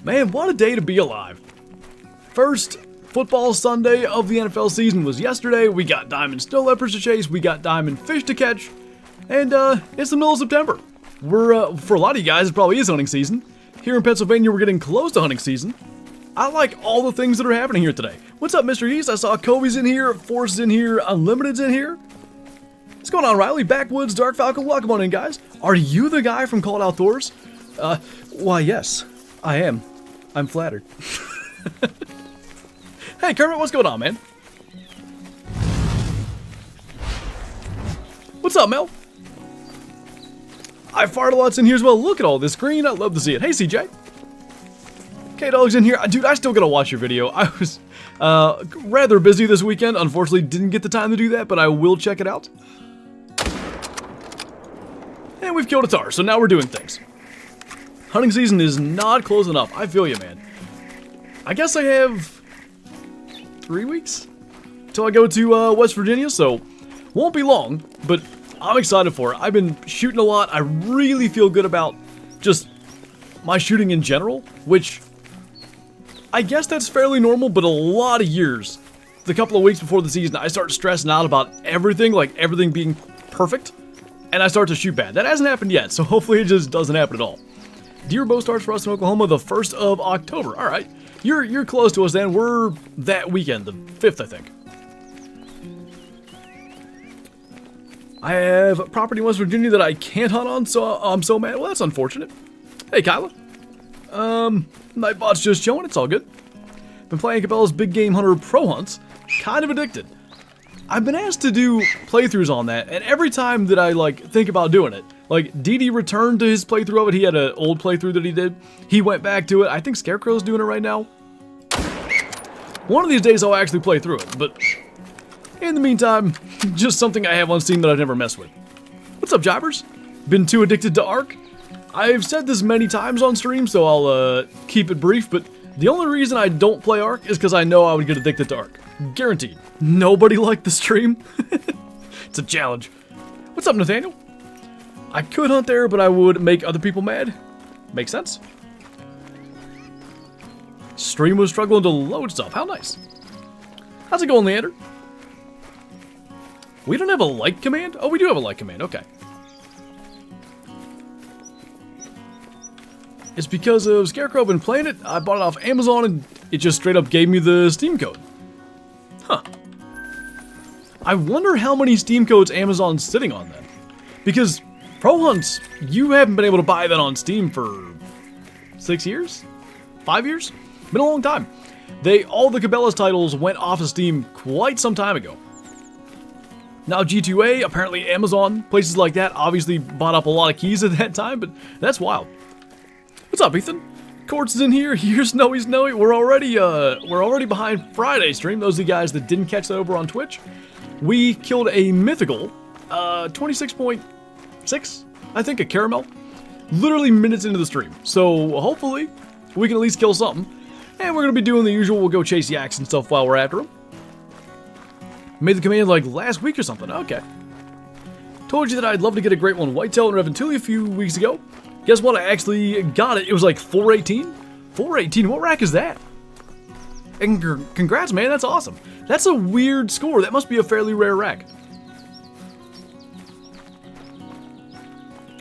Man, what a day to be alive. First football Sunday of the NFL season was yesterday. We got diamond snow leopards to chase. We got diamond fish to catch. And it's the middle of September. We're, for a lot of you guys, it probably is hunting season. Here in Pennsylvania, we're getting close to hunting season. I like all the things that are happening here today. What's up, Mr. East? I saw Kobe's in here, Force is in here, Unlimited's in here. What's going on, Riley? Backwoods, Dark Falcon, welcome on in, guys. Are you the guy from Called Outdoors? Why, yes, I am. I'm flattered. Hey, Kermit, what's going on, man? What's up, Mel? I fired a lot's in here as well. Look at all this green. I love to see it. Hey, CJ. K-Dog's in here. Dude, I still gotta watch your video. I was rather busy this weekend. Unfortunately, didn't get the time to do that, but I will check it out. And we've killed a tar, so now we're doing things. Hunting season is not closing up. I feel you, man. I guess I have 3 weeks till I go to West Virginia, so won't be long, but I'm excited for it. I've been shooting a lot. I really feel good about just my shooting in general, which I guess that's fairly normal, but a lot of years, the couple of weeks before the season, I start stressing out about everything, like everything being perfect, and I start to shoot bad. That hasn't happened yet, so hopefully it just doesn't happen at all. Deer bow starts for us in Oklahoma the 1st of October. All right, you're close to us then. We're that weekend, the 5th, I think. I have property in West Virginia that I can't hunt on, so I'm so mad. Well, that's unfortunate. Hey, Kyla. Nightbot's just showing. It's all good. Been playing Cabela's Big Game Hunter Pro Hunts. Kind of addicted. I've been asked to do playthroughs on that, and every time that I, think about doing it, DD returned to his playthrough of it. He had an old playthrough that he did. He went back to it. I think Scarecrow's doing it right now. One of these days I'll actually play through it, but in the meantime, just something I have on Steam that I've never messed with. What's up, Jobbers? Been too addicted to Ark? I've said this many times on stream, so I'll keep it brief, but the only reason I don't play Ark is because I know I would get addicted to Ark. Guaranteed. Nobody liked the stream. It's a challenge. What's up, Nathaniel? I could hunt there, but I would make other people mad. Makes sense. Stream was struggling to load stuff. How nice. How's it going, Leander? We don't have a like command? Oh, we do have a like command. Okay. It's because of Scarecrow been playing it. I bought it off Amazon and it just straight up gave me the Steam code. Huh. I wonder how many Steam codes Amazon's sitting on then. Because Pro Hunts, you haven't been able to buy that on Steam for 6 years? 5 years? Been a long time. All the Cabela's titles went off of Steam quite some time ago. Now G2A, apparently Amazon, places like that obviously bought up a lot of keys at that time, but that's wild. What's up, Ethan? Quartz is in here. Here's Snowy Snowy. We're already behind Friday's stream. Those are the guys that didn't catch that over on Twitch. We killed a mythical 26.6, I think, a caramel, literally minutes into the stream. So hopefully we can at least kill something. And we're gonna be doing the usual. We'll go chase yaks and stuff while we're after them. Made the command last week or something. Okay. Told you that I'd love to get a great one whitetail in Reventilli a few weeks ago. Guess what? I actually got it. It was 418. 418. What rack is that? And congrats, man. That's awesome. That's a weird score. That must be a fairly rare rack.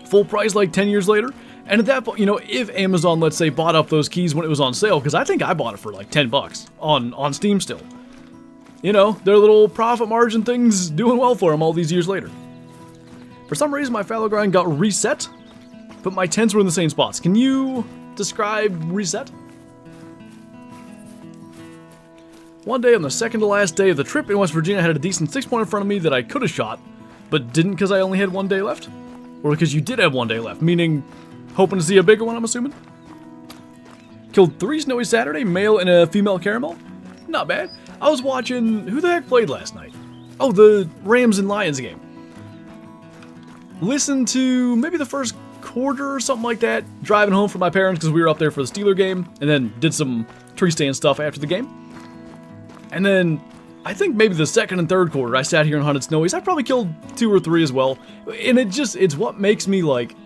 Full price 10 years later. And at that point, if Amazon, let's say, bought up those keys when it was on sale, because I think I bought it for 10 bucks on Steam still. Their little profit margin thing's doing well for them all these years later. For some reason, my fallow grind got reset, but my tents were in the same spots. Can you describe reset? One day on the second to last day of the trip in West Virginia, I had a decent 6-point in front of me that I could have shot, but didn't because I only had 1 day left? Or because you did have 1 day left, meaning hoping to see a bigger one, I'm assuming? Killed 3 snowy Saturday, male and a female caramel. Not bad. I was watching, who the heck played last night? Oh, the Rams and Lions game. Listened to maybe the first quarter or something like that, driving home from my parents because we were up there for the Steeler game, and then did some tree stand stuff after the game. And then, I think maybe the second and third quarter, I sat here and hunted snowies. I probably killed 2 or 3 as well. And it's what makes me,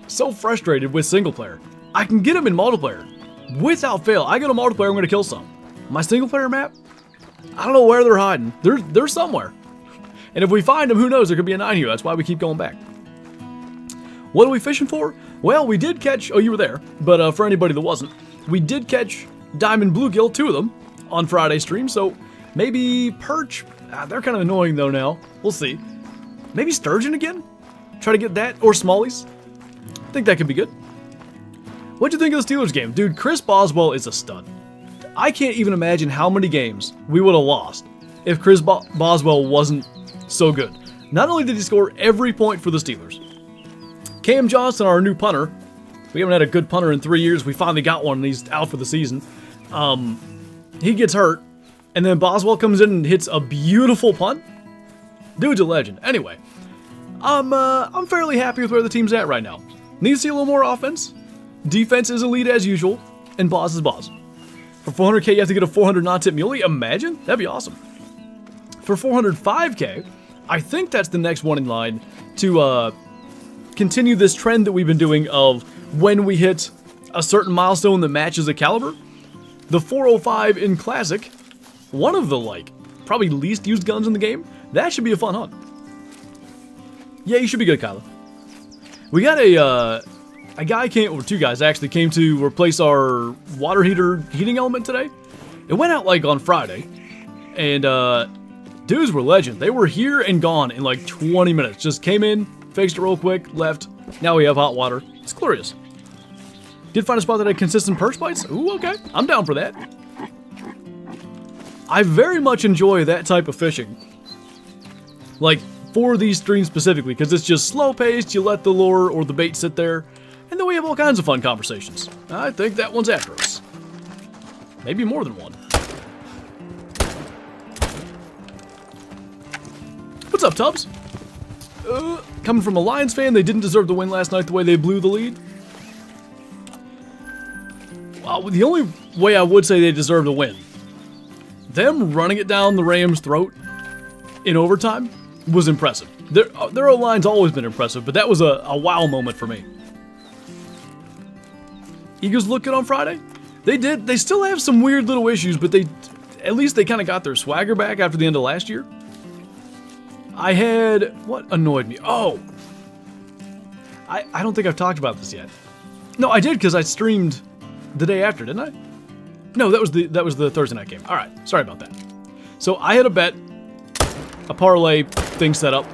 so frustrated with single player. I can get them in multiplayer. Without fail, I go to multiplayer, I'm going to kill some. My single player map, I don't know where they're hiding. They're somewhere. And if we find them, who knows, there could be a 9 here. That's why we keep going back. What are we fishing for? Well, we did catch, oh, you were there, but for anybody that wasn't, we did catch diamond bluegill, 2 of them, on Friday's stream, so maybe perch. They're kind of annoying though now. We'll see. Maybe sturgeon again? Try to get that, or smallies. I think that could be good. What'd you think of the Steelers game? Dude, Chris Boswell is a stud. I can't even imagine how many games we would have lost if Chris Boswell wasn't so good. Not only did he score every point for the Steelers, Cam Johnson, our new punter, we haven't had a good punter in 3 years. We finally got one, and he's out for the season. He gets hurt, and then Boswell comes in and hits a beautiful punt. Dude's a legend. Anyway, I'm fairly happy with where the team's at right now. Need to see a little more offense. Defense is elite as usual, and boss is boss. For 400k, you have to get a 400 non-tip muley. Imagine? That'd be awesome. For 405k, I think that's the next one in line to continue this trend that we've been doing of when we hit a certain milestone that matches a caliber. The 405 in Classic, one of the, probably least used guns in the game. That should be a fun hunt. Yeah, you should be good, Kyla. We got a guy came, or 2 guys actually, came to replace our water heater heating element today. It went out, on Friday. And, dudes were legend. They were here and gone in, 20 minutes. Just came in, fixed it real quick, left. Now we have hot water. It's glorious. Did find a spot that had consistent perch bites? Ooh, okay. I'm down for that. I very much enjoy that type of fishing. For these streams specifically, because it's just slow-paced, you let the lure or the bait sit there, and then we have all kinds of fun conversations. I think that one's after us. Maybe more than one. What's up, Tubbs? Coming from a Lions fan, they didn't deserve the win last night the way they blew the lead. Well, the only way I would say they deserved a win, them running it down the Rams' throat in overtime was impressive. Their O-line's always been impressive, but that was a wow moment for me. Eagles look good on Friday? They did. They still have some weird little issues, but at least they kind of got their swagger back after the end of last year. I had, what annoyed me? Oh, I don't think I've talked about this yet. No, I did because I streamed the day after, didn't I? No, that was the Thursday night game. All right, sorry about that. So I had a bet, a parlay thing set up,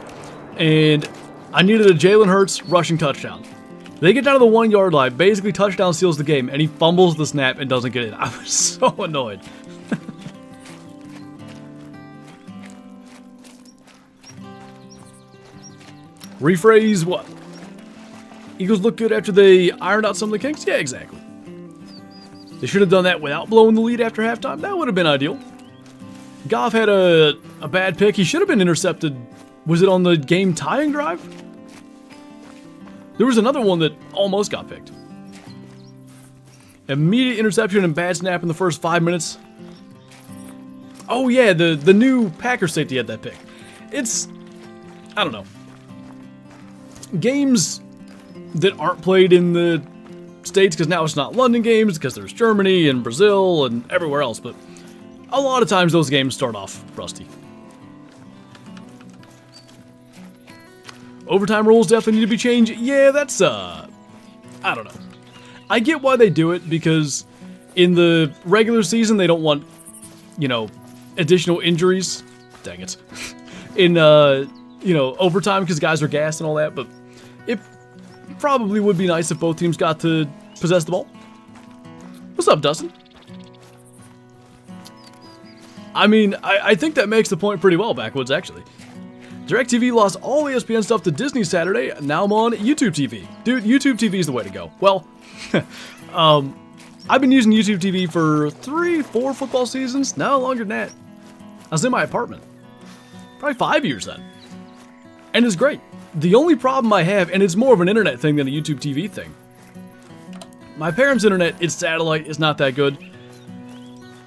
and I needed a Jalen Hurts rushing touchdown. They get down to the 1 yard line, basically touchdown seals the game, and he fumbles the snap and doesn't get it. I was so annoyed. Rephrase what? Eagles look good after they ironed out some of the kinks? Yeah, exactly. They should have done that without blowing the lead after halftime. That would have been ideal. Goff had a bad pick. He should have been intercepted. Was it on the game tying drive? There was another one that almost got picked. Immediate interception and bad snap in the first 5 minutes. Oh yeah, the new Packers safety had that pick. It's, I don't know. Games that aren't played in the States, because now it's not London games, because there's Germany and Brazil and everywhere else, but a lot of times those games start off rusty. Overtime rules definitely need to be changed. Yeah, that's, I don't know. I get why they do it, because in the regular season, they don't want, additional injuries. Dang it. In, overtime, because guys are gassed and all that, but it probably would be nice if both teams got to possess the ball. What's up, Dustin? I mean, I think that makes the point pretty well, Backwoods, actually. DirecTV lost all ESPN stuff to Disney Saturday. Now I'm on YouTube TV. Dude, YouTube TV is the way to go. Well, I've been using YouTube TV for 3-4 football seasons. No longer than that. I was in my apartment. Probably 5 years then. And it's great. The only problem I have, and it's more of an internet thing than a YouTube TV thing. My parents' internet, it's satellite, it's not that good.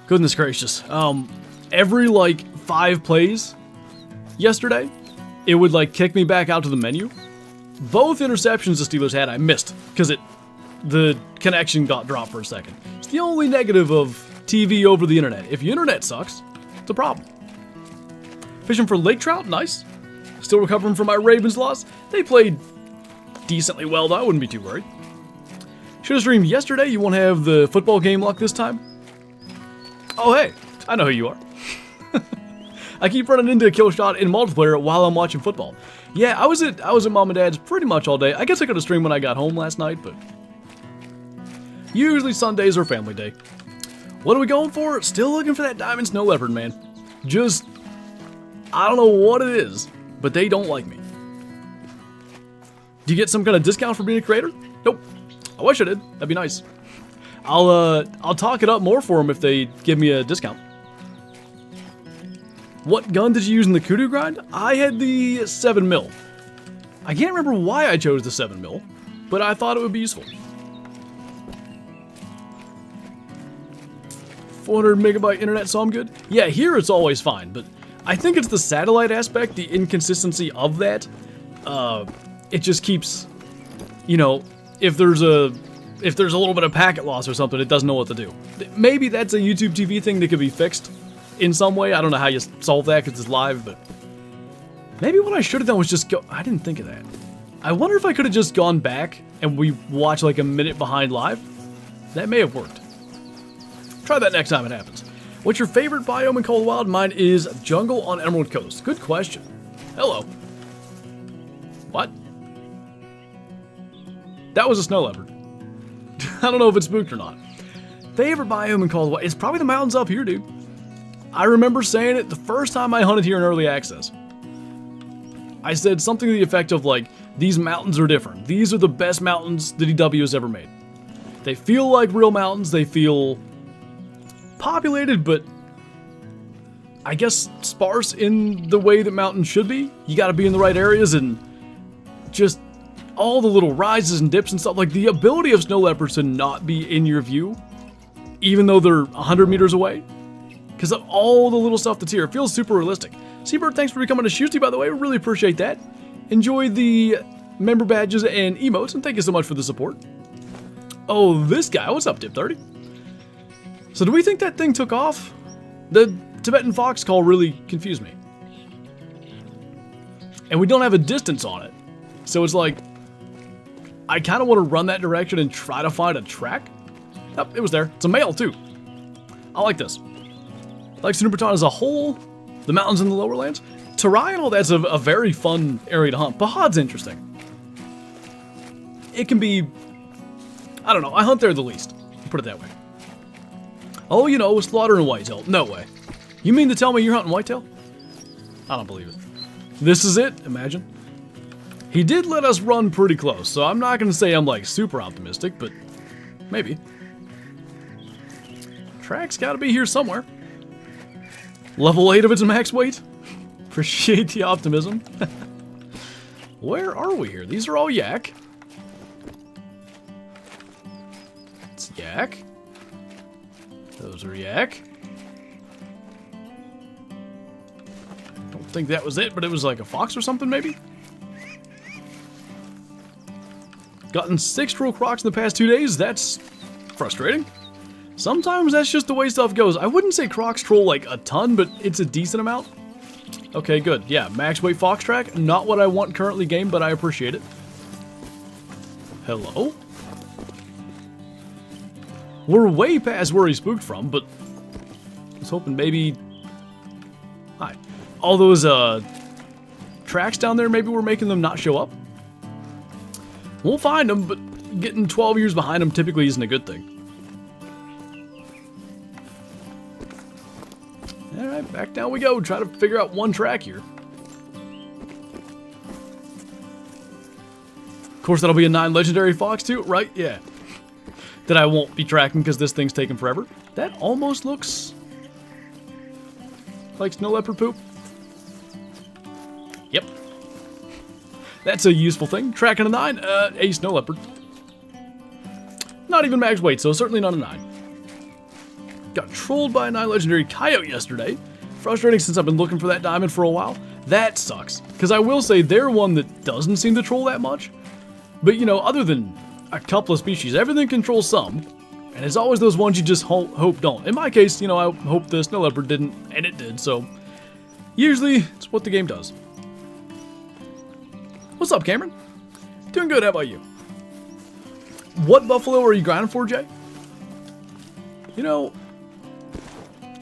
Goodness gracious. Every 5 plays yesterday, it would kick me back out to the menu. Both interceptions the Steelers had, I missed, because it, the connection got dropped for a second. It's the only negative of TV over the internet. If your internet sucks, it's a problem. Fishing for lake trout, nice. Still recovering from my Ravens loss. They played decently well though, I wouldn't be too worried. Should have streamed yesterday, you won't have the football game luck this time? Oh hey, I know who you are. I keep running into a kill shot in multiplayer while I'm watching football. Yeah, I was at Mom and Dad's pretty much all day. I guess I could have streamed when I got home last night, but usually Sundays are family day. What are we going for? Still looking for that diamond snow leopard, man. Just, I don't know what it is, but they don't like me. Do you get some kind of discount for being a creator? Nope. I wish I did. That'd be nice. I'll talk it up more for them if they give me a discount. What gun did you use in the kudu grind? I had the 7mm. I can't remember why I chose the 7mm, but I thought it would be useful. 400 megabyte internet, so I'm good? Yeah, here it's always fine, but I think it's the satellite aspect, the inconsistency of that. It just keeps, you know, if there's a little bit of packet loss or something, it doesn't know what to do. Maybe that's a YouTube TV thing that could be fixed in some way. I don't know how you solve that because it's live, but maybe what I should have done was just go. I didn't think of that. I wonder if I could have just gone back and we watch like a minute behind live. That may have worked. Try that next time it happens. What's your favorite biome in Cold Wild? Mine is jungle on Emerald Coast. Good question. Hello. What? That was a snow leopard. I don't know if it's spooked or not. Favorite biome in Cold Wild? It's probably the mountains up here, dude. I remember saying it the first time I hunted here in early access. I said something to the effect of like, these mountains are different. These are the best mountains the DW has ever made. They feel like real mountains. They feel populated, but I guess sparse in the way that mountains should be. You gotta be in the right areas and just all the little rises and dips and stuff. Like the ability of snow leopards to not be in your view, even though they're 100 meters away, because of all the little stuff that's here. It feels super realistic. JaxyBeard, thanks for becoming a Shusty, by the way. Really appreciate that. Enjoy the member badges and emotes, and thank you so much for the support. Oh, this guy. What's up, Tip30? So do we think that thing took off? The Tibetan fox call really confused me. And we don't have a distance on it. So it's like, I kind of want to run that direction and try to find a track. Oh, it was there. It's a male, too. I like this. I like Sunupaton as a whole. The mountains in the lower lands. Tarai and all that's a very fun area to hunt. Bahad's interesting. It can be, I don't know, I hunt there the least. Put it that way. Oh, you know, slaughter and whitetail. No way. You mean to tell me you're hunting whitetail? I don't believe it. This is it, imagine. He did let us run pretty close, so I'm not going to say I'm like super optimistic, but maybe. Track's got to be here somewhere. Level 8 of its max weight. Appreciate the optimism. Where are we here? These are all yak. It's yak. Those are yak. Don't think that was it, but it was like a fox or something, maybe? Gotten 6 troll crocs in the past 2 days. That's frustrating. Sometimes that's just the way stuff goes. I wouldn't say crocs troll like a ton, but it's a decent amount. Okay, good. Yeah, max weight fox track. Not what I want currently game, but I appreciate it. Hello? We're way past where he spooked from, but I was hoping maybe... Hi. All those tracks down there, maybe we're making them not show up. We'll find them, but getting 12 years behind them typically isn't a good thing. Alright, back down we go. Try to figure out one track here. Of course, that'll be a 9 legendary fox too, right? Yeah. That I won't be tracking because this thing's taking forever. That almost looks like snow leopard poop. Yep. That's a useful thing. Tracking a 9, a snow leopard. Not even max weight, so certainly not a 9. Got trolled by a 9 legendary coyote yesterday. Frustrating since I've been looking for that diamond for a while. That sucks. Because I will say they're one that doesn't seem to troll that much. But you know, other than a couple of species. Everything controls some, and it's always those ones you just hope don't. In my case, you know, I hope the snow leopard didn't, and it did, so usually it's what the game does. What's up, Cameron? Doing good, how about you? What buffalo are you grinding for, Jay? You know,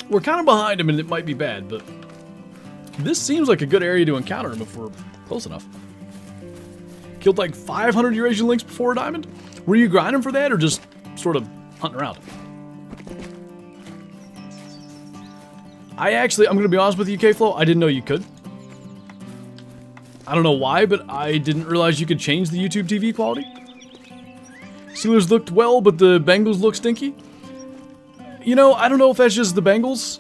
we're kind of behind him and it might be bad, but this seems like a good area to encounter him if we're close enough. Killed like 500 Eurasian lynx before a diamond? Were you grinding for that or just sort of hunting around? I'm going to be honest with you, K-Flow, I didn't know you could. I don't know why, but I didn't realize you could change the YouTube TV quality. Steelers looked well, but the Bengals look stinky. You know, I don't know if that's just the Bengals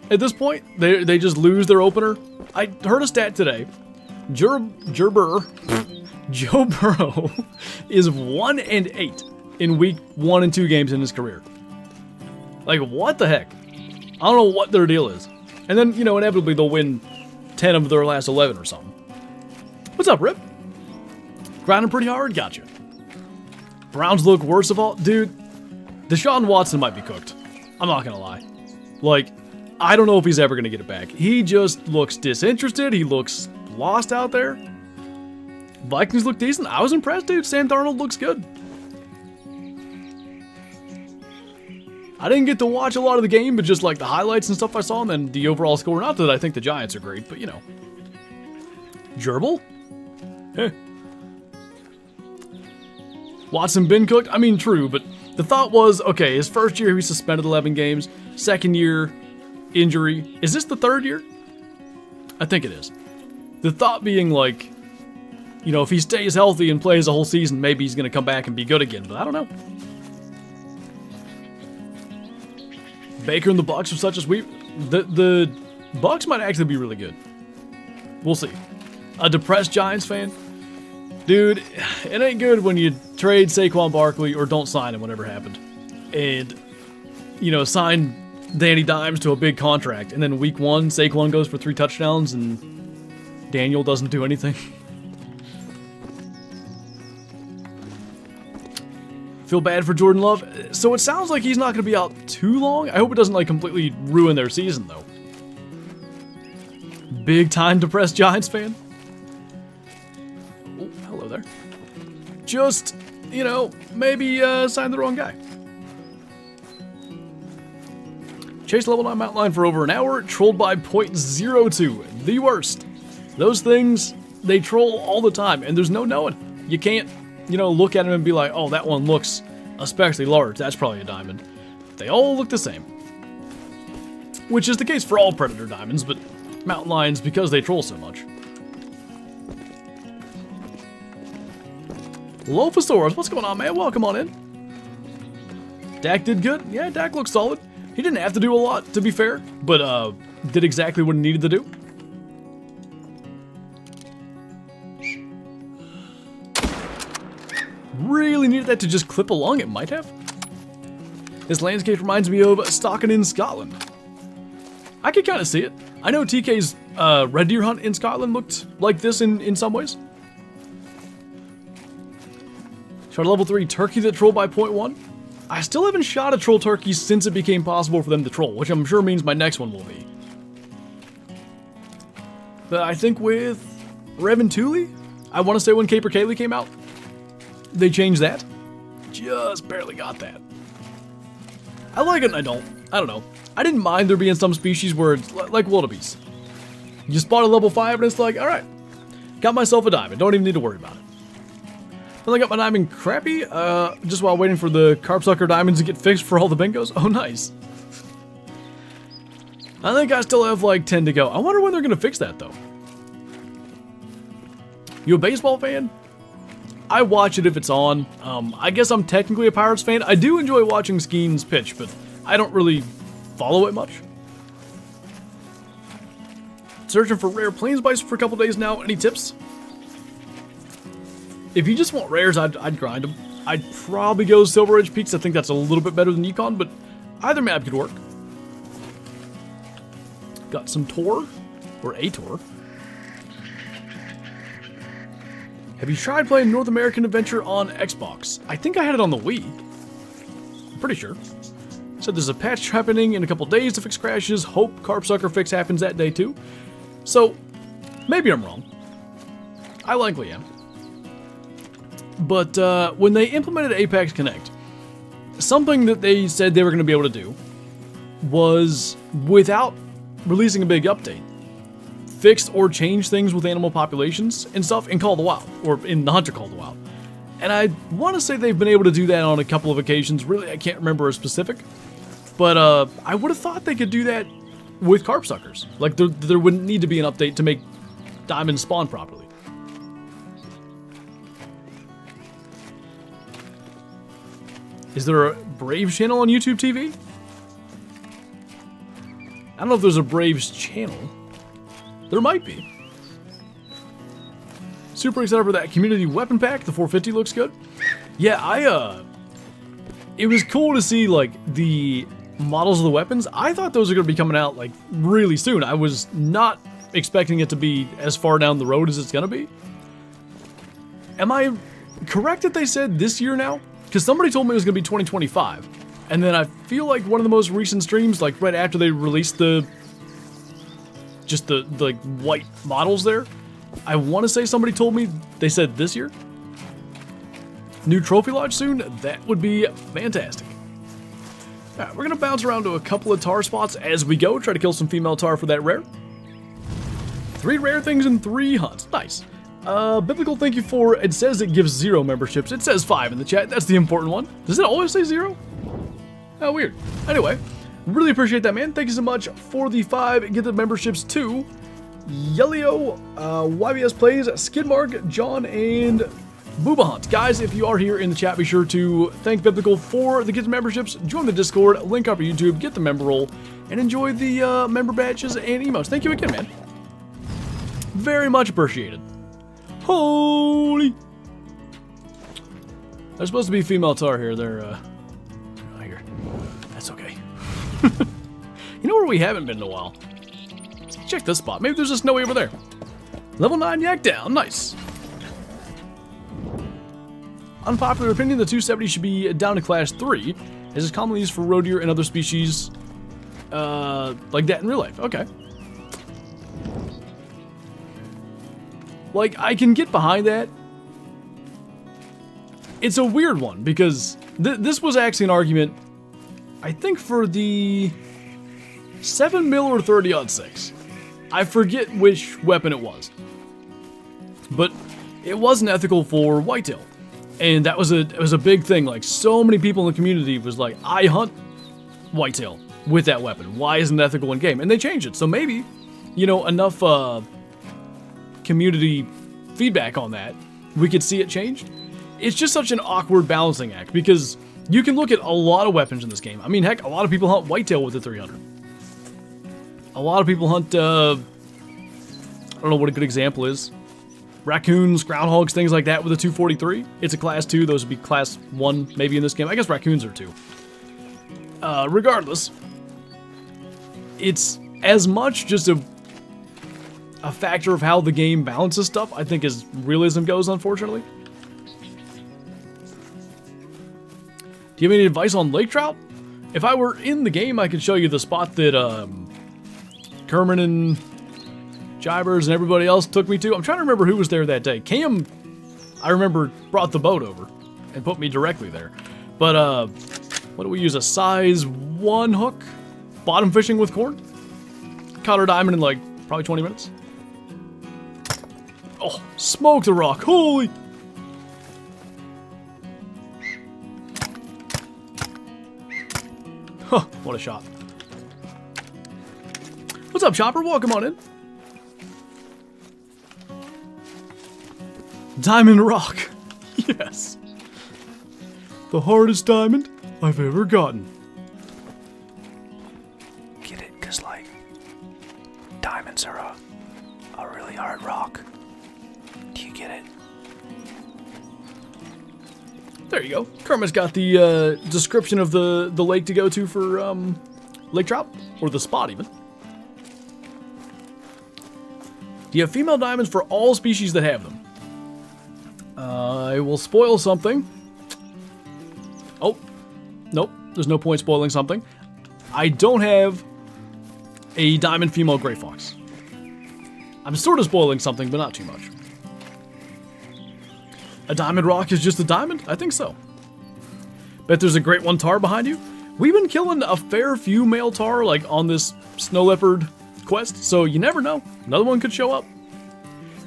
at this point. They just lose their opener. I heard a stat today. Joe Burrow is 1-8 in week 1 and 2 games in his career. Like, what the heck? I don't know what their deal is. And then, you know, inevitably they'll win 10 of their last 11 or something. What's up, Rip? Grinding pretty hard? Gotcha. Browns look worst of all. Dude, Deshaun Watson might be cooked. I'm not gonna lie. Like, I don't know if he's ever gonna get it back. He just looks disinterested. He looks lost out there. Vikings look decent. I was impressed, dude. Sam Darnold looks good. I didn't get to watch a lot of the game, but just like the highlights and stuff I saw, and then the overall score. Not that I think the Giants are great, but you know. Gerbil? Heh. Watson been cooked? I mean, true, but the thought was, okay, his first year he suspended 11 games, second year, injury. Is this the third year? I think it is. The thought being like, you know, if he stays healthy and plays a whole season, maybe he's going to come back and be good again, but I don't know. Baker and the Bucks are such a sweep. The Bucks might actually be really good. We'll see. A depressed Giants fan? Dude, it ain't good when you trade Saquon Barkley or don't sign him, whatever happened. And, you know, sign Danny Dimes to a big contract. And then week 1, Saquon goes for 3 touchdowns and Daniel doesn't do anything. Feel bad for Jordan Love. So it sounds like he's not going to be out too long. I hope it doesn't like completely ruin their season, though. Big time depressed Giants fan. Oh, hello there. Just, you know, maybe signed the wrong guy. Chase level 9 mountain lion for over an hour, trolled by 0.02. The worst. Those things, they troll all the time, and there's no knowing. You can't, you know, look at them and be like, oh, that one looks especially large. That's probably a diamond. They all look the same. Which is the case for all predator diamonds, but mountain lions because they troll so much. Lophosaurus, what's going on, man? Welcome on in. Dak did good. Yeah, Dak looks solid. He didn't have to do a lot, to be fair, but did exactly what he needed to do. Really needed that to just clip along, it might have. This landscape reminds me of Stalking in Scotland. I could kind of see it. I know TK's red deer hunt in Scotland looked like this in some ways. Shot a level 3 turkey that trolled by 0.1. I still haven't shot a troll turkey since it became possible for them to troll, which I'm sure means my next one will be. But I think with Revan Tooley, I want to say when Caper Kaylee came out, they changed that. Just barely got that. I like it and I don't. I don't know. I didn't mind there being some species where it's like wildebeest. You spot a level 5 and it's like, alright, got myself a diamond. Don't even need to worry about it. Then I got my diamond crappy, just while waiting for the carpsucker diamonds to get fixed for all the bingos. Oh, nice. I think I still have like 10 to go. I wonder when they're going to fix that, though. You a baseball fan? I watch it if it's on. I guess I'm technically a Pirates fan. I do enjoy watching Skeens pitch, but I don't really follow it much. Searching for rare plains bison for a couple days now. Any tips? If you just want rares, I'd grind them. I'd probably go Silver Edge Peaks. I think that's a little bit better than Yukon, but either map could work. Got some Tor, or a Tor. Have you tried playing North American Adventure on Xbox? I think I had it on the Wii. I'm pretty sure. Said there's a patch happening in a couple days to fix crashes. Hope Carpsucker fix happens that day too. So, maybe I'm wrong. I likely am. But when they implemented Apex Connect, something that they said they were going to be able to do was, without releasing a big update, fixed or changed things with animal populations and stuff in Call of the Wild, or in the Hunter Call of the Wild. And I want to say they've been able to do that on a couple of occasions. Really, I can't remember a specific. But I would have thought they could do that with Carpsuckers. Like, there wouldn't need to be an update to make diamonds spawn properly. Is there a Braves channel on YouTube TV? I don't know if there's a Braves channel. There might be. Super excited for that community weapon pack. The 450 looks good. Yeah, it was cool to see, like, the models of the weapons. I thought those are going to be coming out, like, really soon. I was not expecting it to be as far down the road as it's going to be. Am I correct that they said this year now? Because somebody told me it was going to be 2025. And then I feel like one of the most recent streams, like, right after they released the like, white models there, I want to say somebody told me they said this year. New trophy lodge soon? That would be fantastic. Alright, we're going to bounce around to a couple of tar spots as we go. Try to kill some female tar for that rare. 3 rare things and 3 hunts. Nice. Biblical, thank you for... It says it gives 0 memberships. It says 5 in the chat. That's the important one. Does it always say 0? Oh, weird. Anyway, really appreciate that, man. Thank you so much for the 5. Get the memberships to Yelio, YBS Plays, Skidmark, John, and Booba Hunt. Guys, if you are here in the chat, be sure to thank Biblical for the gift memberships, join the Discord, link up our YouTube, get the member roll, and enjoy the member badges and emotes. Thank you again, man. Very much appreciated. Holy! There's supposed to be female tar here. They're, not here. That's okay. You know where we haven't been in a while? Let's check this spot. Maybe there's a snowy over there. Level 9 yak down. Nice. Unpopular opinion, the 270 should be down to class 3, as is commonly used for roe deer and other species like that in real life. Okay. Like, I can get behind that. It's a weird one, because this was actually an argument, I think, for the 7mm or 30-06. I forget which weapon it was. But it wasn't ethical for whitetail. And that was a big thing. Like, so many people in the community was like, I hunt whitetail with that weapon. Why isn't it ethical in game? And they changed it. So maybe, you know, enough community feedback on that, we could see it changed. It's just such an awkward balancing act, because you can look at a lot of weapons in this game. I mean, heck, a lot of people hunt whitetail with the 300. A lot of people hunt, I don't know what a good example is. Raccoons, groundhogs, things like that with a 243. It's a class 2, those would be class 1 maybe in this game. I guess raccoons are 2. Regardless, it's as much just a factor of how the game balances stuff, I think, as realism goes, unfortunately. Do you have any advice on lake trout? If I were in the game, I could show you the spot that Kerman and Jibers and everybody else took me to. I'm trying to remember who was there that day. Cam, I remember, brought the boat over and put me directly there. But, what do we use? A size 1 hook? Bottom fishing with corn? Caught our diamond in, like, probably 20 minutes. Oh, smoked the rock. Holy! Huh, what a shot. What's up, Chopper? Welcome on in. Diamond rock. Yes. The hardest diamond I've ever gotten. Get it? Because, like, diamonds are a really hard rock. Do you get it? There you go. Kermit's got the description of the lake to go to for lake trout, or the spot even. Do you have female diamonds for all species that have them? I will spoil something. Oh, nope. There's no point spoiling something. I don't have a diamond female gray fox. I'm sort of spoiling something, but not too much. A diamond rock is just a diamond? I think so. Bet there's a great one tar behind you. We've been killing a fair few male tar, like, on this snow leopard quest, so you never know. Another one could show up.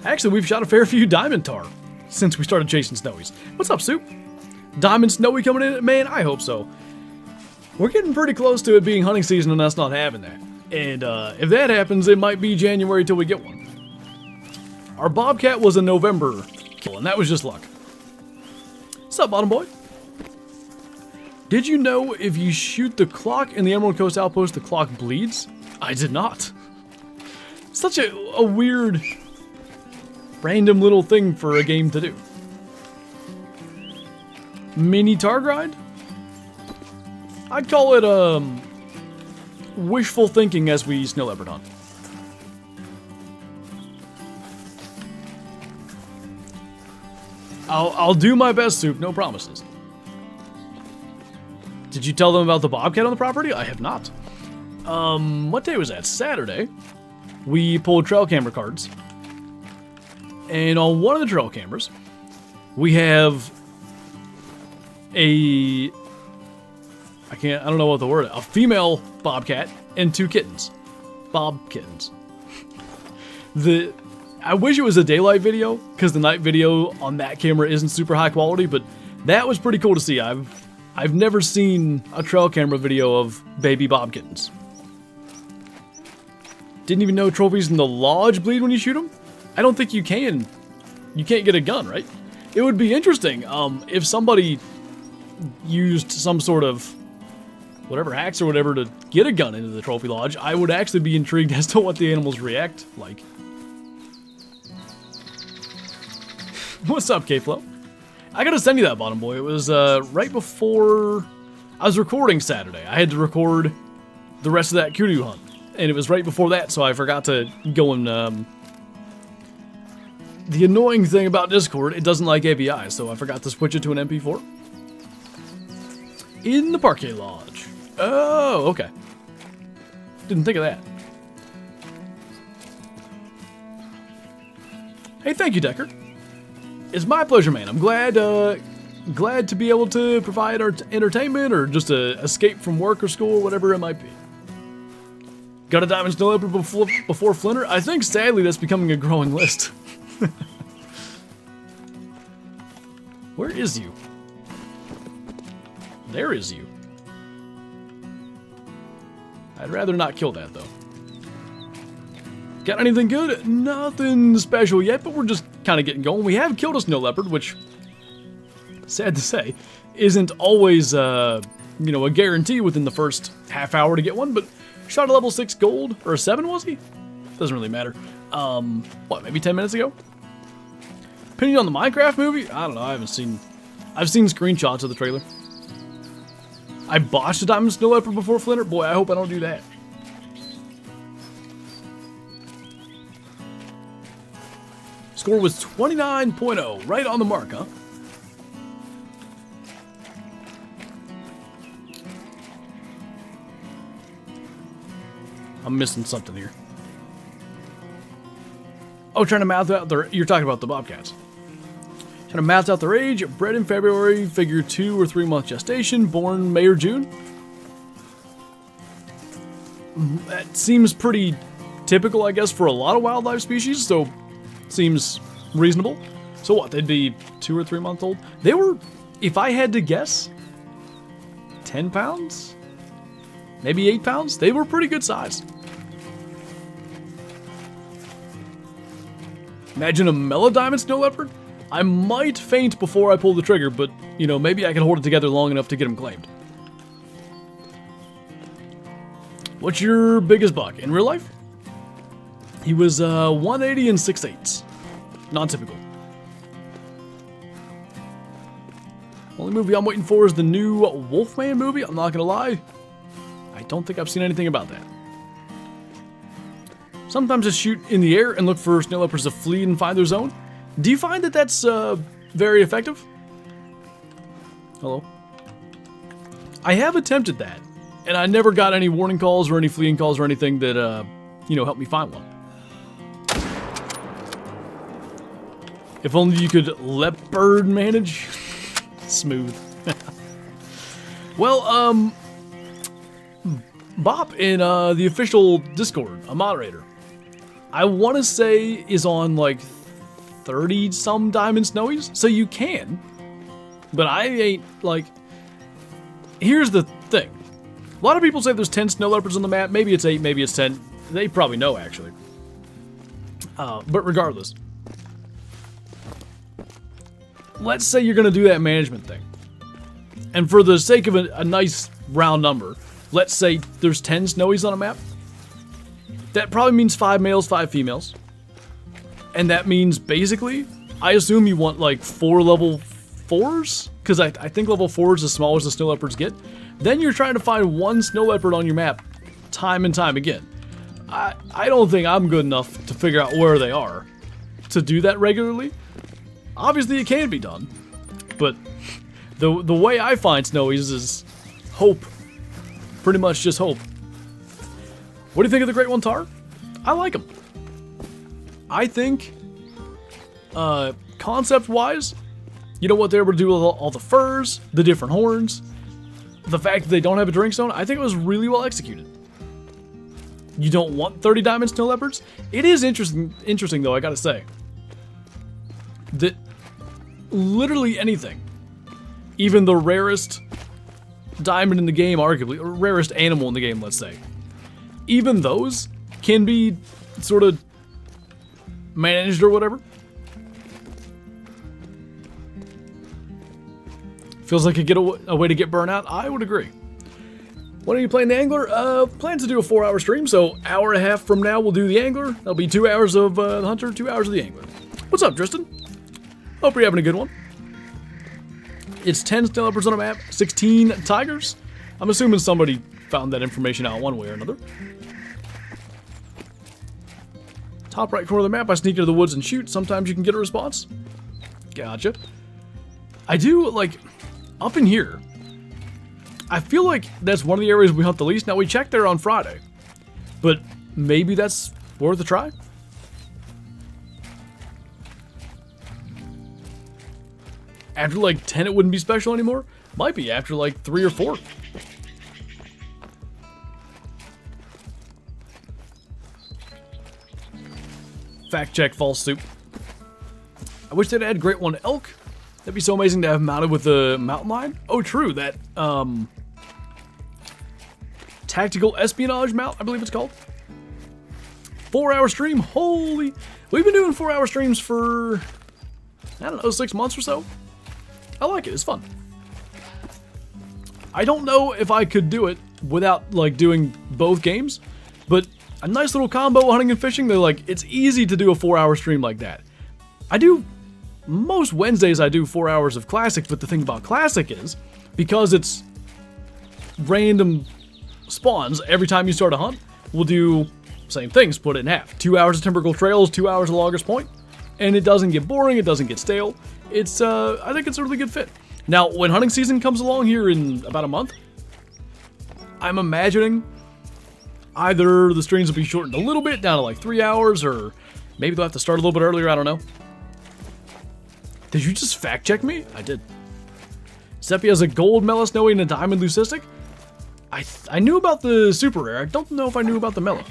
Actually, we've shot a fair few diamond tar since we started chasing snowies. What's up, Soup? Diamond snowy coming in? Man, I hope so. We're getting pretty close to it being hunting season and us not having that. And if that happens, it might be January till we get one. Our bobcat was a November kill, and that was just luck. What's up, Bottom Boy? Did you know if you shoot the clock in the Emerald Coast Outpost, the clock bleeds? I did not. Such a weird, random little thing for a game to do. Mini tar grind? I'd call it wishful thinking as we snow leopard hunt. I'll do my best, Soup, no promises. Did you tell them about the bobcat on the property? I have not. What day was that? Saturday. We pulled trail camera cards. And on one of the trail cameras, we have a don't know what the word is. A female bobcat and 2 kittens. Bob kittens. I wish it was a daylight video, because the night video on that camera isn't super high quality, but that was pretty cool to see. I've never seen a trail camera video of baby bob kittens. Didn't even know trophies in the lodge bleed when you shoot them? I don't think you can. You can't get a gun, right? It would be interesting if somebody used some sort of whatever hacks or whatever to get a gun into the trophy lodge. I would actually be intrigued as to what the animals react like. What's up, K-Flow? I gotta send you that, Bottom Boy. It was right before I was recording Saturday. I had to record the rest of that kudu hunt, and it was right before that, so I forgot to go and the annoying thing about Discord, it doesn't like AVI, so I forgot to switch it to an MP4. In the Parquet Lodge. Oh, okay. Didn't think of that. Hey, thank you, Decker. It's my pleasure, man. I'm glad to be able to provide entertainment or just a escape from work or school, whatever it might be. Got a diamond snow leopard before Flinter? I think, sadly, that's becoming a growing list. Where is you? There is you. I'd rather not kill that, though. Got anything good? Nothing special yet, but we're just kind of getting going. We have killed a snow leopard, which, sad to say, isn't always, a guarantee within the first half hour to get one, but shot a level 6 gold, or a 7, was he? Doesn't really matter. What, maybe 10 minutes ago? Opinion on the Minecraft movie? I don't know, I've seen screenshots of the trailer. I botched a diamond snow leopard before Flinter? Boy, I hope I don't do that. Score was 29.0, right on the mark, huh? I'm missing something here. Oh, trying to math out you're talking about the bobcats. Trying to math out their age, bred in February, figure 2 or 3 month gestation, born May or June. That seems pretty typical, I guess, for a lot of wildlife species, so seems reasonable. So what, they'd be 2 or 3 months old? They were, if I had to guess, 10 pounds? Maybe 8 pounds? They were pretty good size. Imagine a mellow diamond snow leopard? I might faint before I pull the trigger, but, maybe I can hold it together long enough to get him claimed. What's your biggest buck? In real life? He was 180 and 6/8. Non-typical. Only movie I'm waiting for is the new Wolfman movie. I'm not gonna lie. I don't think I've seen anything about that. Sometimes I shoot in the air and look for snow leopards to flee and find their zone. Do you find that that's very effective. Hello. I have attempted that, and I never got any warning calls or any fleeing calls or anything that, you know, helped me find one. If only you could leopard manage. Smooth. Well, Bop in the official Discord, a moderator, I want to say is on like 30 some diamond snowies, so you can, but I ain't like. Here's the thing. A lot of people say there's 10 snow leopards on the map. Maybe it's 8, maybe it's 10. They probably know, actually. But regardless, let's say you're going to do that management thing. And for the sake of a nice round number, let's say there's 10 snowies on a map. That probably means 5 males, 5 females. And that means basically, I assume you want like 4 level 4s? Because I think level 4 is as small as the snow leopards get. Then you're trying to find one snow leopard on your map time and time again. I don't think I'm good enough to figure out where they are to do that regularly. Obviously it can be done, but the way I find snowies is hope. Pretty much just hope. What do you think of the Great One Tar? I like them. I think, concept-wise, you know what they were able to do with all the furs, the different horns, the fact that they don't have a drink zone, I think it was really well executed. You don't want 30 diamond snow leopards? It is interesting though, I gotta say, that literally anything, even the rarest diamond in the game, arguably, or rarest animal in the game, let's say, even those can be sort of managed or whatever. Feels like a way to get burnout. I would agree. When are you playing the Angler? Plan to do a 4-hour stream, so hour and a half from now we'll do the Angler. That'll be 2 hours of the Hunter, 2 hours of the Angler. What's up, Tristan? Hope you're having a good one. It's 10 snow leopards on a map, 16 tigers. I'm assuming somebody found that information out one way or another. Top right corner of the map, I sneak into the woods and shoot. Sometimes you can get a response. Gotcha. I do, like, up in here, I feel like that's one of the areas we hunt the least. Now, we checked there on Friday, but maybe that's worth a try. After like 10, it wouldn't be special anymore. Might be after like 3 or 4. Fact check, false soup. I wish they'd add Great One Elk. That'd be so amazing to have mounted with the mountain lion. Oh, true, that tactical espionage mount, I believe it's called. 4-hour stream, holy. We've been doing 4-hour streams for, I don't know, 6 months or so. I like it, it's fun. I don't know if I could do it without like doing both games, but a nice little combo hunting and fishing, they're like, it's easy to do a 4-hour stream like that. Most Wednesdays I do 4 hours of Classic, but the thing about Classic is, because it's random spawns every time you start a hunt, we'll do same thing, split it in half. 2 hours of Timbergold Trails, 2 hours of Loggers Point, and it doesn't get boring, it doesn't get stale. It's, I think it's a really good fit. Now, when hunting season comes along here in about a month, I'm imagining either the streams will be shortened a little bit, down to like 3 hours, or maybe they'll have to start a little bit earlier, I don't know. Did you just fact check me? I did. Seppi has a gold Mela Snowy and a diamond Leucistic. I knew about the super rare. I don't know if I knew about the Mela.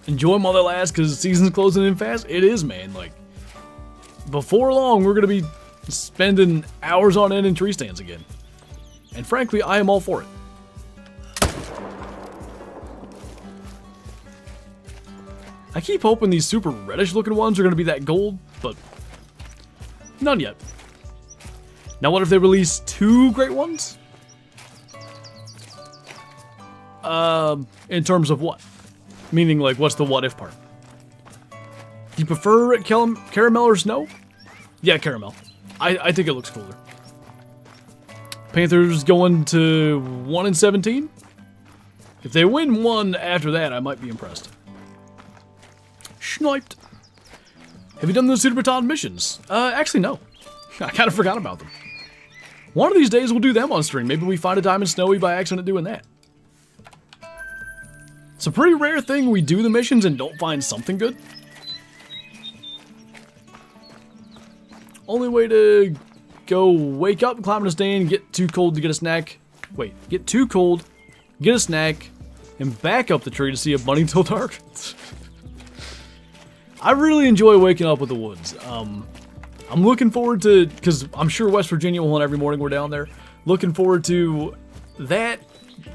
Enjoy them while they last, because the season's closing in fast. It is, man. Like, before long, we're going to be spending hours on end in tree stands again. And frankly, I am all for it. I keep hoping these super reddish looking ones are going to be that gold, but none yet. Now what if they release 2 great ones? In terms of what? Meaning, like, what's the what if part? Do you prefer caramel or snow? Yeah, caramel. I think it looks cooler. Panthers going to 1-17? If they win 1 after that, I might be impressed. Sniped. Have you done the Super Baton missions? Actually, no. I kind of forgot about them. One of these days, we'll do them on stream. Maybe we find a Diamond Snowy by accident doing that. It's a pretty rare thing we do the missions and don't find something good. Only way to go wake up, climb in a stand, get too cold to get a snack. Wait, get too cold, get a snack, and back up the tree to see a bunny till dark. I really enjoy waking up with the woods. I'm looking forward to, because I'm sure West Virginia will hunt every morning we're down there. Looking forward to that.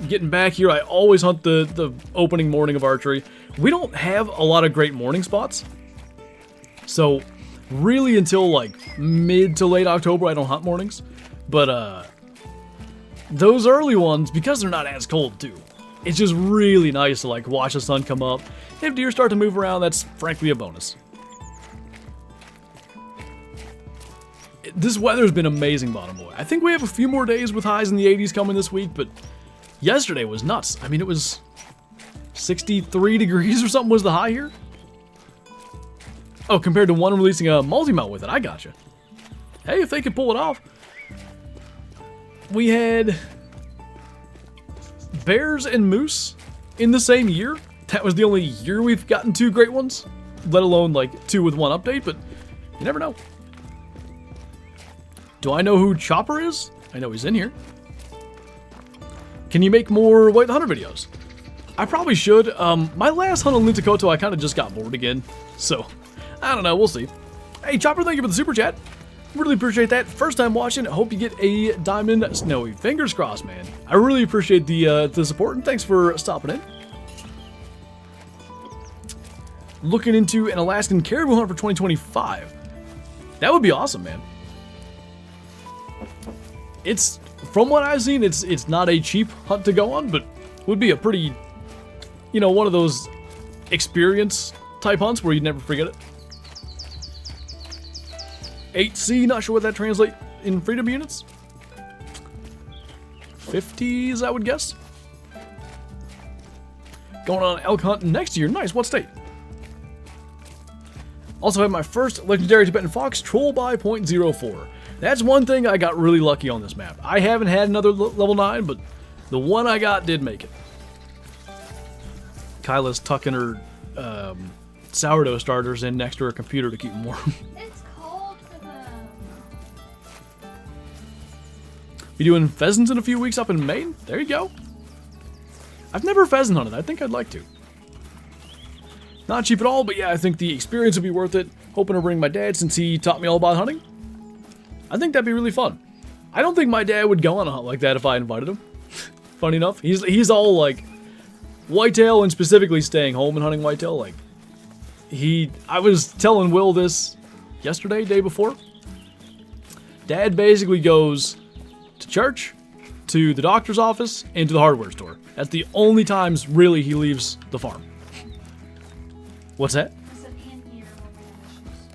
Getting back here, I always hunt the opening morning of archery. We don't have a lot of great morning spots. So, really until like mid to late October, I don't hunt mornings. But, those early ones, because they're not as cold too, it's just really nice to like watch the sun come up. If deer start to move around, that's frankly a bonus. This weather's been amazing, Bottom Boy. I think we have a few more days with highs in the 80s coming this week, but yesterday was nuts. I mean, it was 63 degrees or something was the high here. Oh, compared to one releasing a multi-mount with it. I gotcha. Hey, if they could pull it off. We had bears and moose in the same year. That was the only year we've gotten 2 great ones, let alone like 2 with 1 update, but you never know. Do I know who Chopper is? I know he's in here. Can you make more White the Hunter videos? I probably should. My last hunt on Lintakoto, I kind of just got bored again. So, I don't know. We'll see. Hey, Chopper, thank you for the super chat. Really appreciate that. First time watching. Hope you get a Diamond Snowy. Fingers crossed, man. I really appreciate the support, and thanks for stopping in. Looking into an Alaskan caribou hunt for 2025. That would be awesome, man. It's, from what I've seen, it's not a cheap hunt to go on, but would be a pretty, you know, one of those experience type hunts where you'd never forget it. 8C, not sure what that translates in freedom units. 50s, I would guess. Going on elk hunt next year. Nice, what state? Also had my first legendary Tibetan fox, troll by .04. That's one thing I got really lucky on this map. I haven't had another level 9, but the one I got did make it. Kyla's tucking her sourdough starters in next to her computer to keep them warm. It's cold for them. Be doing pheasants in a few weeks up in Maine? There you go. I've never pheasant hunted. I think I'd like to. Not cheap at all, but yeah, I think the experience would be worth it. Hoping to bring my dad since he taught me all about hunting. I think that'd be really fun. I don't think my dad would go on a hunt like that if I invited him. Funny enough, he's all like whitetail and specifically staying home and hunting whitetail. Like I was telling Will this yesterday, day before. Dad basically goes to church, to the doctor's office, and to the hardware store. That's the only times really he leaves the farm. What's that?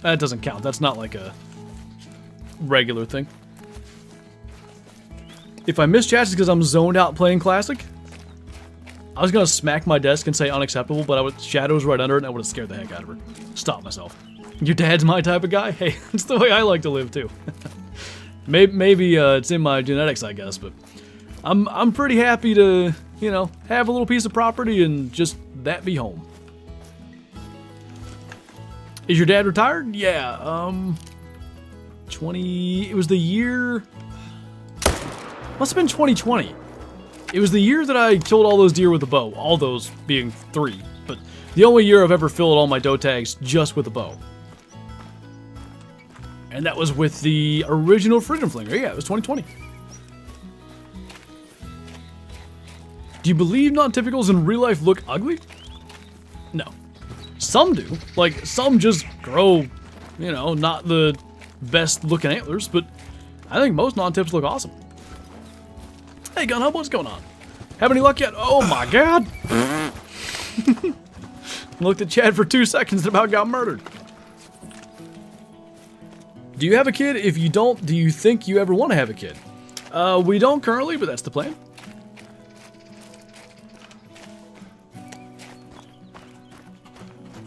That doesn't count. That's not like a regular thing. If I miss chats, it's because I'm zoned out playing Classic. I was gonna smack my desk and say unacceptable, but Shadow's right under it and I would have scared the heck out of her. Stop myself. Your dad's my type of guy? Hey, that's the way I like to live too. maybe it's in my genetics, I guess, but I'm pretty happy to, you know, have a little piece of property and just that be home. Is your dad retired? Yeah, it was the year, must have been 2020. It was the year that I killed all those deer with a bow, all those being 3, but the only year I've ever filled all my doe tags just with a bow. And that was with the original Freedom Flinger. Yeah, it was 2020. Do you believe non-typicals in real life look ugly? No. Some do. Like, some just grow, you know, not the best looking antlers, but I think most non-tips look awesome. Hey, Gun Hub, what's going on? Have any luck yet? Oh my god! Looked at Chad for 2 seconds and about got murdered. Do you have a kid? If you don't, do you think you ever want to have a kid? We don't currently, but that's the plan.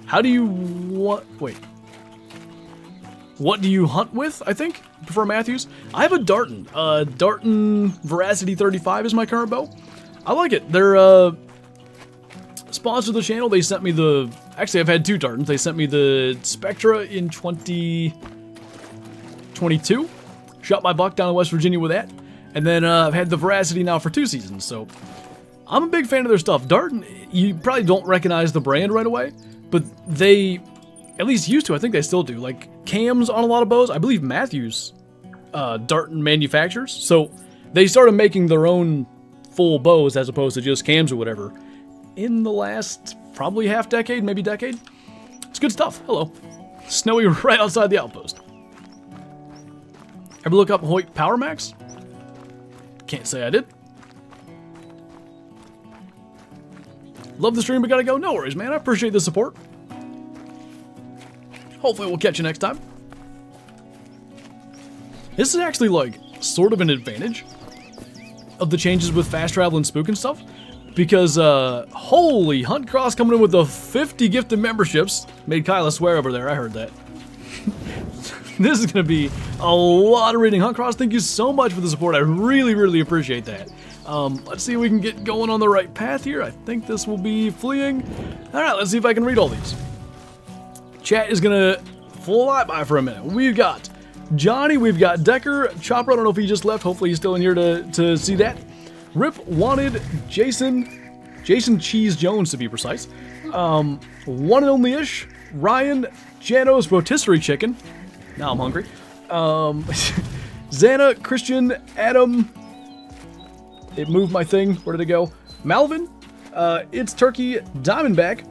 How do you want... Wait. what do you hunt with, I think? Prefer Matthews. I have a Darton. Darton Veracity 35 is my current bow. I like it. They're sponsored the channel. They sent me the... Actually, I've had 2 Dartons. They sent me the Spectra in 2022. Shot my buck down in West Virginia with that. And then I've had the Veracity now for 2 seasons. So I'm a big fan of their stuff. Darton, you probably don't recognize the brand right away. But they... At least used to, I think they still do. Like, cams on a lot of bows. I believe Matthews Darton manufactures. So, they started making their own full bows as opposed to just cams or whatever in the last probably half decade, maybe decade. It's good stuff. Hello. Snowy right outside the outpost. Ever look up Hoyt Power Max? Can't say I did. Love the stream, but gotta go. No worries, man. I appreciate the support. Hopefully we'll catch you next time. This is actually, like, sort of an advantage of the changes with fast travel and spook and stuff. Because, holy, Hunt Cross coming in with the 50 gifted memberships. Made Kyla swear over there, I heard that. This is going to be a lot of reading. Hunt Cross, thank you so much for the support. I really, really appreciate that. Let's see if we can get going on the right path here. I think this will be fleeing. Alright, let's see if I can read all these. Chat is gonna fly by for a minute. We've got Johnny, we've got Decker, Chopper, I don't know if he just left, hopefully he's still in here to see that. Rip wanted Jason Cheese Jones to be precise. One and only Ish, Ryan, Janos, Rotisserie Chicken. Now I'm hungry. Xana, Christian, Adam. It moved my thing. Where did it go? Malvin, It's Turkey, Diamondback.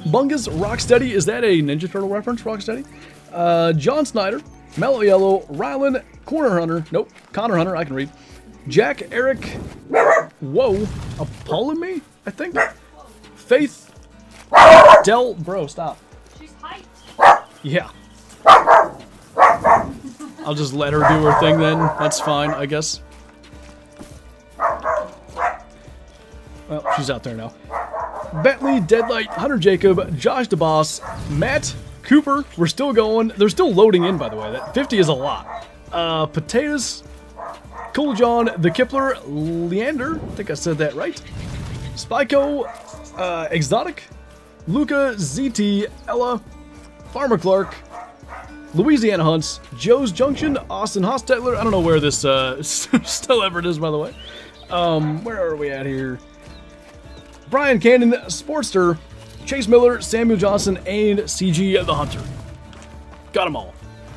Bungus, Rocksteady, is that a Ninja Turtle reference, Rocksteady? John Snyder, Mellow Yellow, Rylan, Corner Hunter, nope, Connor Hunter, I can read. Jack, Eric, whoa, appalling me, I think. Faith, Del, bro, stop. She's hyped. Yeah. I'll just let her do her thing then, that's fine, I guess. Well, she's out there now. Bentley, Deadlight, Hunter Jacob, Josh DeBoss, Matt, Cooper, we're still going. They're still loading in, by the way. That 50 is a lot. Potatoes, Cool John, The Kipler, Leander, I think I said that right. Spyco, Exotic, Luca, ZT, Ella, Farmer Clark, Louisiana Hunts, Joe's Junction, Austin Hostetler. I don't know where this still ever is, by the way. Where are we at here? Brian Cannon, Sportster, Chase Miller, Samuel Johnson, and CG the Hunter. Got them all.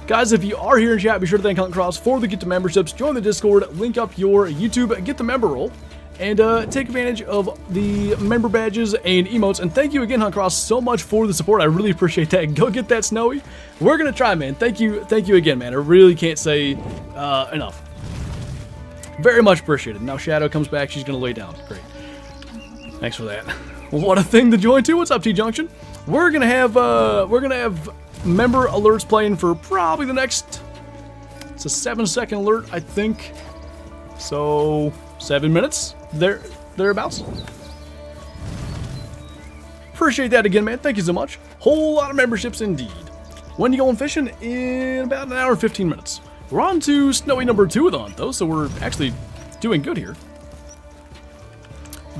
Guys, if you are here in chat, be sure to thank Hunt Cross for the gift of memberships. Join the Discord, link up your YouTube, get the member roll, and take advantage of the member badges and emotes. And thank you again, Hunt Cross, so much for the support. I really appreciate that. Go get that Snowy. We're going to try, man. Thank you again, man. I really can't say enough. Very much appreciated. Now Shadow comes back. She's going to lay down. Great. Thanks for that. What a thing to join to. What's up, T-Junction? We're gonna have member alerts playing for probably the next. It's a 7-second alert, I think. So 7 minutes. Thereabouts. Appreciate that again, man. Thank you so much. Whole lot of memberships indeed. When you going fishing? In about an hour and 15 minutes. We're on to Snowy number 2 of the hunt, though, so we're actually doing good here.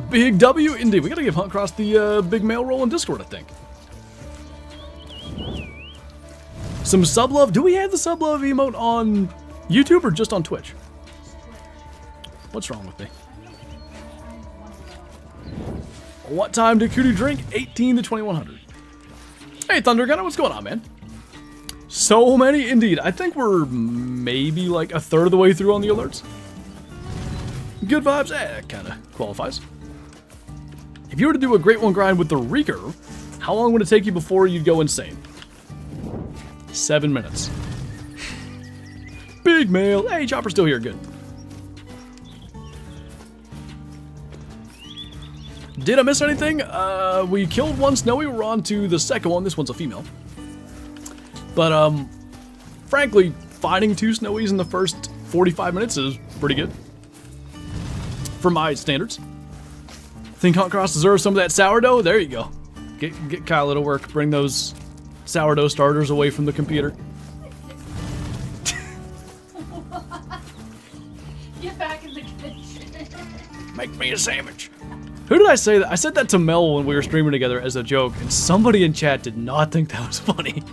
Big W, indeed. We gotta give Hunt Cross the big mail roll in Discord, I think. Some sub love. Do we have the sub love emote on YouTube or just on Twitch? What's wrong with me? What time did Kudu drink? 18 to 2100. Hey, Thundergunner, what's going on, man? So many, indeed. I think we're maybe like a third of the way through on the alerts. Good vibes, that kind of qualifies. If you were to do a Great One grind with the recurve, how long would it take you before you'd go insane? 7 minutes. Big mail. Hey, Chopper's still here. Good. Did I miss anything? We killed one Snowy. We're on to the second one. This one's a female. But, frankly, finding 2 Snowies in the first 45 minutes is pretty good. For my standards. Think Hunt Cross deserves some of that sourdough? There you go. Get Kyle to work. Bring those sourdough starters away from the computer. back in the kitchen. Make me a sandwich. Who did I say that? I said that to Mel when we were streaming together as a joke, and somebody in chat did not think that was funny.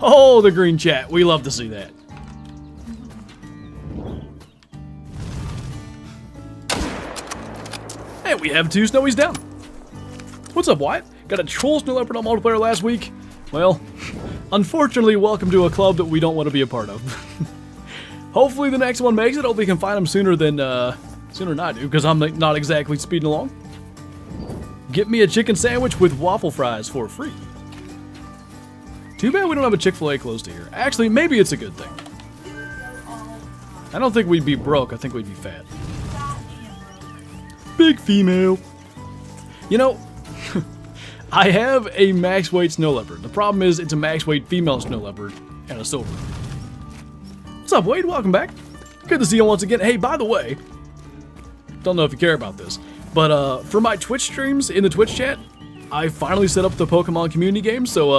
Oh, the green chat. We love to see that. And we have 2 snowies down. What's up, Wyatt? Got a troll snow leopard on multiplayer last week. Well, unfortunately, welcome to a club that we don't want to be a part of. Hopefully the next one makes it. Hopefully we can find them sooner than I do, because I'm not exactly speeding along. Get me a chicken sandwich with waffle fries for free. Too bad we don't have a Chick-fil-A close to here. Actually, maybe it's a good thing. I don't think we'd be broke. I think we'd be fat. Big female. You know, I have a max weight snow leopard. The problem is it's a max weight female snow leopard and a silver. What's up, Wade? Welcome back. Good to see you once again. Hey, by the way, don't know if you care about this, but for my Twitch streams in the Twitch chat, I finally set up the Pokemon community game. So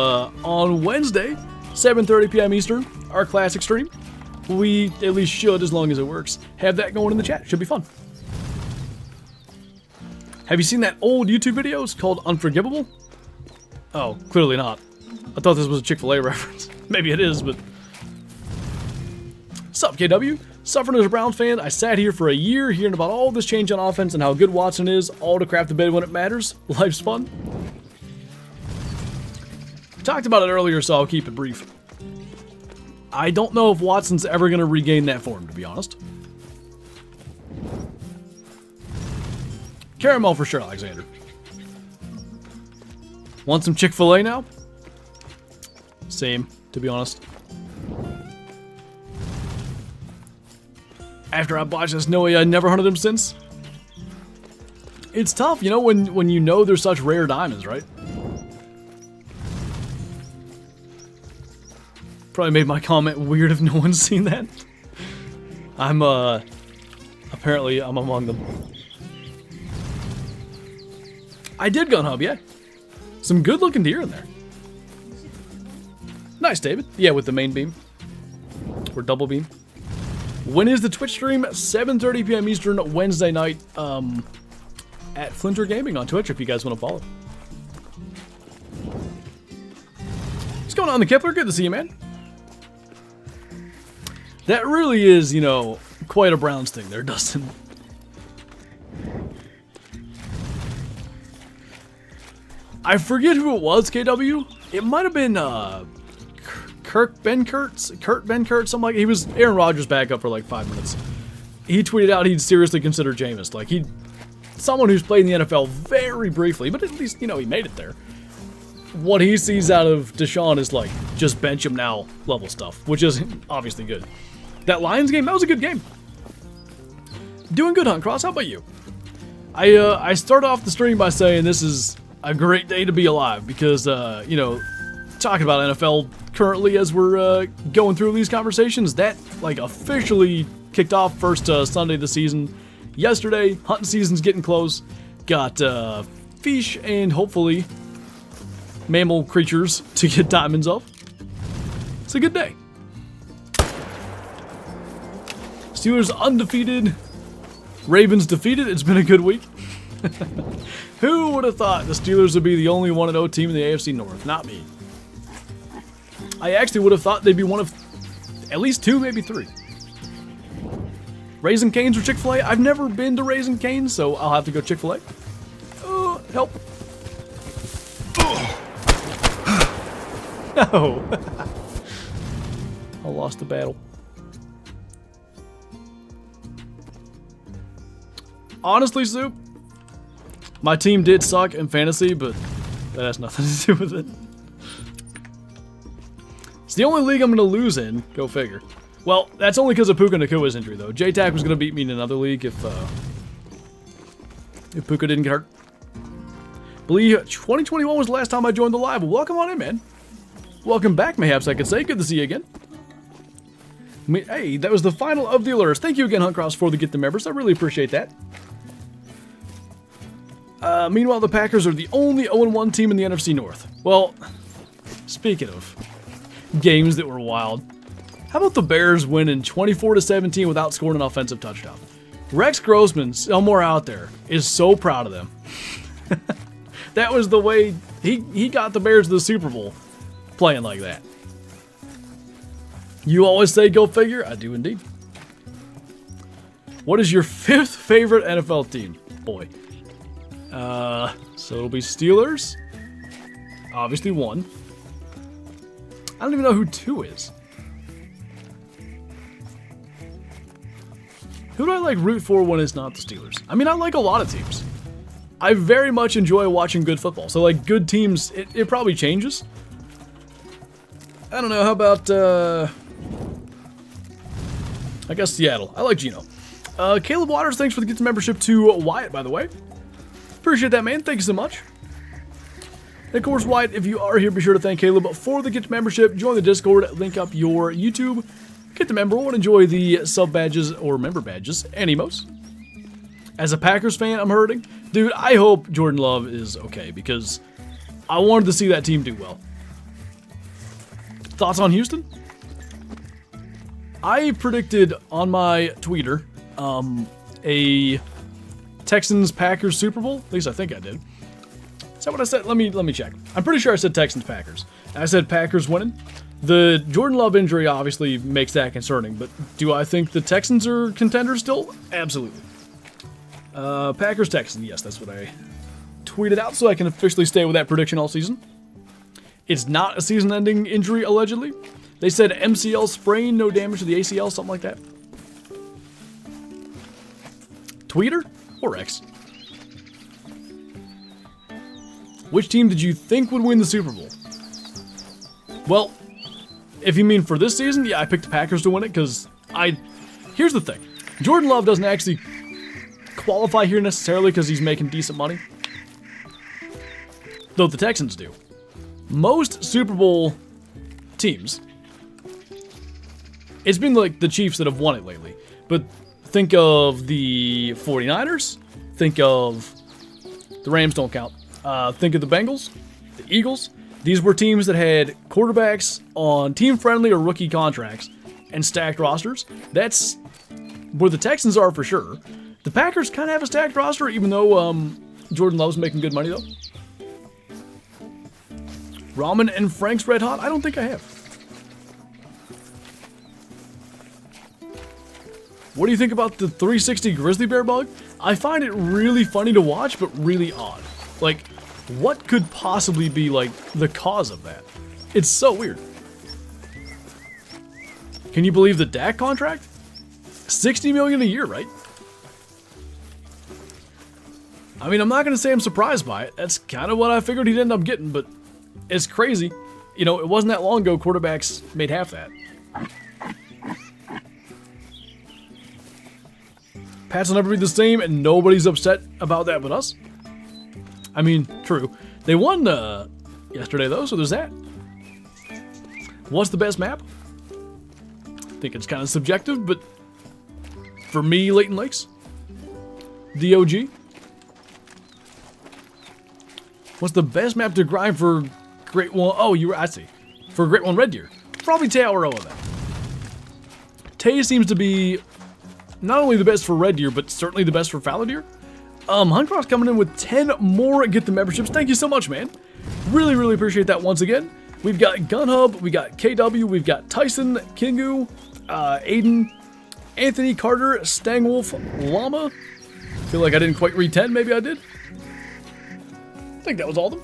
on Wednesday, 7:30 p.m. Eastern, our classic stream, we at least should, as long as it works, have that going in the chat. Should be fun. Have you seen that old YouTube video? It's called Unforgivable? Oh, clearly not. I thought this was a Chick-fil-A reference. Maybe it is, but... Sup, KW? Suffering as a Browns fan, I sat here for a year hearing about all this change on offense and how good Watson is, all to craft the bed when it matters. Life's fun. Talked about it earlier, so I'll keep it brief. I don't know if Watson's ever going to regain that form, to be honest. Caramel for sure, Alexander. Want some Chick-fil-A now? Same, to be honest. After I botched this Snowy, I never hunted him since. It's tough, you know, when you know there's such rare diamonds, right? Probably made my comment weird if no one's seen that. Apparently I'm among them. I did gun hub, yeah. Some good looking deer in there. Nice, David. Yeah, with the main beam. Or double beam. When is the Twitch stream? 7:30 p.m. Eastern, Wednesday night, at Flinter Gaming on Twitch, if you guys want to follow. What's going on, the Kepler? Good to see you, man. That really is, you know, quite a Browns thing there, Dustin. I forget who it was, KW. It might have been Kurt Benkert, something like that. He was Aaron Rodgers' backup for like 5 minutes. He tweeted out he'd seriously consider Jameis. Like, someone who's played in the NFL very briefly, but at least, you know, he made it there. What he sees out of Deshaun is like, just bench him now level stuff, which is obviously good. That Lions game, that was a good game. Doing good, Hunt Cross. How about you? I start off the stream by saying this is a great day to be alive because, you know, talking about NFL currently as we're going through these conversations, that like officially kicked off first Sunday of the season. Yesterday, hunting season's getting close. Got fish and hopefully mammal creatures to get diamonds off. It's a good day. Steelers undefeated. Ravens defeated. It's been a good week. Who would have thought the Steelers would be the only 1-0 team in the AFC North? Not me. I actually would have thought they'd be one of at least 2, maybe 3. Raising Cane's or Chick-fil-A? I've never been to Raising Cane's, so I'll have to go Chick-fil-A. Help. No. I lost the battle. Honestly, Soup, my team did suck in fantasy, but that has nothing to do with it. It's the only league I'm going to lose in. Go figure. Well, that's only because of Puka Nakua's injury, though. J-Tac was going to beat me in another league if Puka didn't get hurt. Believe 2021 was the last time I joined the live. Well, welcome on in, man. Welcome back, mayhaps I could say. Good to see you again. Hey, that was the final of the alerts. Thank you again, Huntcross, for the Get the Members. I really appreciate that. Meanwhile, the Packers are the only 0-1 team in the NFC North. Well, speaking of games that were wild, How about the Bears winning 24-17 without scoring an offensive touchdown? Rex Grossman, somewhere out there, is so proud of them. That was the way he got the Bears to the Super Bowl, playing like that. You always say go figure? I do indeed. What is your 5th favorite NFL team? Boy. So it'll be Steelers. Obviously 1. I don't even know who 2 is. Who do I like root for when it's not the Steelers? I mean, I like a lot of teams. I very much enjoy watching good football. So, like, good teams, it probably changes. I don't know, how about, I guess Seattle. I like Geno. Caleb Waters, thanks for the gift membership to Wyatt, by the way. Appreciate that, man. Thank you so much. And of course, Wyatt, if you are here, be sure to thank Caleb for the gift membership. Join the Discord, link up your YouTube. Get the member and enjoy the sub badges or member badges and emotes. As a Packers fan, I'm hurting. Dude, I hope Jordan Love is okay because I wanted to see that team do well. Thoughts on Houston? I predicted on my Twitter a Texans-Packers Super Bowl. At least I think I did. Is that what I said? Let me check. I'm pretty sure I said Texans-Packers. I said Packers winning. The Jordan Love injury obviously makes that concerning, but do I think the Texans are contenders still? Absolutely. Packers-Texans, yes, that's what I tweeted out, so I can officially stay with that prediction all season. It's not a season-ending injury, allegedly. They said MCL sprain, no damage to the ACL, something like that. Tweeter or X? Which team did you think would win the Super Bowl? Well, if you mean for this season, yeah, I picked the Packers to win it because here's the thing. Jordan Love doesn't actually qualify here necessarily because he's making decent money. Though the Texans do. Most Super Bowl teams, it's been like the Chiefs that have won it lately. But think of the 49ers. Think of the Rams, don't count. Think of the Bengals, the Eagles. These were teams that had quarterbacks on team-friendly or rookie contracts and stacked rosters. That's where the Texans are for sure. The Packers kind of have a stacked roster, even though Jordan Love's making good money, though. Ramen and Frank's Red Hot? I don't think I have. What do you think about the 360 grizzly bear bug? I find it really funny to watch, but really odd. Like, what could possibly be, like, the cause of that? It's so weird. Can you believe the Dak contract? $60 million a year, right? I mean, I'm not going to say I'm surprised by it. That's kind of what I figured he'd end up getting, but it's crazy. You know, it wasn't that long ago quarterbacks made half that. Pats will never be the same, and nobody's upset about that but us. I mean, true. They won yesterday, though, so there's that. What's the best map? I think it's kind of subjective, but for me, Leighton Lakes. DOG. What's the best map to grind for Great One? Oh, I see. For Great One Red Deer. Probably Taoreroa then. Tay seems to be not only the best for Red Deer, but certainly the best for Fallow Deer. Huncross coming in with 10 more Get the Memberships. Thank you so much, man. Really, really appreciate that once again. We've got GunHub, we got KW, we've got Tyson, Kingu, Aiden, Anthony, Carter, Stangwolf, Llama. Feel like I didn't quite read 10, maybe I did. I think that was all of them.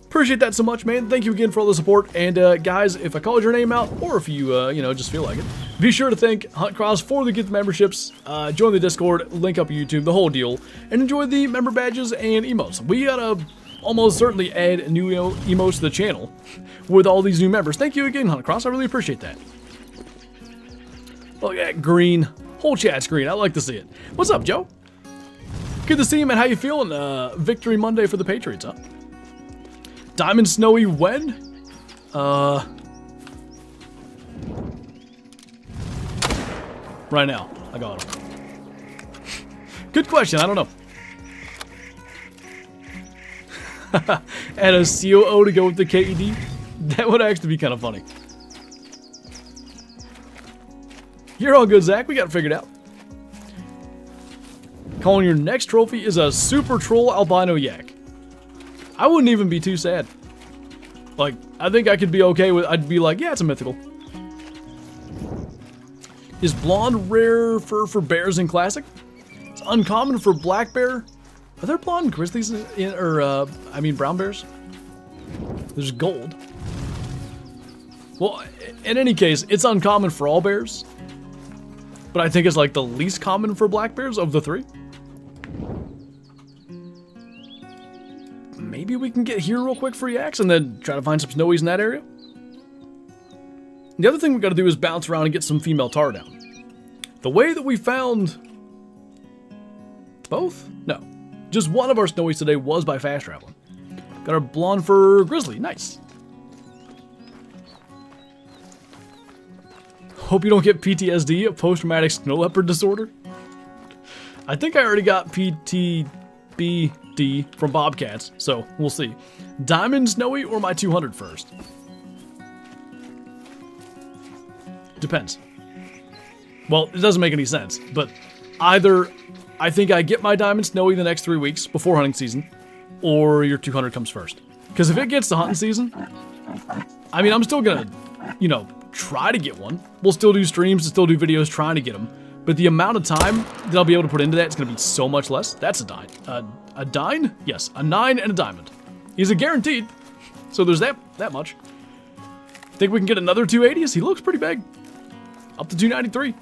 Appreciate that so much, man. Thank you again for all the support. And guys, if I called your name out, or if you, just feel like it, be sure to thank Huntcross for the gift memberships. Join the Discord, link up YouTube, the whole deal, and enjoy the member badges and emotes. We gotta almost certainly add new emotes to the channel with all these new members. Thank you again, Huntcross. I really appreciate that. Look at green. Whole chat's green. I like to see it. What's up, Joe? Good to see you, man. How you feeling? Victory Monday for the Patriots, huh? Diamond Snowy when? Right now. I got him. Good question. I don't know. Add a COO to go with the KED? That would actually be kind of funny. You're all good, Zach. We got it figured out. Calling your next trophy is a super troll albino yak. I wouldn't even be too sad. Like, I think I could be okay with, I'd be like, yeah, it's a mythical. Is blonde rare fur for bears in classic? It's uncommon for black bear. Are there blonde grizzlies in, or, I mean brown bears? There's gold. Well, in any case, it's uncommon for all bears. But I think it's like the least common for black bears of the three. Maybe we can get here real quick for yaks and then try to find some snowies in that area. The other thing we gotta do is bounce around and get some female tar down. The way that we found both? No. Just one of our snowies today was by fast traveling. Got our blonde fur grizzly. Nice. Hope you don't get PTSD, post-traumatic snow leopard disorder. I think I already got PTBD from bobcats, so we'll see. Diamond snowy or my 200 first? Depends. Well, it doesn't make any sense, but either I think I get my diamond snowy the next 3 weeks before hunting season, or your 200 comes first. Because if it gets to hunting season, I mean, I'm still gonna, you know, try to get one. We'll still do streams and still do videos trying to get them. But the amount of time that I'll be able to put into that is going to be so much less. That's a dine. A dine? Yes, a 9 and a diamond. He's a guaranteed. So there's that much. Think we can get another 280s? He looks pretty big. Up to 293.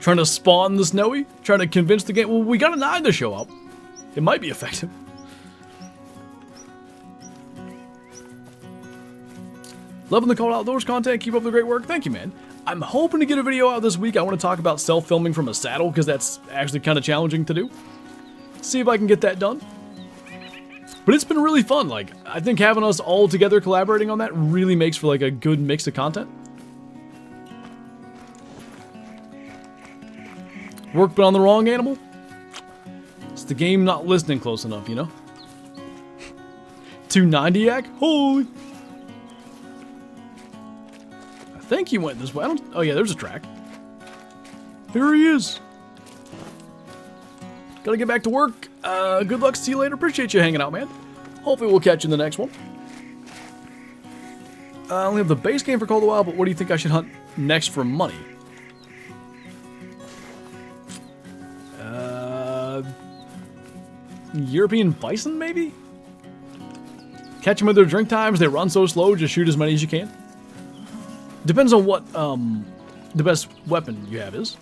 Trying to spawn the snowy? Trying to convince the game. Well, we got a 9 to show up. It might be effective. Loving the cold outdoors content. Keep up the great work. Thank you, man. I'm hoping to get a video out this week. I want to talk about self-filming from a saddle because that's actually kind of challenging to do. See if I can get that done. But it's been really fun. Like, I think having us all together collaborating on that really makes for like a good mix of content. Work but on the wrong animal? It's the game not listening close enough, you know? 290 yak? Holy! I think he went this way. Oh yeah, there's a track. Here he is. Gotta get back to work. Good luck. See you later. Appreciate you hanging out, man. Hopefully we'll catch you in the next one. I only have the base game for Call of the Wild, but what do you think I should hunt next for money? European bison, maybe? Catch them at their drink times. They run so slow, just shoot as many as you can. Depends on what the best weapon you have is.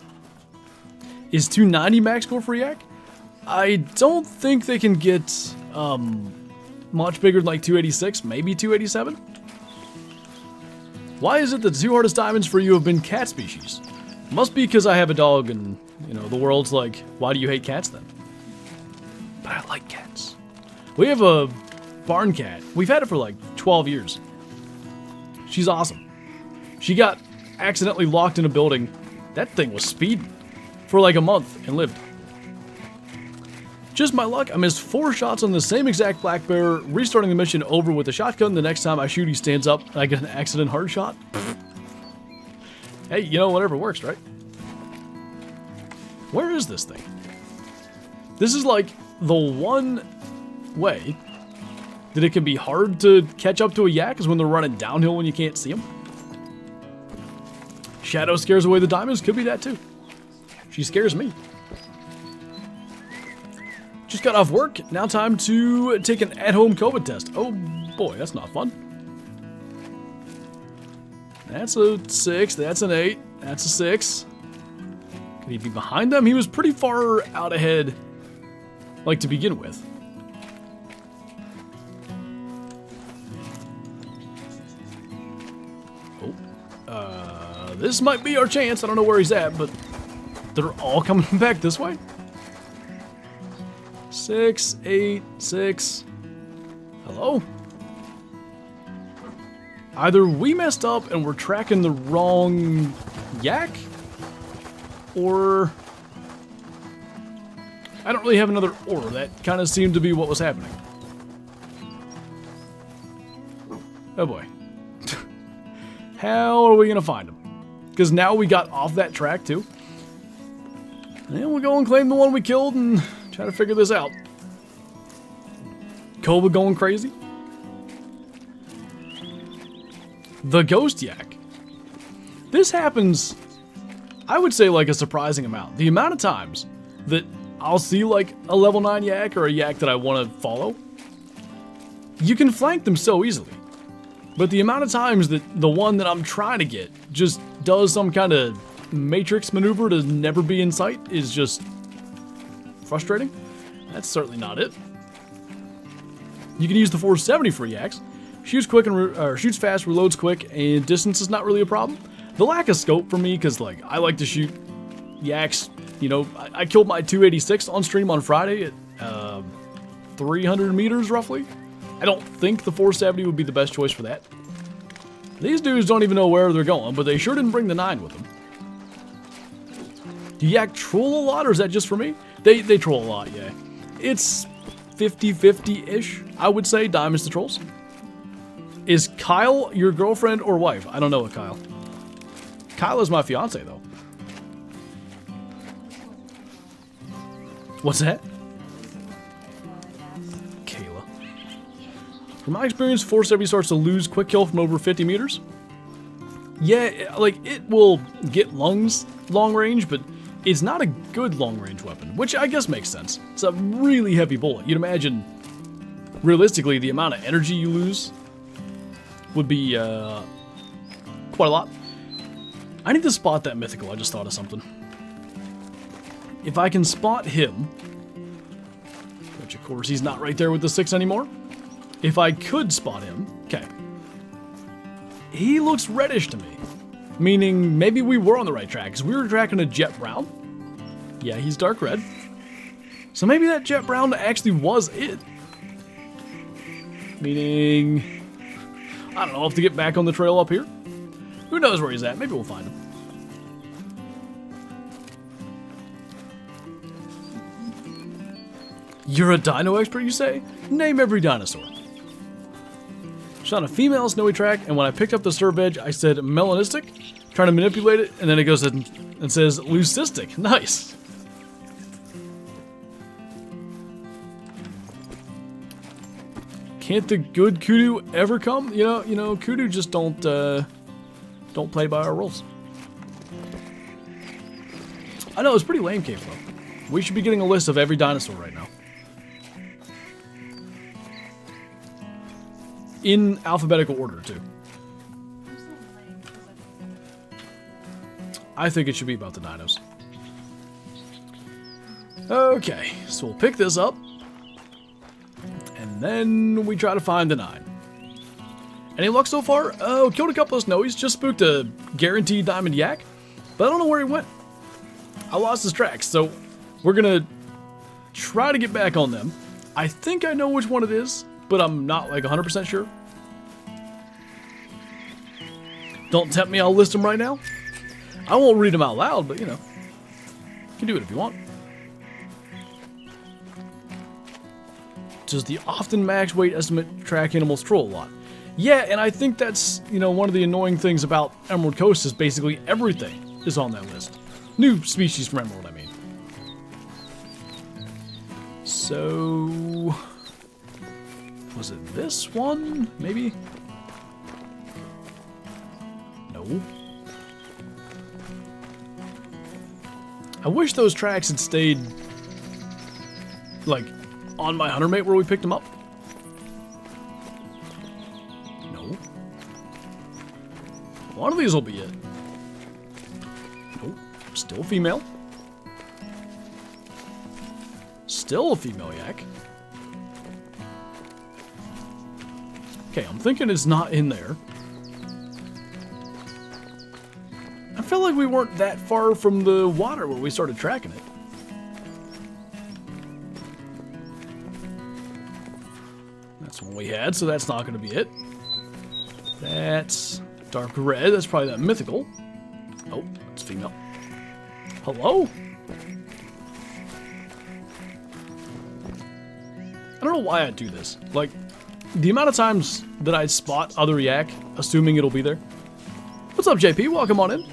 Is 290 max score for yak? I don't think they can get much bigger than like 286, maybe 287. Why is it that the 2 hardest diamonds for you have been cat species? Must be because I have a dog and, you know, the world's like, why do you hate cats then? But I like cats. We have a barn cat. We've had it for like 12 years. She's awesome. She got accidentally locked in a building. That thing was speeding for like a month and lived. Just my luck, I missed 4 shots on the same exact black bear, restarting the mission over with a shotgun. The next time I shoot, he stands up and I get an accident hard shot. Hey, you know, whatever works, right? Where is this thing? This is like the one way that it can be hard to catch up to a yak is when they're running downhill when you can't see them. Shadow scares away the diamonds. Could be that too. She scares me. Just got off work. Now time to take an at-home COVID test. Oh boy, that's not fun. That's a 6. That's an 8. That's a 6. Could he be behind them? He was pretty far out ahead, like to begin with. This might be our chance. I don't know where he's at, but they're all coming back this way. 6, 8, 6. Hello? Either we messed up and we're tracking the wrong yak, or I don't really have another order. That kind of seemed to be what was happening. Oh boy. How are we going to find him? Because now we got off that track too. And we'll go and claim the one we killed and try to figure this out. Cobra going crazy. The ghost yak. This happens, I would say, like a surprising amount. The amount of times that I'll see like a level 9 yak or a yak that I want to follow, you can flank them so easily. But the amount of times that the one that I'm trying to get just does some kind of matrix maneuver to never be in sight is just frustrating. That's certainly not it. You can use the 470 for yaks. Shoots quick and shoots fast, reloads quick, and distance is not really a problem. The lack of scope for me, because like I like to shoot yaks. You know, I killed my 286 on stream on Friday at 300 meters roughly. I don't think the 470 would be the best choice for that. These dudes don't even know where they're going, but they sure didn't bring the 9 with them. Do yak troll a lot, or is that just for me? They troll a lot, yeah. It's 50-50-ish, I would say, diamonds to trolls. Is Kyle your girlfriend or wife? I don't know what Kyle. Kyle is my fiance, though. What's that? Kayla. From my experience, 470 starts to lose quick kill from over 50 meters. Yeah, like, it will get lungs long range, but it's not a good long range weapon, which I guess makes sense. It's a really heavy bullet. You'd imagine, realistically, the amount of energy you lose would be quite a lot. I need to spot that mythical. I just thought of something. If I can spot him, which of course he's not right there with the 6 anymore. If I could spot him, okay. He looks reddish to me, meaning maybe we were on the right track, because we were tracking a jet brown. Yeah, he's dark red. So maybe that jet brown actually was it. Meaning, I don't know, I'll have to get back on the trail up here. Who knows where he's at? Maybe we'll find him. You're a dino expert, you say? Name every dinosaur. Shot a female snowy track, and when I picked up the serve edge, I said melanistic, trying to manipulate it, and then it goes and says leucistic. Nice. Can't the good kudu ever come? You know, kudu just don't play by our rules. I know, it's pretty lame, Cave Flow. We should be getting a list of every dinosaur right now. In alphabetical order, too. I think it should be about the dinos. Okay, so we'll pick this up. And then we try to find the 9. Any luck so far? Oh, killed a couple of snowies, just spooked a guaranteed diamond yak, but I don't know where he went. I lost his tracks, so we're gonna try to get back on them. I think I know which one it is, but I'm not like 100% sure. Don't tempt me, I'll list them right now. I won't read them out loud, but you know, you can do it if you want. Does the often max weight estimate track animals troll a lot? Yeah, and I think that's, you know, one of the annoying things about Emerald Coast is basically everything is on that list. New species from Emerald, I mean. So, was it this one? Maybe? No. I wish those tracks had stayed, like, on my hunter mate where we picked them up. No. One of these will be it. Nope. Still female. Still a female yak. Okay, I'm thinking it's not in there. I feel like we weren't that far from the water where we started tracking it. That's one we had, so that's not going to be it. That's dark red. That's probably that mythical. Oh, it's female. Hello? I don't know why I do this. Like, the amount of times that I spot other yak, assuming it'll be there. What's up, JP? Welcome on in.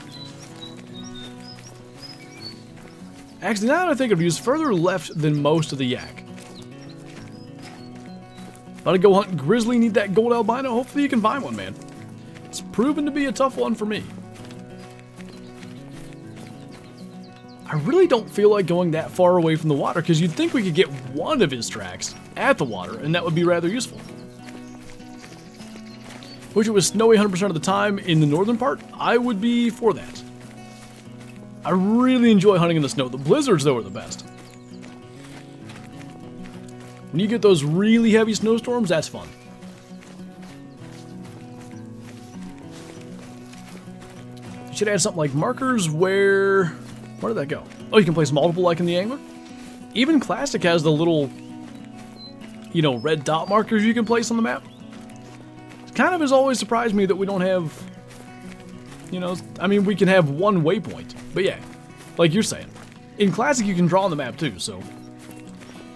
Actually, now that I think of it, he's further left than most of the yak. About to go hunt grizzly, need that gold albino. Hopefully you can find one, man. It's proven to be a tough one for me. I really don't feel like going that far away from the water, because you'd think we could get one of his tracks at the water, and that would be rather useful. Wish it was snowy 100% of the time in the northern part. I would be for that. I really enjoy hunting in the snow. The blizzards, though, are the best. When you get those really heavy snowstorms, that's fun. You should add something like markers where did that go? Oh, you can place multiple like in the Angler? Even Classic has the little, you know, red dot markers you can place on the map. It kind of has always surprised me that we don't have, you know, I mean, we can have one waypoint. But yeah, like you're saying. In Classic, you can draw on the map too, so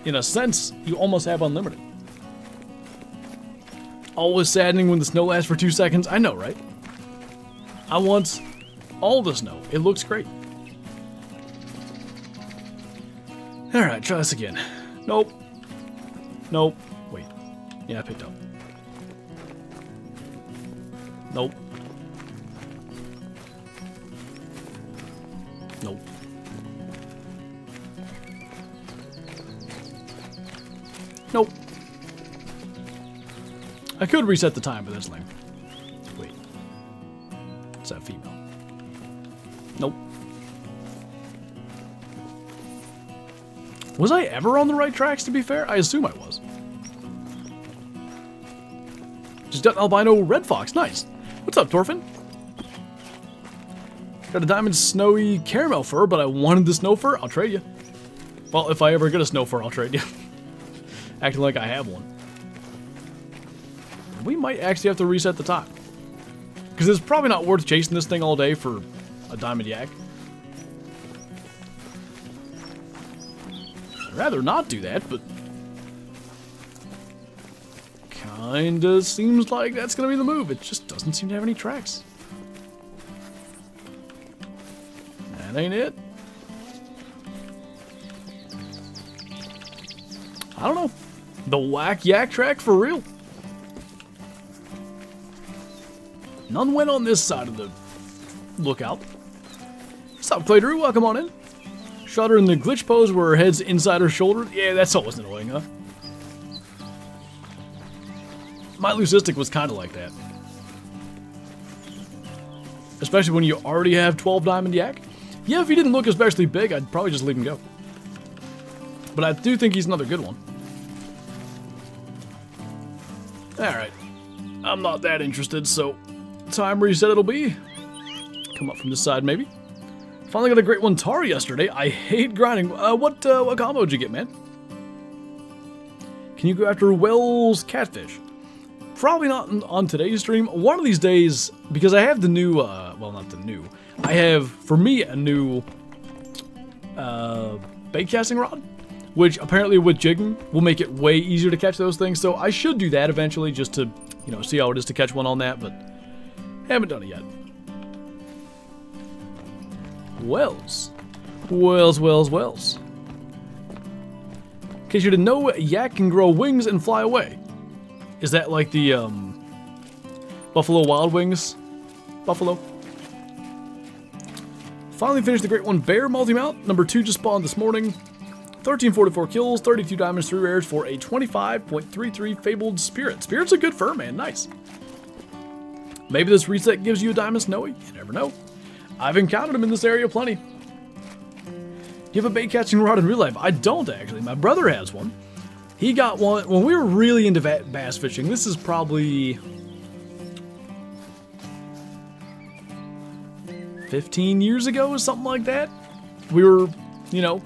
in a sense, you almost have unlimited. Always saddening when the snow lasts for 2 seconds. I know, right? I want all the snow. It looks great. Alright, try this again. Nope. Nope. Wait. Yeah, I picked up. Nope. Nope. Nope. I could reset the time, but that's lame. Wait. Is that female? Nope. Was I ever on the right tracks, to be fair? I assume I was. Just got an albino red fox. Nice. What's up, Torfin? Got a diamond snowy caramel fur, but I wanted the snow fur. I'll trade you. Well, if I ever get a snow fur, I'll trade you. Acting like I have one. We might actually have to reset the time. Because it's probably not worth chasing this thing all day for a diamond yak. I'd rather not do that, but kinda seems like that's gonna be the move. It just doesn't seem to have any tracks. That ain't it. I don't know. The whack yak track for real. None went on this side of the lookout. What's up, Claydrew? Welcome on in. Shot her in the glitch pose where her head's inside her shoulder. Yeah, that's always annoying, huh? My leucistic was kind of like that. Especially when you already have 12 diamond yak. Yeah, if he didn't look especially big, I'd probably just leave him go. But I do think he's another good one. Alright. I'm not that interested, so time reset it'll be. Come up from this side, maybe. Finally got a great one tar yesterday. I hate grinding. What combo did you get, man? Can you go after Wells catfish? Probably not on today's stream. One of these days, because I have the new, well, not the new. I have, for me, a new bait casting rod, which apparently with jigging will make it way easier to catch those things. So I should do that eventually, just to, you know, see how it is to catch one on that, but haven't done it yet. Wells. Wells. In case you didn't know, yak can grow wings and fly away. Is that like the Buffalo Wild Wings? Buffalo? Finally finished the Great One Bear multi-mount. Number 2 just spawned this morning. 1344 kills, 32 diamonds, 3 rares for a 25.33 Fabled Spirit. Spirit's a good fur, man. Nice. Maybe this reset gives you a diamond snowy. You never know. I've encountered them in this area plenty. Do you have a bait catching rod in real life? I don't, actually. My brother has one. He got one when we were really into bass fishing. This is probably 15 years ago or something like that. We were, you know,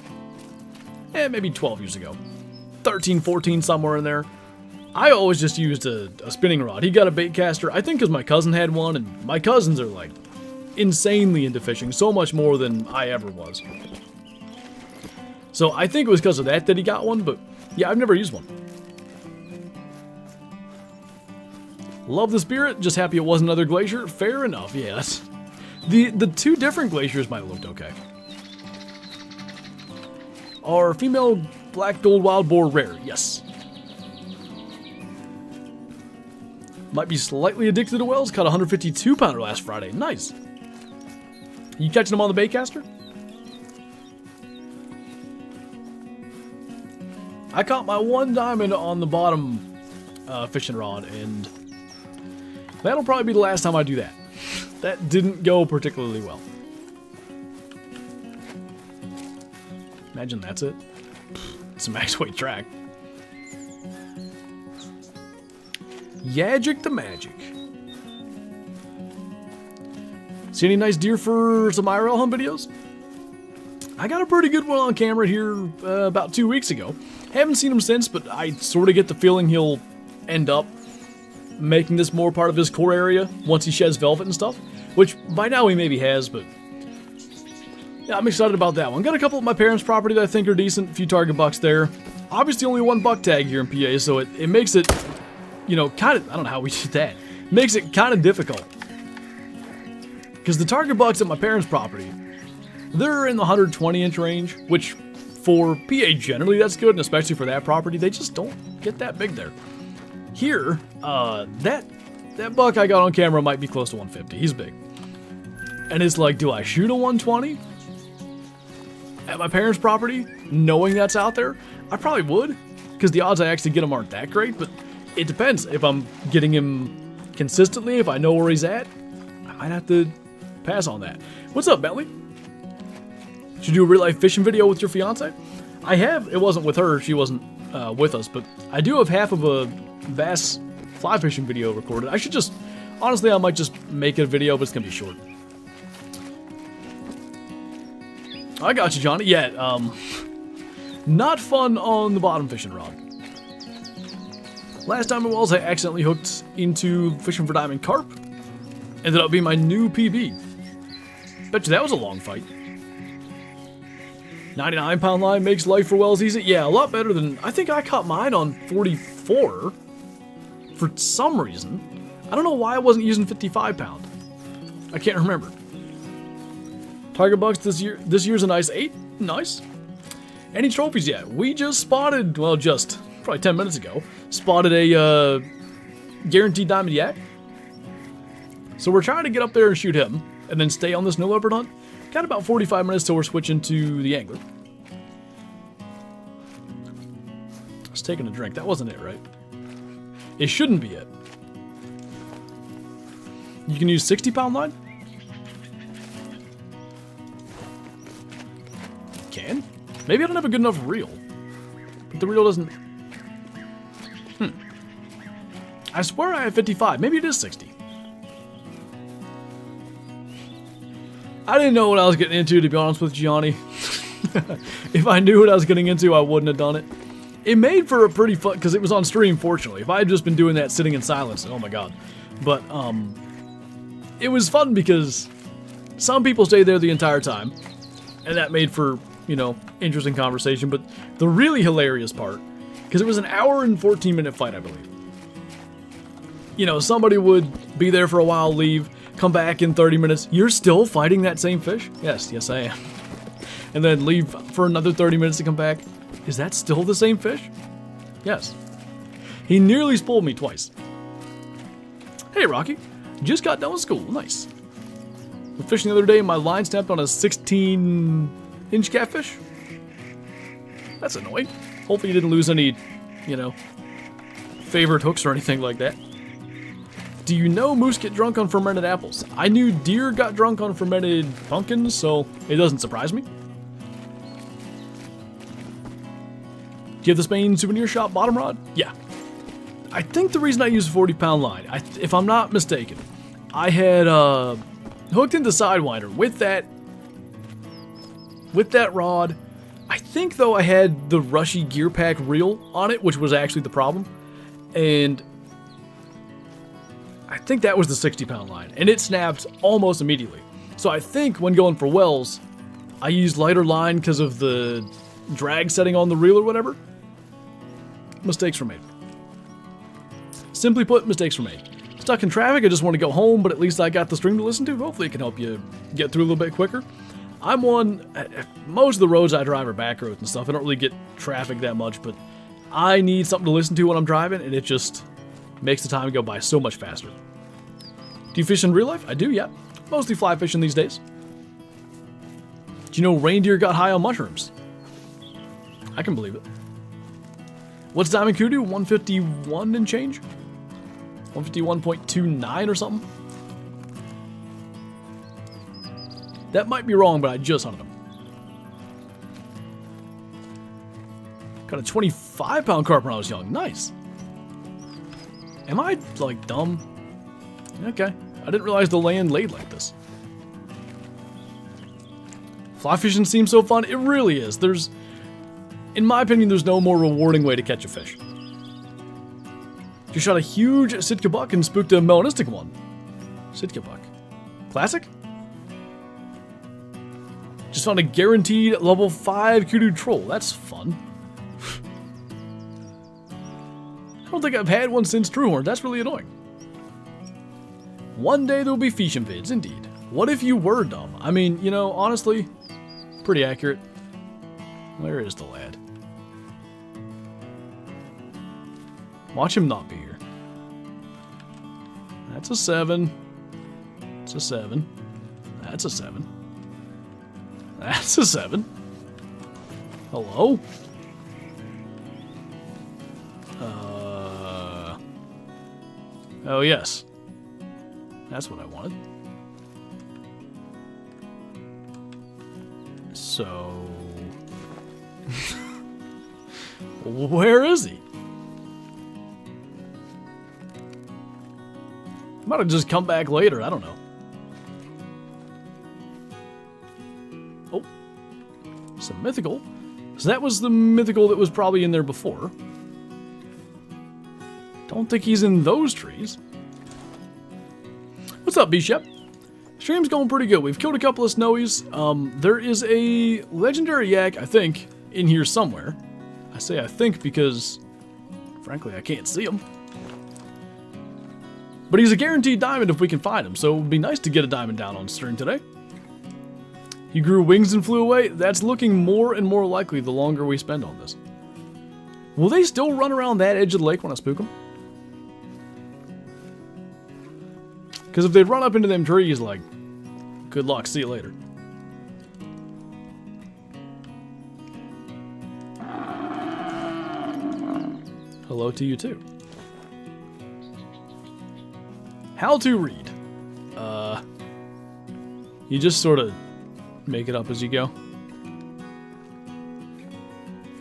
maybe 12 years ago. 13, 14, somewhere in there. I always just used a spinning rod. He got a bait caster, I think because my cousin had one, and my cousins are like insanely into fishing, so much more than I ever was. So I think it was because of that he got one, but yeah, I've never used one. Love the Spirit, just happy it wasn't another glacier. Fair enough, yeah, The two different glaciers might have looked okay. Are female black gold wild boar rare? Yes. Might be slightly addicted to whales. Caught a 152 pounder last Friday. Nice. You catching them on the baitcaster? I caught my one diamond on the bottom fishing rod, and that'll probably be the last time I do that. That didn't go particularly well. Imagine that's it. It's a max weight track. Yagic the magic. See any nice deer for some IRL hunt videos? I got a pretty good one on camera here about 2 weeks ago. Haven't seen him since, but I sort of get the feeling he'll end up making this more part of his core area once he sheds velvet and stuff, which by now he maybe has, but yeah, I'm excited about that one. Got a couple of my parents' property that I think are decent, a few target bucks there. Obviously only one buck tag here in PA, so it makes it, you know, kind of, I don't know how we did that, makes it kind of difficult. Because the target bucks at my parents' property, they're in the 120-inch range, which for PA generally that's good, and especially for that property, they just don't get that big there. Here, that buck I got on camera might be close to 150. He's big. And it's like, do I shoot a 120 at my parents' property, knowing that's out there? I probably would, because the odds I actually get him aren't that great, but it depends. If I'm getting him consistently, if I know where he's at, I might have to pass on that. What's up, Bentley? Should you do a real-life fishing video with your fiance? I have. It wasn't with her. She wasn't with us, but I do have half of a bass fly fishing video recorded. I should just, honestly, I might just make it a video, but it's going to be short. I got you, Johnny. Yeah, not fun on the bottom fishing rod. Last time in Wells, I accidentally hooked into fishing for diamond carp. Ended up being my new PB. Bet you that was a long fight. 99-pound line makes life for Wells easy. Yeah, a lot better than, I think I caught mine on 44 for some reason. I don't know why I wasn't using 55-pound. I can't remember. Target bucks this year's a nice 8. Nice. Any trophies yet? We just spotted, well, just probably 10 minutes ago, spotted a guaranteed diamond yak. So we're trying to get up there and shoot him, and then stay on this no leopard hunt. Got about 45 minutes till we're switching to the angler. I was taking a drink. That wasn't it, right? It shouldn't be it. You can use 60-pound line? Can? Maybe I don't have a good enough reel. But the reel doesn't... I swear I have 55. Maybe it is 60. I didn't know what I was getting into, to be honest with Gianni. If I knew what I was getting into, I wouldn't have done it. It made for a pretty fun, because it was on stream, fortunately. If I had just been doing that sitting in silence, oh my god. But, it was fun because some people stayed there the entire time. And that made for, you know, interesting conversation. But the really hilarious part, because it was an hour and 14-minute fight, I believe. You know, somebody would be there for a while, leave, come back in 30 minutes. You're still fighting that same fish? Yes, yes I am. And then leave for another 30 minutes to come back. Is that still the same fish? Yes. He nearly spooled me twice. Hey Rocky, just got done with school. Nice. Went fishing the other day and my line snapped on a 16-inch catfish. That's annoying. Hopefully you didn't lose any, you know, favorite hooks or anything like that. Do you know moose get drunk on fermented apples? I knew deer got drunk on fermented pumpkins, so it doesn't surprise me. Do you have the Spain souvenir shop bottom rod? Yeah. I think the reason I use a 40-pound line, if I'm not mistaken, I had hooked into Sidewinder with that rod. I think, though, I had the Rushy Gear Pack reel on it, which was actually the problem. And I think that was the 60-pound line, and it snapped almost immediately. So I think when going for wells, I used lighter line because of the drag setting on the reel or whatever. Mistakes were made. Simply put, mistakes were made. stuck in traffic, I just want to go home, but at least I got the stream to listen to. Hopefully it can help you get through a little bit quicker. I'm on, most of the roads I drive are back roads and stuff. I don't really get traffic that much, but I need something to listen to when I'm driving, and it just makes the time go by so much faster. Do you fish in real life? I do, yeah. Mostly fly fishing these days. Do you know reindeer got high on mushrooms? I can believe it. What's Diamond Kudu? 151 and change? 151.29 or something? That might be wrong, but I just hunted him. Got a 25-pound carp when I was young. Nice. Am I, like, dumb? Okay. I didn't realize the land laid like this. Fly fishing seems so fun. It really is. In my opinion, there's no more rewarding way to catch a fish. Just shot a huge Sitka buck and spooked a melanistic one. Sitka buck. Classic? Just found a guaranteed level 5 kudu troll. That's fun. I don't think I've had one since Truehorn. That's really annoying. One day there'll be fishing vids, indeed. What if you were dumb? I mean, you know, honestly, pretty accurate. Where is the lad? Watch him not be here. That's a 7. That's a 7. That's a 7. That's a 7. Hello? Oh, yes. That's what I wanted. So... where is he? Might have just come back later, I don't know. Oh. Some mythical. So that was the mythical that was probably in there before. Don't think he's in those trees. What's up, B-Shep? Stream's going pretty good. We've killed a couple of snowies. There is a legendary yak, I think, in here somewhere. I say I think because, frankly, I can't see him. But he's a guaranteed diamond if we can find him, so it would be nice to get a diamond down on stream today. He grew wings and flew away. That's looking more and more likely the longer we spend on this. Will they still run around that edge of the lake when I spook them? Because if they run up into them trees, like, good luck, see you later. Hello to you too. How to read. You just sort of make it up as you go.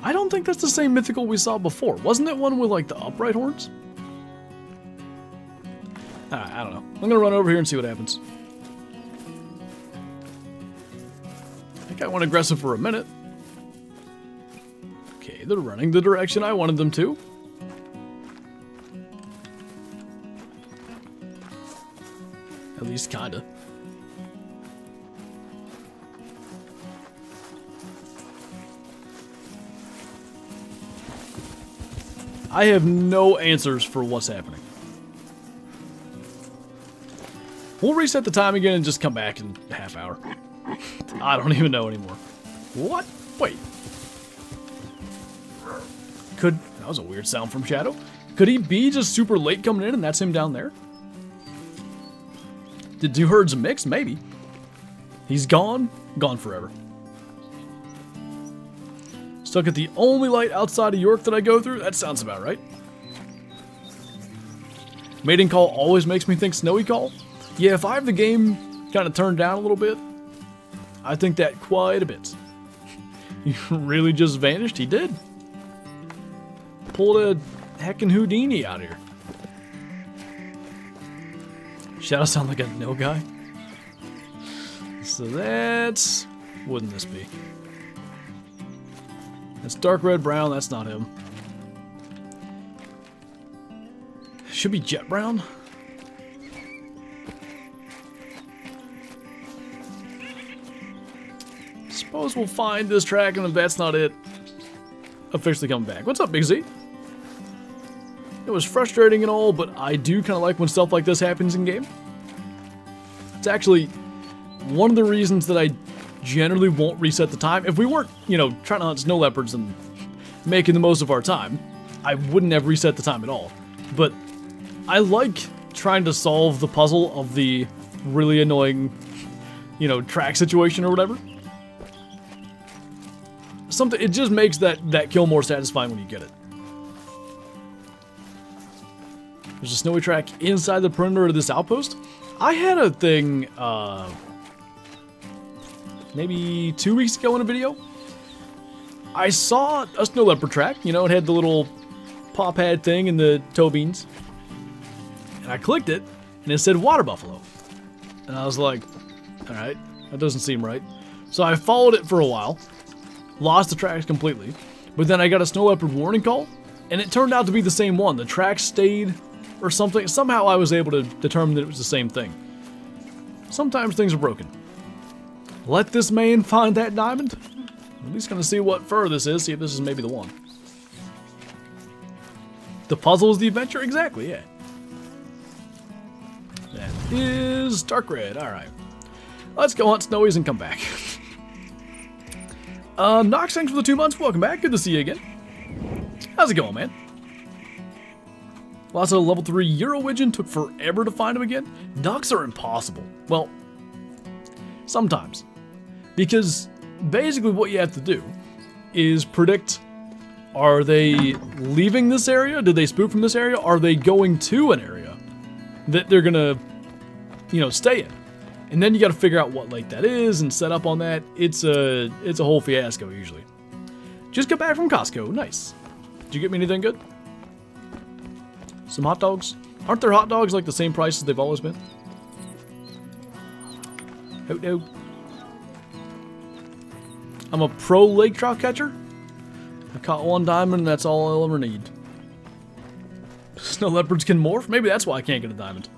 I don't think that's the same mythical we saw before. Wasn't it one with like the upright horns? I don't know. I'm gonna run over here and see what happens. I think I went aggressive for a minute. Okay, they're running the direction I wanted them to. At least kinda. I have no answers for what's happening. We'll reset the time again and just come back in a half hour. I don't even know anymore. What? Wait. That was a weird sound from Shadow. Could he be just super late coming in and that's him down there? Did two herds mix? Maybe. He's gone. Gone forever. Stuck at the only light outside of York that I go through? That sounds about right. Mating call always makes me think snowy call. Yeah, if I have the game kind of turned down a little bit, I think that quite a bit. He really just vanished? He did. Pulled a heckin' Houdini out here. Shadow sound like a no guy? So that's... wouldn't this be? That's dark red brown, that's not him. Should be jet brown. Suppose we'll find this track and if that's not it, officially coming back. What's up, Big Z? It was frustrating and all, but I do kind of like when stuff like this happens in game. It's actually one of the reasons that I generally won't reset the time. If we weren't, you know, trying to hunt snow leopards and making the most of our time, I wouldn't have reset the time at all. But I like trying to solve the puzzle of the really annoying, you know, track situation or whatever. Something, it just makes that kill more satisfying when you get it. There's a snowy track inside the perimeter of this outpost. I had a thing, maybe 2 weeks ago in a video. I saw a snow leopard track. You know, it had the little paw pad thing and the toe beans. And I clicked it, and it said water buffalo. And I was like, alright, that doesn't seem right. So I followed it for a while. Lost the tracks completely. But then I got a snow leopard warning call, and it turned out to be the same one. The track stayed or something. Somehow I was able to determine that it was the same thing. Sometimes things are broken. Let this man find that diamond. At least gonna see what fur this is, see if this is maybe the one. The puzzle is the adventure? Exactly, yeah. That is dark red, alright. Let's go hunt snowies and come back. Nox, thanks for the 2 months. Welcome back. Good to see you again. How's it going, man? Lots of level 3 Eurowidgeon. Took forever to find them again. Ducks are impossible. Well, sometimes. Because basically what you have to do is predict, are they leaving this area? Did they spook from this area? Are they going to an area that they're gonna, you know, stay in? And then you got to figure out what lake that is and set up on that. It's a whole fiasco usually. Just got back from Costco. Nice. Did you get me anything good? Some hot dogs? Aren't their hot dogs like the same price as they've always been? Oh no. I'm a pro lake trout catcher. I caught 1 diamond and that's all I'll ever need. Snow leopards can morph? Maybe that's why I can't get a diamond.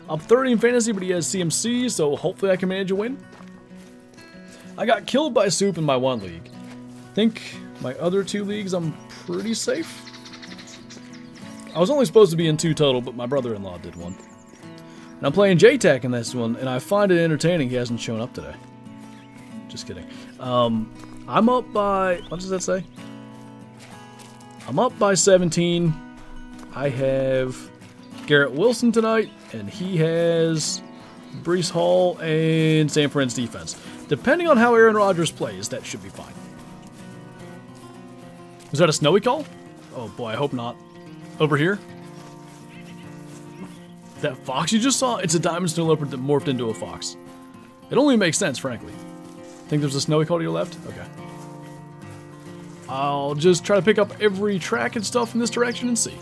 Up 30 in fantasy, but he has CMC, so hopefully I can manage a win. I got killed by Soup in my 1 league. I think my other 2 leagues I'm pretty safe. I was only supposed to be in 2 total, but my brother-in-law did 1. And I'm playing JTAC in this one, and I find it entertaining he hasn't shown up today. Just kidding. I'm up by, what does that say? I'm up by 17. I have Garrett Wilson tonight, and he has Breece Hall and San Fran's defense. Depending on how Aaron Rodgers plays, that should be fine. Was that a snowy call? Oh boy, I hope not. Over here? That fox you just saw? It's a diamond snow leopard that morphed into a fox. It only makes sense, frankly. Think there's a snowy call to your left? Okay. I'll just try to pick up every track and stuff in this direction and see.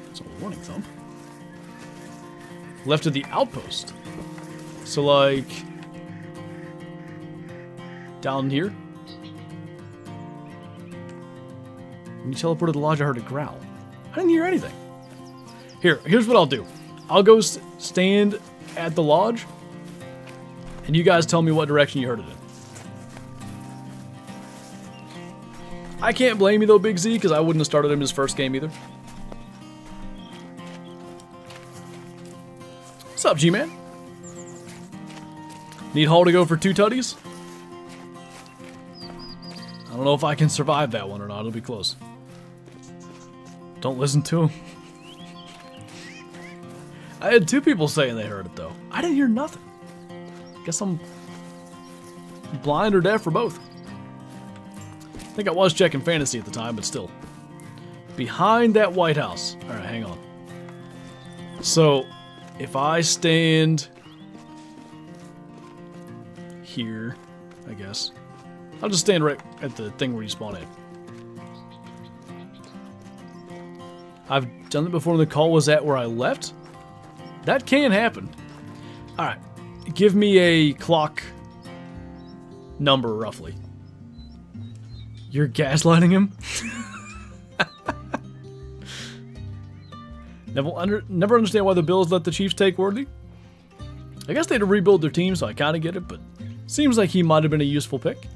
It's a warning thump. Left of the outpost. So, like, down here? When you teleported to the lodge, I heard a growl. I didn't hear anything. Here's what I'll do. I'll go stand at the lodge, and you guys tell me what direction you heard it in. I can't blame you though, Big Z, because I wouldn't have started him his first game either. What's up, G-Man? Need Hall to go for 2 tutties? I don't know if I can survive that one or not. It'll be close. Don't listen to him. I had 2 people saying they heard it, though. I didn't hear nothing. Guess I'm blind or deaf or both. I think I was checking fantasy at the time, but still. Behind that White House. Alright, hang on. So, if I stand here, I guess. I'll just stand right at the thing where you spawn in. I've done it before when the call was at where I left. That can happen. Alright. Give me a clock number, roughly. You're gaslighting him? Never understand why the Bills let the Chiefs take Worthy. I guess they had to rebuild their team, so I kind of get it, but seems like he might have been a useful pick.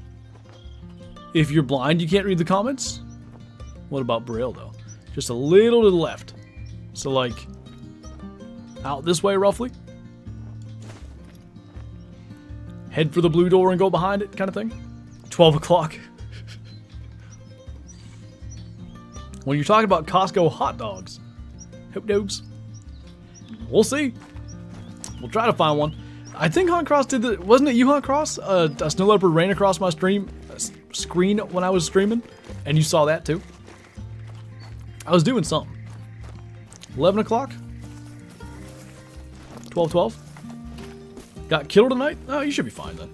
If you're blind, you can't read the comments? What about Braille, though? Just a little to the left. So, like, out this way, roughly. Head for the blue door and go behind it, kind of thing. 12 o'clock. When you're talking about Costco hot dogs. Hot dogs. We'll see. We'll try to find one. I think Hunt Cross did the... Wasn't it you, Hunt Cross? A snow leopard ran across my screen when I was streaming. And you saw that, too. I was doing something. 11 o'clock? 12:12? Got killed tonight? Oh, you should be fine then.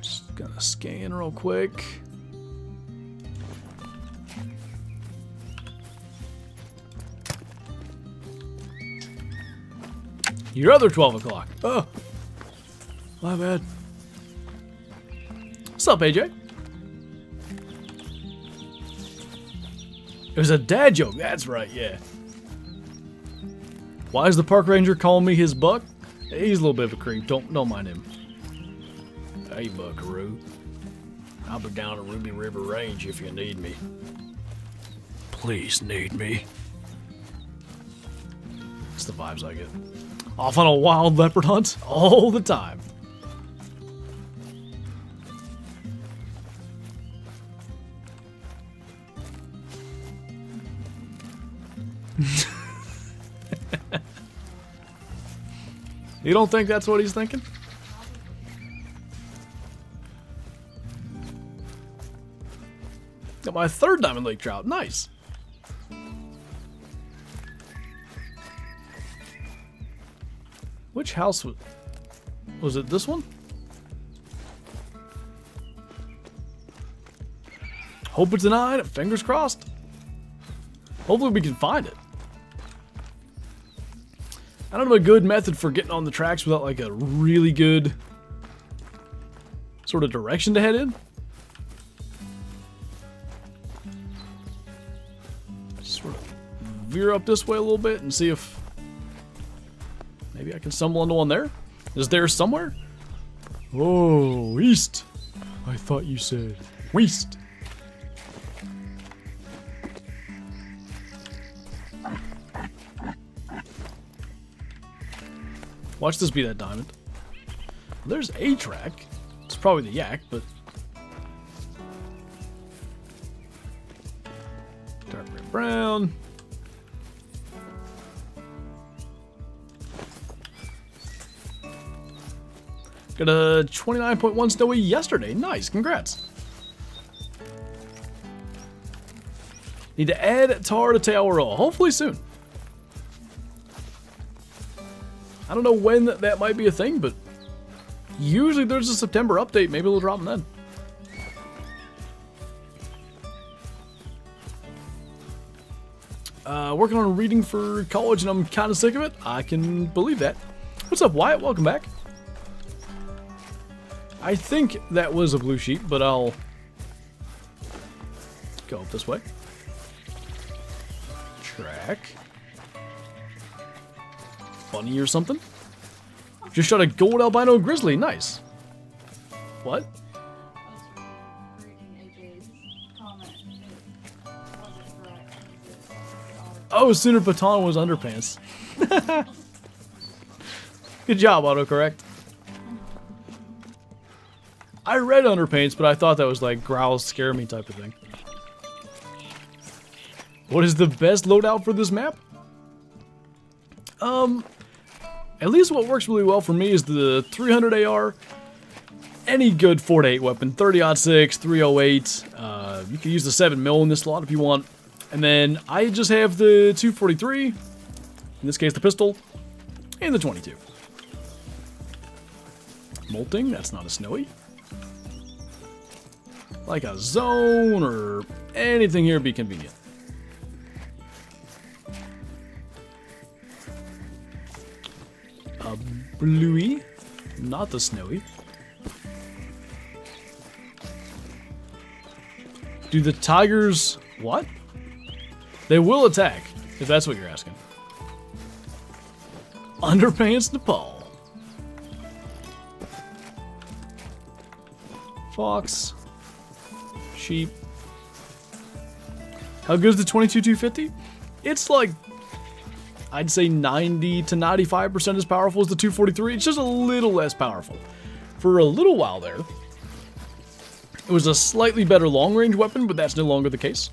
Just gonna scan real quick. Your other 12 o'clock. Oh, my bad. What's up, AJ? It was a dad joke. That's right, yeah. Why is the park ranger calling me his buck? He's a little bit of a creep. Don't mind him. Hey, buckaroo. I'll be down at Ruby River Range if you need me. Please need me. It's the vibes I get. Off on a wild leopard hunt all the time. You don't think that's what he's thinking? Got my third Diamond Lake trout. Nice. Which house was it? This one? Hope it's denied. Fingers crossed. Hopefully we can find it. I don't have a good method for getting on the tracks without like a really good sort of direction to head in. Sort of veer up this way a little bit and see if maybe I can stumble into one there. Is there somewhere? Oh, east. I thought you said west. Watch this be that diamond. There's a track. It's probably the yak, but... Dark red brown. Got a 29.1 snowy yesterday. Nice, congrats. Need to add tar to tail roll. Hopefully soon. I don't know when that might be a thing, but usually there's a September update. Maybe we'll drop them then. Working on reading for college and I'm kind of sick of it. I can believe that. What's up, Wyatt? Welcome back. I think that was a blue sheep, but I'll go up this way. Track. Bunny or something. Just shot a gold albino grizzly. Nice. What? Oh, Sooner Baton was underpants. Good job, autocorrect. I read underpants, but I thought that was like growls scare me type of thing. What is the best loadout for this map? At least what works really well for me is the 300 AR. Any good 4.8 weapon, 30-06, 308. You can use the 7mm in this slot if you want. And then I just have the 243, in this case the pistol, and the 22. Molting, that's not a snowy. Like a zone or anything here would be convenient. A bluey, not the snowy. Do the tigers what? They will attack, if that's what you're asking. Underpants Nepal. Fox. Sheep. How good is the 22-250? It's like, I'd say 90 to 95% as powerful as the 243. It's just a little less powerful. For a little while there, it was a slightly better long-range weapon, but that's no longer the case.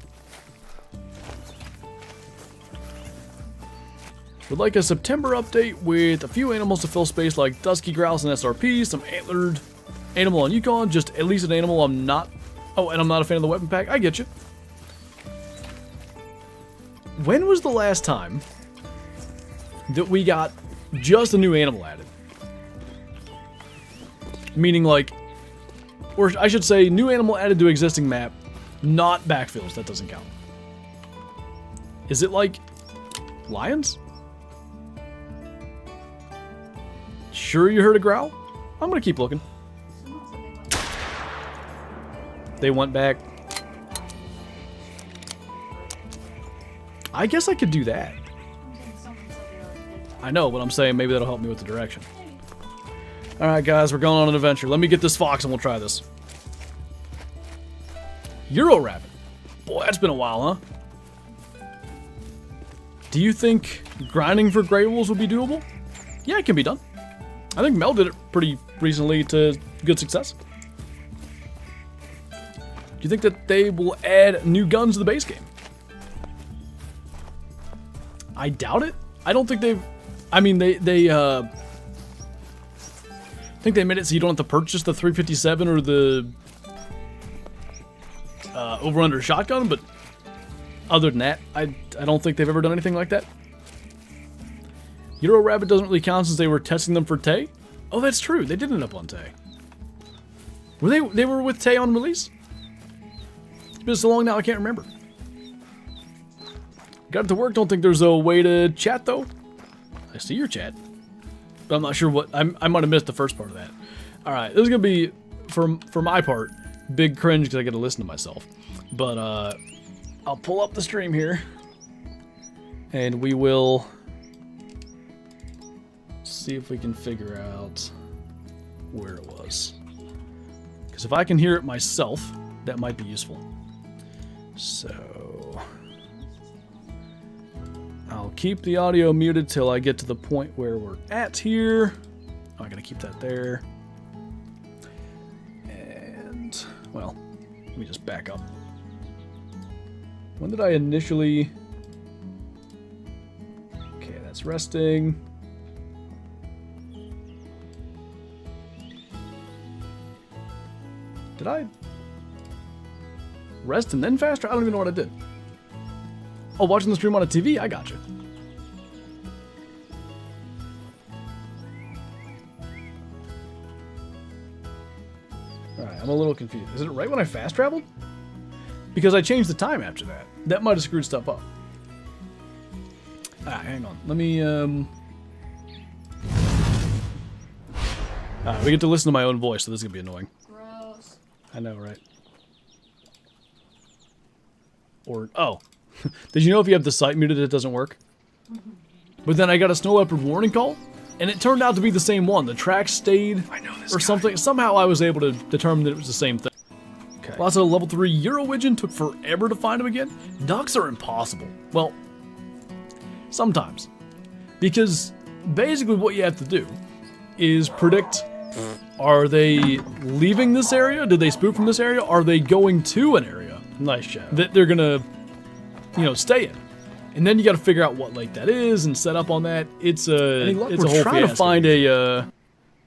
Would like a September update with a few animals to fill space like Dusky Grouse and SRP, some antlered animal on Yukon, just at least an animal I'm not... Oh, and I'm not a fan of the weapon pack. I get you. When was the last time that we got just a new animal added? Meaning like... Or I should say, new animal added to existing map, not backfills. That doesn't count. Is it like... lions? Sure you heard a growl? I'm gonna keep looking. They went back. I guess I could do that. I know, but I'm saying maybe that'll help me with the direction. Alright guys, we're going on an adventure. Let me get this fox and we'll try this. Euro rabbit. Boy, that's been a while, huh? Do you think grinding for gray wolves would be doable? Yeah, it can be done. I think Mel did it pretty recently to good success. Do you think that they will add new guns to the base game? I doubt it. I don't think they've... I mean, I think they made it so you don't have to purchase the 357 or the over-under shotgun, but other than that, I don't think they've ever done anything like that. Euro Rabbit doesn't really count since they were testing them for Tay. Oh, that's true. They did end up on Tay. Were they were with Tay on release? It's been so long now I can't remember. Got it to work. Don't think there's a way to chat though. I see your chat, but I'm not sure what. I might have missed the first part of that. All right, this is gonna be for my part big cringe because I get to listen to myself. But I'll pull up the stream here, and we will see if we can figure out where it was. Because if I can hear it myself, that might be useful. So I'll keep the audio muted till I get to the point where we're at here. Oh, I gotta keep that there. And, well, let me just back up. When did I initially... Okay, that's resting. Did I rest and then faster? I don't even know what I did. Oh, watching the stream on a TV? I got you. Alright, I'm a little confused. Is it right when I fast traveled? Because I changed the time after that. That might have screwed stuff up. Ah, hang on. Let me, we get to listen to my own voice, so this is going to be annoying. Gross. I know, right? Or, oh. Did you know if you have the sight muted, it doesn't work? But then I got a snow leopard warning call, and it turned out to be the same one. The track stayed, or something. Somehow I was able to determine that it was the same thing. Okay. Lots of level 3 Eurowidgeon. Took forever to find them again. Ducks are impossible. Well, sometimes. Because basically what you have to do is predict, are they leaving this area? Did they spook from this area? Are they going to an area? Nice shot. That they're gonna, you know, stay in. And then you got to figure out what lake that is and set up on that. It's a whole trying to find a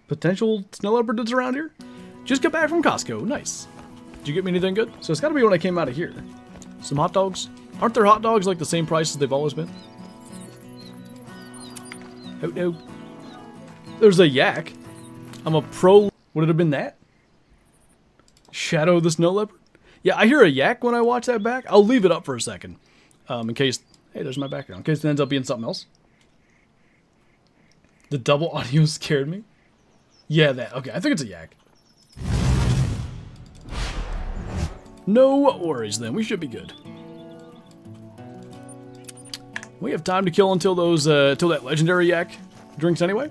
potential snow leopard that's around here. Just got back from Costco. Nice. Did you get me anything good? So it's got to be when I came out of here. Some hot dogs. Aren't their hot dogs like the same price as they've always been? Oh no. There's a yak. I'm a pro. Would it have been that? Shadow the snow leopard? Yeah, I hear a yak when I watch that back. I'll leave it up for a second. In case... Hey, there's my background. In case it ends up being something else. The double audio scared me. Yeah, that. Okay, I think it's a yak. No worries then. We should be good. We have time to kill until those, till that legendary yak drinks anyway.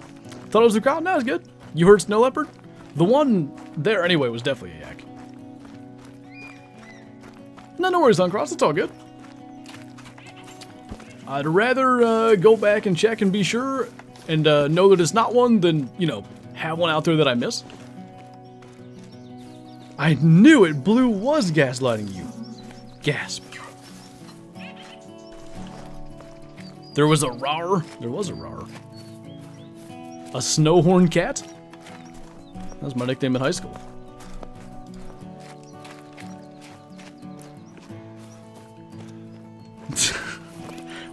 Thought it was the crowd? No, it's good. You heard snow leopard? The one there anyway was definitely a yak. No worries, Uncross. It's all good. I'd rather go back and check and be sure and know that it's not one than, you know, have one out there that I miss. I knew it. Blue was gaslighting you. Gasp. There was a rar. There was a rar. A snowhorn cat? That was my nickname in high school.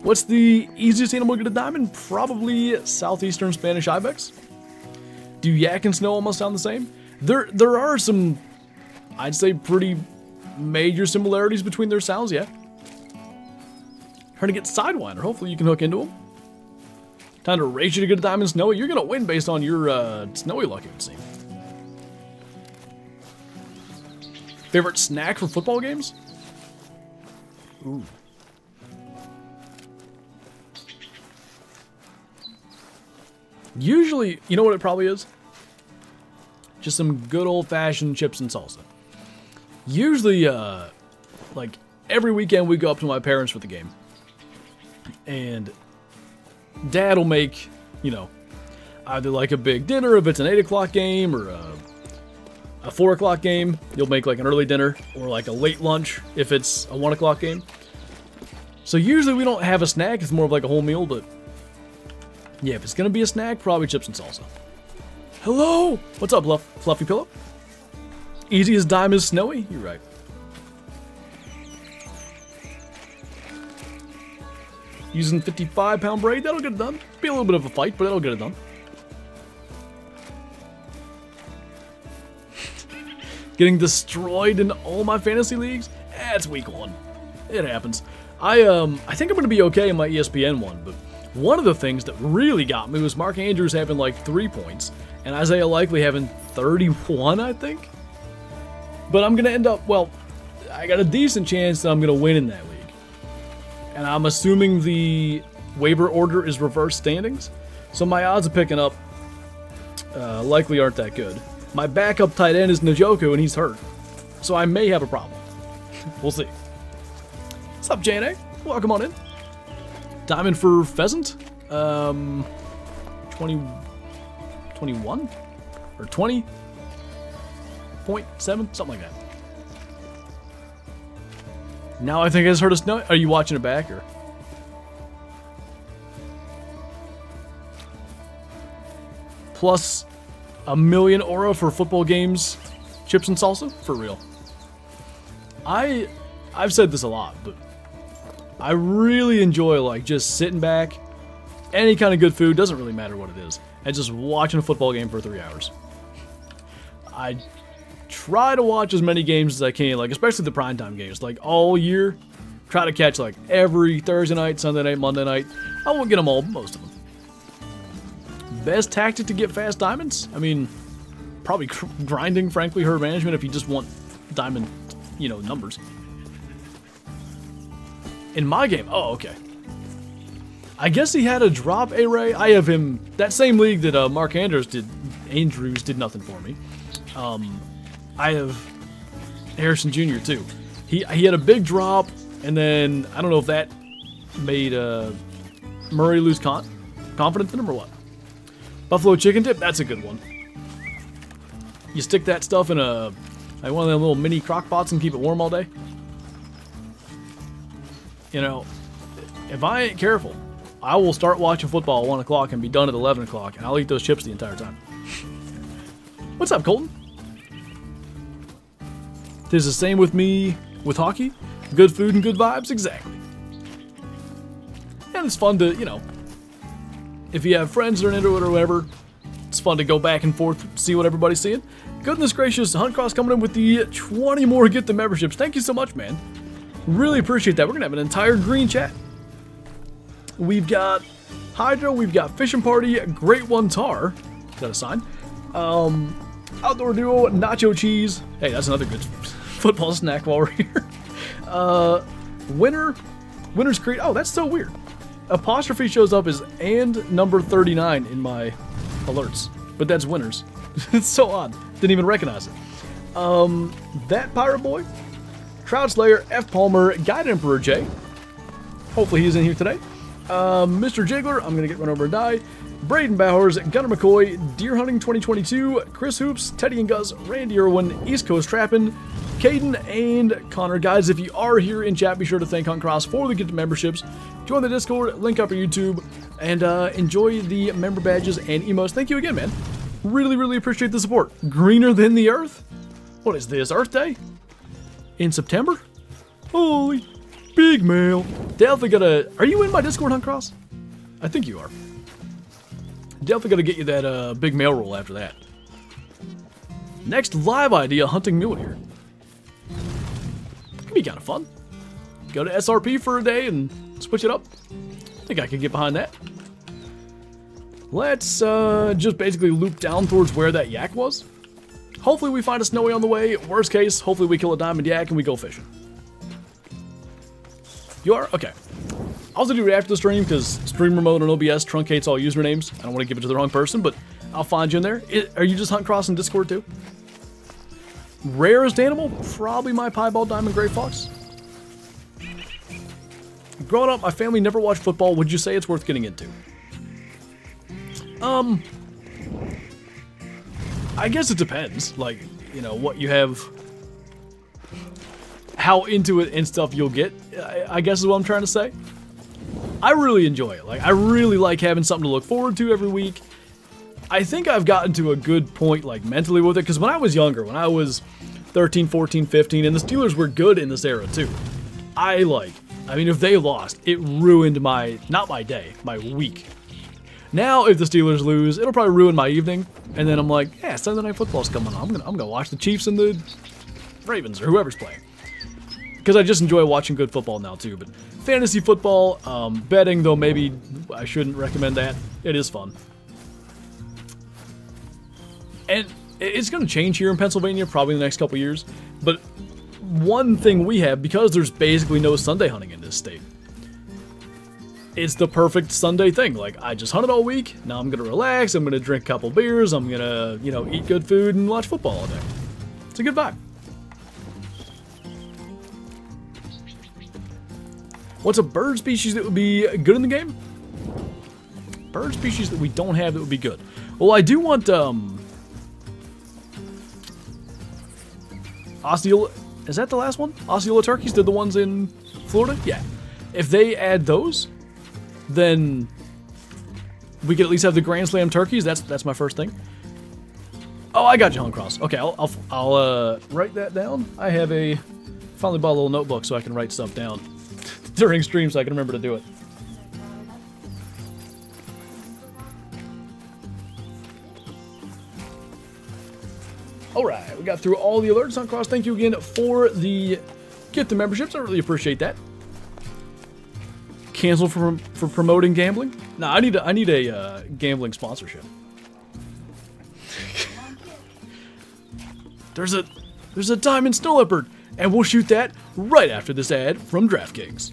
What's the easiest animal to get a diamond? Probably southeastern Spanish ibex. Do yak and snow almost sound the same? There are some, I'd say, pretty major similarities between their sounds, yeah. Trying to get Sidewinder. Hopefully you can hook into them. Time to race you to get a diamond Snowy. You're going to win based on your Snowy luck, it would seem. Favorite snack for football games? Ooh. Usually, you know what it probably is? Just some good old-fashioned chips and salsa. Usually, like, every weekend we go up to my parents for the game. And Dad will make, you know, either like a big dinner if it's an 8 o'clock game or a 4 o'clock game. You'll make like an early dinner or like a late lunch if it's a 1 o'clock game. So usually we don't have a snack. It's more of like a whole meal, but yeah, if it's going to be a snack, probably chips and salsa. Hello! What's up, Fluffy Pillow? Easy as dime is Snowy? You're right. Using 55-pound braid, that'll get it done. Be a little bit of a fight, but that'll get it done. Getting destroyed in all my fantasy leagues? It's week 1. It happens. I think I'm going to be okay in my ESPN one, but one of the things that really got me was Mark Andrews having like 3 points, and Isaiah Likely having 31, I think? But I'm going to end up, well, I got a decent chance that I'm going to win in that league. And I'm assuming the waiver order is reverse standings, so my odds of picking up likely aren't that good. My backup tight end is Njoku, and he's hurt, so I may have a problem. We'll see. What's up, J&A? Welcome on in. Diamond for pheasant? 21? Or 20.7? Something like that. Now I think I just heard a snow. Are you watching it back or? Plus a million aura for football games, chips and salsa? For real. I've said this a lot, but I really enjoy like just sitting back, any kind of good food, doesn't really matter what it is, and just watching a football game for 3 hours. I try to watch as many games as I can, like especially the primetime games, like all year. Try to catch like every Thursday night, Sunday night, Monday night. I won't get them all, but most of them. Best tactic to get fast diamonds? I mean, probably grinding, frankly, her management if you just want diamond, you know, numbers. In my game, oh, okay. I guess he had a drop array. I have him, that same league that Mark Andrews did nothing for me. I have Harrison Jr. too. He had a big drop, and then I don't know if that made Murray lose confidence in him or what. Buffalo chicken dip, that's a good one. You stick that stuff in a like one of them little mini crock pots and keep it warm all day. You know, if I ain't careful, I will start watching football at 1 o'clock and be done at 11 o'clock, and I'll eat those chips the entire time. What's up, Colton? Tis the same with me with hockey. Good food and good vibes, exactly. And it's fun to, you know, if you have friends that are into it or whatever, it's fun to go back and forth, see what everybody's seeing. Goodness gracious, Huntcross coming in with the 20 more Get the memberships. Thank you so much, man. Really appreciate that. We're going to have an entire green chat. We've got Hydro, we've got Fishing Party, Great One Tar. Is that a sign? Outdoor Duo, Nacho Cheese. Hey, that's another good football snack while we're here. Winner's Creed. Oh, that's so weird. Apostrophe shows up as and number 39 in my alerts, but that's Winners. It's so odd. Didn't even recognize it. That Pirate Boy, Trout Slayer, F. Palmer, Guide Emperor J. Hopefully he's in here today. Mr. Jiggler, I'm going to get run over and die. Braden Bowers, Gunnar McCoy, Deer Hunting 2022, Chris Hoops, Teddy and Gus, Randy Irwin, East Coast Trappin', Caden, and Connor. Guys, if you are here in chat, be sure to thank Hunt Cross for the gift memberships. Join the Discord, link up our YouTube, and enjoy the member badges and emotes. Thank you again, man. Really, really appreciate the support. Greener than the Earth? What is this, Earth Day? In September? Holy big mail. Definitely gotta... Are you in my Discord, Hunt Cross? I think you are. Definitely gotta get you that big mail roll after that. Next live idea, hunting mule deer. Could be kind of fun. Go to SRP for a day and switch it up. I think I could get behind that. Let's just basically loop down towards where that yak was. Hopefully we find a snowy on the way. Worst case, hopefully we kill a diamond yak and we go fishing. You are? Okay. I'll also do it after the stream because streamer mode and OBS truncates all usernames. I don't want to give it to the wrong person, but I'll find you in there. Are you just Hunt Cross in Discord too? Rarest animal? Probably my piebald diamond gray fox. Growing up, my family never watched football. Would you say it's worth getting into? I guess it depends. Like, you know, what you have, how into it and stuff you'll get, I guess is what I'm trying to say. I really enjoy it. Like, I really like having something to look forward to every week. I think I've gotten to a good point, like, mentally with it, because when I was younger, when I was 13, 14, 15, and the Steelers were good in this era, too. I mean, if they lost, it ruined not my day, my week. Now, if the Steelers lose, it'll probably ruin my evening, and then I'm like, yeah, Sunday Night Football's coming on. I'm gonna watch the Chiefs and the Ravens, or whoever's playing. Because I just enjoy watching good football now, too. But fantasy football, betting, though maybe I shouldn't recommend that. It is fun. And it's going to change here in Pennsylvania probably in the next couple years. But one thing we have, because there's basically no Sunday hunting in this state, it's the perfect Sunday thing. Like, I just hunted all week. Now I'm going to relax. I'm going to drink a couple beers. I'm going to, you know, eat good food and watch football all day. It's a good vibe. What's a bird species that would be good in the game? Bird species that we don't have that would be good. Well, I do want, Osceola, is that the last one? Osceola turkeys, they're the ones in Florida? Yeah. If they add those, then we could at least have the Grand Slam turkeys. That's my first thing. Oh, I got you, Hunt Cross. Okay, I'll write that down. I have finally bought a little notebook so I can write stuff down during streams so I can remember to do it. Alright, we got through all the alerts. Hunt Cross, thank you again for the gift of memberships. I really appreciate that. Cancel for promoting gambling? Nah, I need a gambling sponsorship. There's a diamond snow leopard, and we'll shoot that right after this ad from DraftKings.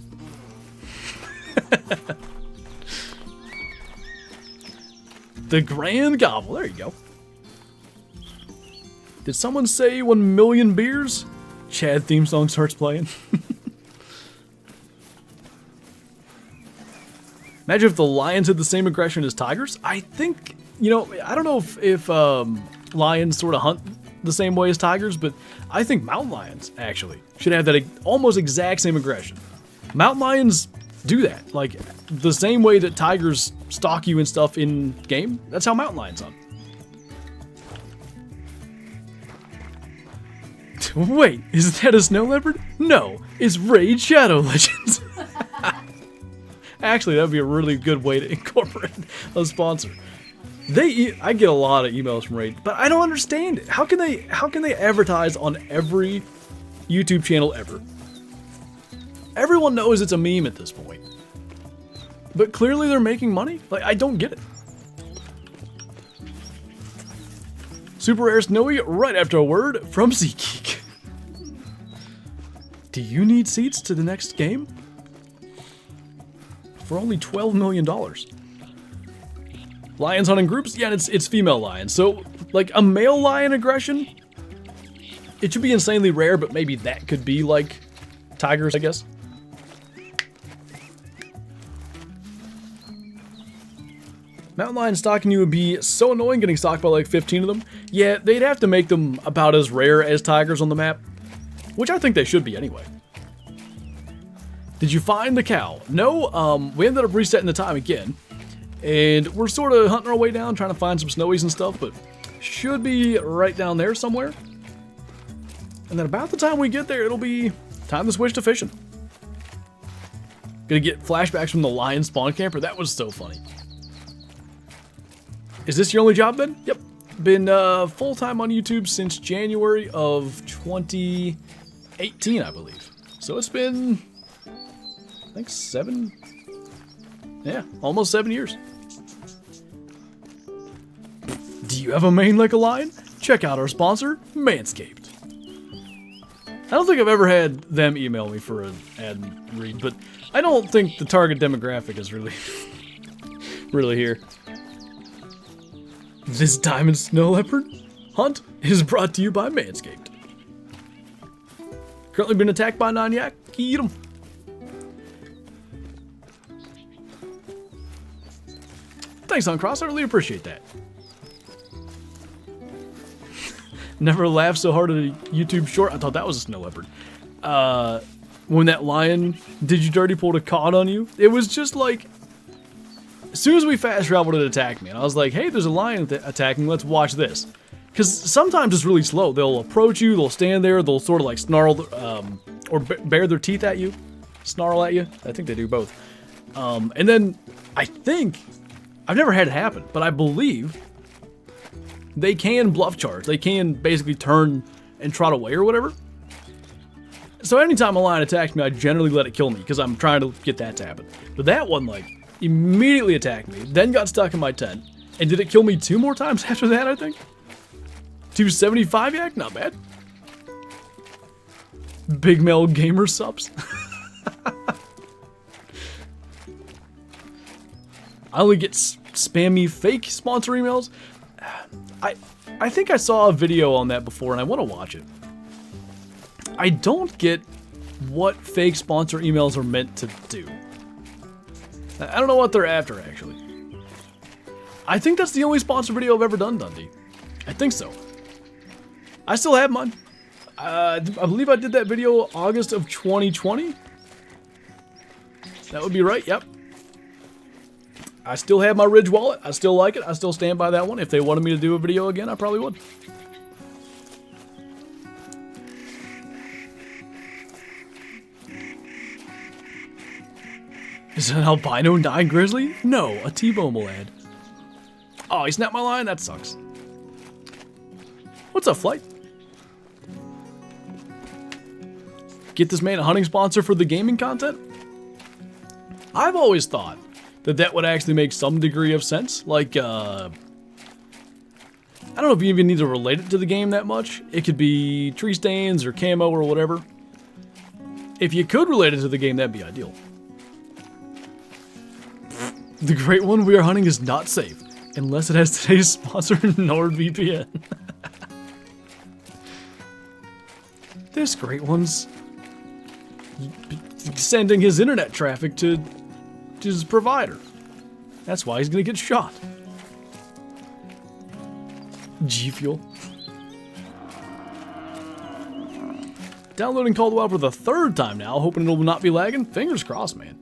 The Grand Gobble. There you go. Did someone say 1 million beers? Chad theme song starts playing. Imagine if the lions had the same aggression as tigers. I think, you know, I don't know if lions sort of hunt the same way as tigers, but I think mountain lions, actually, should have that almost exact same aggression. Mountain lions do that. Like, the same way that tigers stalk you and stuff in game, that's how mountain lions hunt. Wait, is that a snow leopard? No, it's Raid Shadow Legends. Actually, that would be a really good way to incorporate a sponsor. I get a lot of emails from Raid, but I don't understand it. How can they advertise on every YouTube channel ever? Everyone knows it's a meme at this point. But clearly they're making money? Like, I don't get it. Super Rare Snowy right after a word from SeatGeek. Do you need seats to the next game? For only $12 million. Lions hunting groups? Yeah, it's female lions. So, like, a male lion aggression, it should be insanely rare, but maybe that could be, like, tigers, I guess. Mountain lion stalking you would be so annoying, getting stalked by like 15 of them. Yeah, they'd have to make them about as rare as tigers on the map, which I think they should be anyway. Did you find the cow? No, we ended up resetting the time again, and we're sort of hunting our way down, trying to find some snowies and stuff, but should be right down there somewhere. And then about the time we get there, it'll be time to switch to fishing. Gonna get flashbacks from the lion spawn camper. That was so funny. Is this your only job, Ben? Yep. Been full-time on YouTube since January of 2018, I believe. So it's been, I think, almost 7 years. Do you have a mane like a lion? Check out our sponsor, Manscaped. I don't think I've ever had them email me for an ad read, but I don't think the target demographic is really, really here. This diamond snow leopard hunt is brought to you by Manscaped. Currently been attacked by a non-yak. Eat 'em. Thanks, Uncross. I really appreciate that. Never laughed so hard at a YouTube short. I thought that was a snow leopard. When that lion did you dirty pulled a caught on you, it was just like, as soon as we fast traveled, it attacked me. And I was like, hey, there's a lion attacking. Let's watch this. Because sometimes it's really slow. They'll approach you. They'll stand there. They'll sort of like snarl or bare their teeth at you. Snarl at you. I think they do both. And then I think, I've never had it happen, but I believe they can bluff charge. They can basically turn and trot away or whatever. So anytime a lion attacks me, I generally let it kill me because I'm trying to get that to happen. But that one, like, immediately attacked me, then got stuck in my tent. And did it kill me 2 more times after that, I think? 275 yak? Not bad. Big Mel Gamer subs. I only get spammy fake sponsor emails. I think I saw a video on that before and I want to watch it. I don't get what fake sponsor emails are meant to do. I don't know what they're after, actually. I think that's the only sponsor video I've ever done, Dundee. I think so. I still have mine. I believe I did that video August of 2020. That would be right, yep. I still have my Ridge wallet. I still like it. I still stand by that one. If they wanted me to do a video again, I probably would. Is it an albino 9 grizzly? No, a T-bone lad. Oh, he snapped my line? That sucks. What's up, Flight? Get this man a hunting sponsor for the gaming content? I've always thought that would actually make some degree of sense. Like, I don't know if you even need to relate it to the game that much. It could be tree stains or camo or whatever. If you could relate it to the game, that'd be ideal. The great one we are hunting is not safe, unless it has today's sponsor, NordVPN. This great one's sending his internet traffic to his provider. That's why he's gonna get shot. G Fuel. Downloading Call of the Wild for the 3rd time now, hoping it'll not be lagging. Fingers crossed, man.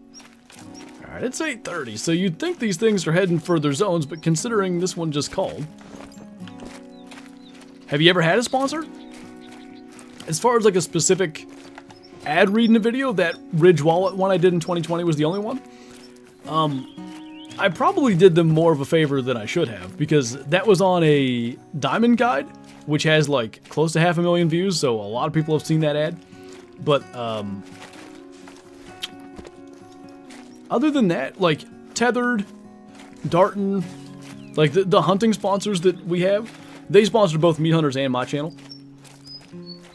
Alright, it's 8:30, so you'd think these things are heading for their zones, but considering this one just called. Have you ever had a sponsor? As far as like a specific ad read in a video, that Ridge Wallet one I did in 2020 was the only one. I probably did them more of a favor than I should have, because that was on a diamond guide, which has like close to 500,000 views, so a lot of people have seen that ad. But other than that, like Tethered, Darton, like the hunting sponsors that we have, they sponsored both Meat Hunters and my channel.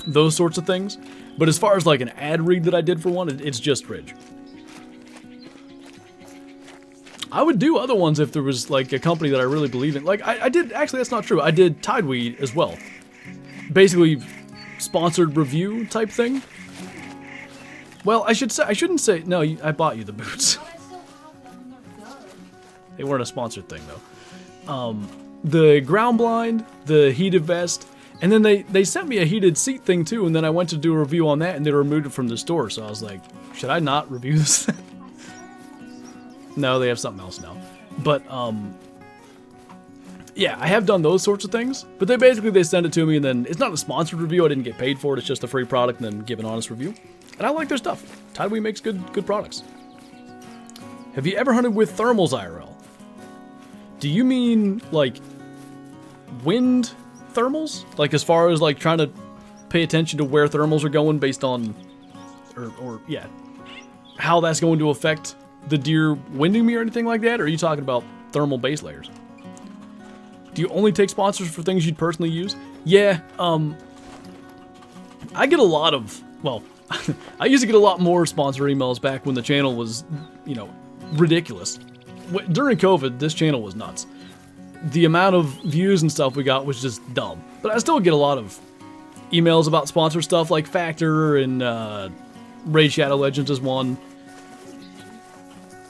Those sorts of things. But as far as like an ad read that I did for one, it's just Ridge. I would do other ones if there was like a company that I really believe in. Like I did, actually that's not true. I did Tideweed as well. Basically sponsored review type thing. Well, I shouldn't say, no, I bought you the boots. But I still have them and they're good. They weren't a sponsored thing, though. The ground blind, the heated vest, and then they sent me a heated seat thing, too, and then I went to do a review on that, and they removed it from the store, so I was like, should I not review this thing? No, they have something else now. But, yeah, I have done those sorts of things, but they send it to me, and then it's not a sponsored review, I didn't get paid for it, it's just a free product, and then give an honest review. And I like their stuff. Tideway makes good products. Have you ever hunted with thermals IRL? Do you mean, like, wind thermals? Like, as far as, like, trying to pay attention to where thermals are going based on, or yeah, how that's going to affect the deer winding me or anything like that? Or are you talking about thermal base layers? Do you only take sponsors for things you'd personally use? Yeah, I get a lot of, well, I used to get a lot more sponsor emails back when the channel was, you know, ridiculous. During COVID, this channel was nuts. The amount of views and stuff we got was just dumb. But I still get a lot of emails about sponsor stuff like Factor and Raid Shadow Legends is one.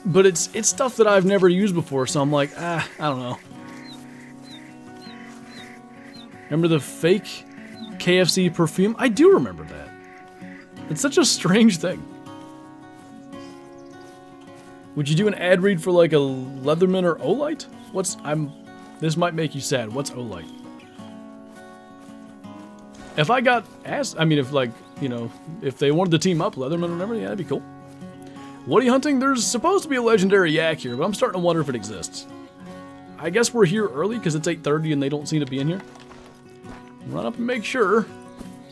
But it's stuff that I've never used before, so I'm like, I don't know. Remember the fake KFC perfume? I do remember that. It's such a strange thing. Would you do an ad read for like a Leatherman or Olight? This might make you sad. What's Olight? If I got asked, I mean, if like, you know, if they wanted to team up, Leatherman or whatever, yeah, that'd be cool. What are you hunting? There's supposed to be a legendary yak here, but I'm starting to wonder if it exists. I guess we're here early because it's 8:30 and they don't seem to be in here. Run up and make sure.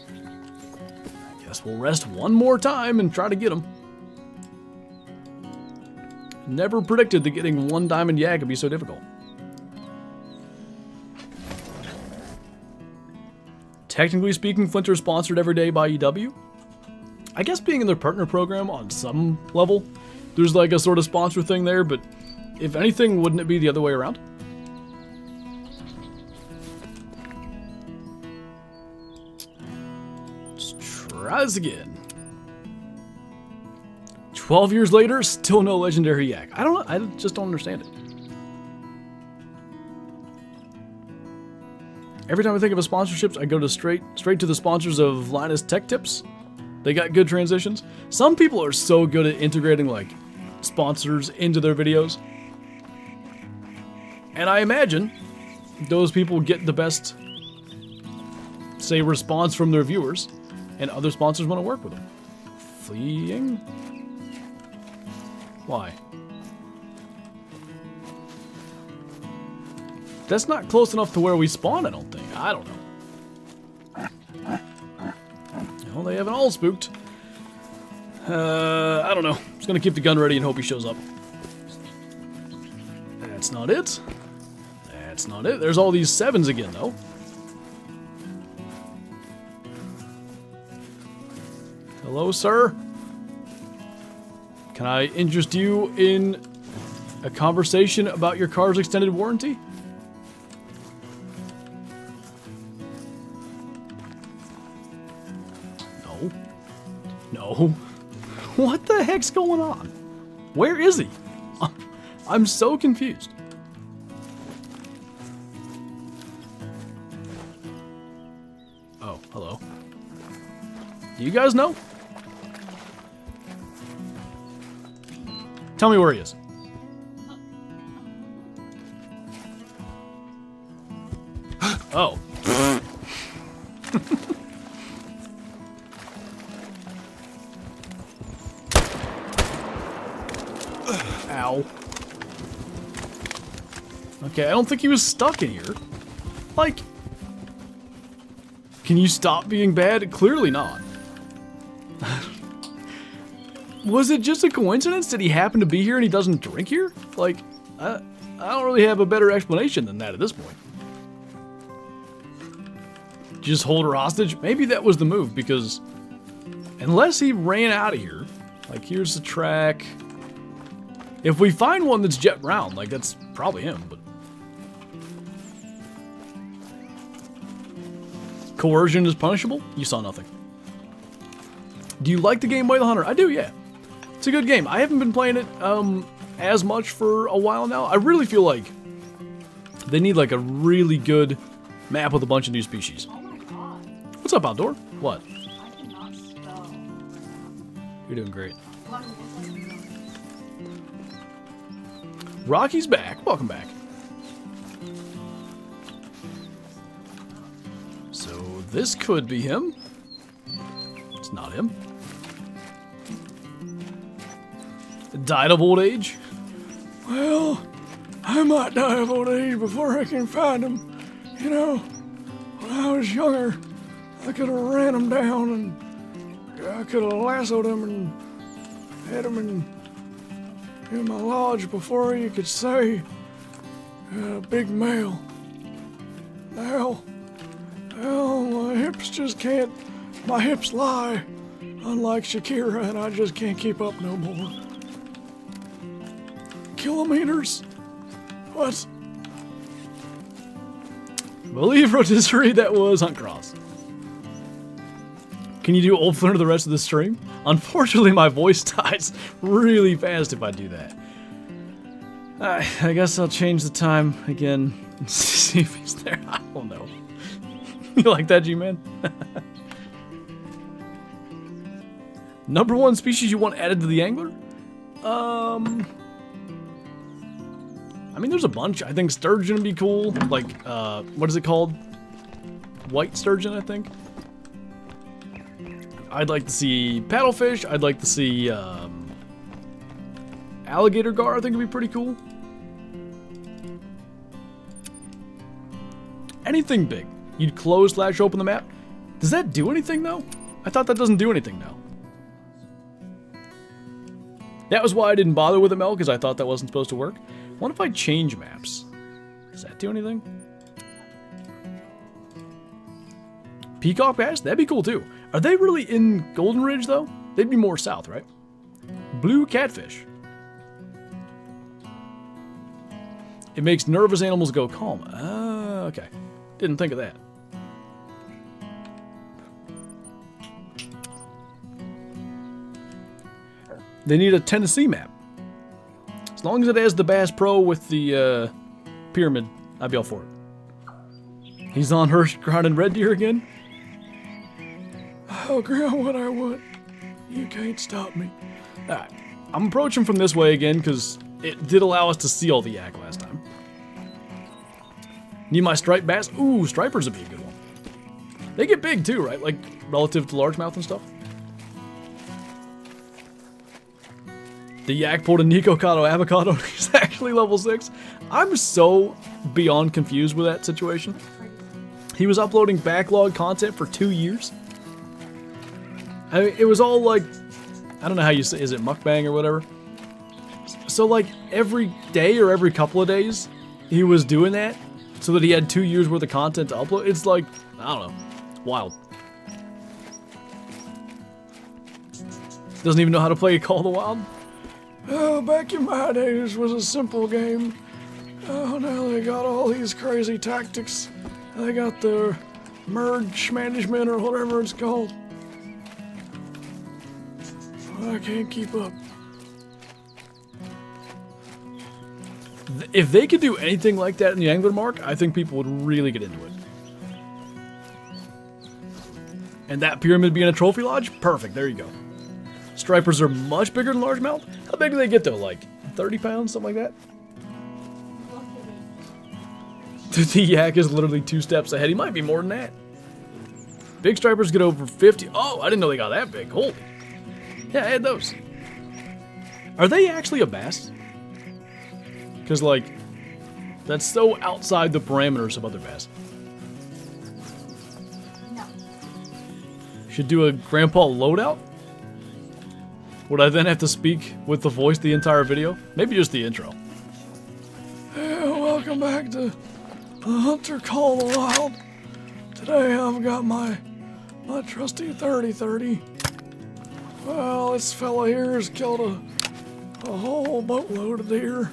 I guess we'll rest one more time and try to get them. Never predicted that getting one diamond yak would be so difficult. Technically speaking, Flinter is sponsored every day by EW. I guess being in their partner program on some level, there's like a sort of sponsor thing there, but if anything, wouldn't it be the other way around? Let's try this again. 12 years later, still no legendary yak. I just don't understand it. Every time I think of a sponsorships, I go to straight to the sponsors of Linus Tech Tips. They got good transitions. Some people are so good at integrating like sponsors into their videos. And I imagine those people get the best, say, response from their viewers, and other sponsors want to work with them. Fleeing? Why? That's not close enough to where we spawn, I don't think. I don't know. Well, they haven't all spooked. I don't know. Just gonna keep the gun ready and hope he shows up. That's not it. That's not it. There's all these 7s again, though. Hello, sir. Can I interest you in a conversation about your car's extended warranty? No. No. What the heck's going on? Where is he? I'm so confused. Oh, hello. Do you guys know? Tell me where he is. Oh. Ow. Okay, I don't think he was stuck in here. Like, can you stop being bad? Clearly not. Was it just a coincidence? Did he happen to be here and he doesn't drink here? Like, I don't really have a better explanation than that at this point. Just hold her hostage? Maybe that was the move, because unless he ran out of here, like, here's the track. If we find one that's jet brown, like, that's probably him, but coercion is punishable? You saw nothing. Do you like the game Way the Hunter? I do, yeah. It's a good game. I haven't been playing it as much for a while now. I really feel like they need like a really good map with a bunch of new species. Oh my god. What's up, Outdoor? What? I cannot spell. You're doing great. Well, I mean, it's like- Rocky's back. Welcome back. So this could be him. It's not him. Died of old age? Well, I might die of old age before I can find him. You know, when I was younger, I could have ran him down and I could have lassoed him and had him in my lodge before you could say a big male. Now, my hips just can't, my hips lie, unlike Shakira, and I just can't keep up no more. Kilometers? What? Believe rotisserie, that was Hunt Cross. Can you do Old Flinter the rest of the stream? Unfortunately, my voice dies really fast if I do that. I guess I'll change the time again and see if he's there. I don't know. You like that, G-Man? Number one species you want added to the angler? I mean, there's a bunch. I think sturgeon would be cool. Like, what is it called? White sturgeon, I think. I'd like to see paddlefish. I'd like to see alligator gar. I think would be pretty cool. Anything big. You'd close/open the map. Does that do anything though? I thought that doesn't do anything now. That was why I didn't bother with it, Mel, because I thought that wasn't supposed to work. What if I change maps? Does that do anything? Peacock bass? That'd be cool too. Are they really in Goldenridge though? They'd be more south, right? Blue catfish. It makes nervous animals go calm. Ah, okay. Didn't think of that. They need a Tennessee map. As long as it has the Bass Pro with the pyramid, I'd be all for it. He's on Hirsch grounding red deer again? I'll ground what I want. You can't stop me. Alright, I'm approaching from this way again because it did allow us to see all the yak last time. Need my striped bass? Ooh, stripers would be a good one. They get big too, right? Like, relative to largemouth and stuff. The yak pulled a Nico Cotto avocado. He's actually level 6. I'm so beyond confused with that situation. He was uploading backlog content for 2 years. I mean, it was all like, I don't know how you say, is it mukbang or whatever? So like every day or every couple of days, he was doing that so that he had 2 years worth of content to upload. It's like, I don't know, wild. Doesn't even know how to play Call of the Wild. Oh, back in my days it was a simple game. Oh, now they got all these crazy tactics. They got the merge management or whatever it's called. I can't keep up. If they could do anything like that in the angler mark, I think people would really get into it. And that pyramid being a trophy lodge? Perfect, there you go. Stripers are much bigger than largemouth. How big do they get though? Like 30 pounds, something like that? The yak is literally 2 steps ahead. He might be more than that. Big stripers get over 50. Oh, I didn't know they got that big. Holy. Yeah, I had those. Are they actually a bass? Because, like, that's so outside the parameters of other bass. No. Should do a grandpa loadout? Would I then have to speak with the voice the entire video? Maybe just the intro. Yeah, welcome back to the Hunter Call of the Wild. Today I've got my trusty 30-30. Well, this fella here has killed a whole boatload of deer.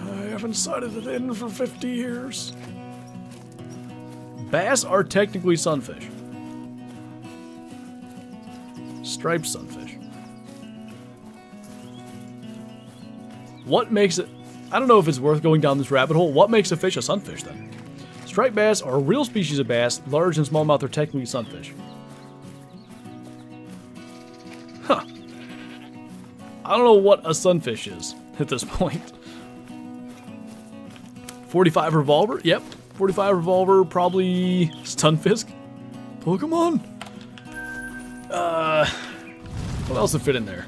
I haven't sighted it in for 50 years. Bass are technically sunfish. Striped sunfish. What makes it... I don't know if it's worth going down this rabbit hole. What makes a fish a sunfish, then? Striped bass are a real species of bass. Large and smallmouth are technically sunfish. Huh. I don't know what a sunfish is at this point. 45 revolver? Yep. 45 revolver, probably stunfisk. Pokemon? What else would fit in there?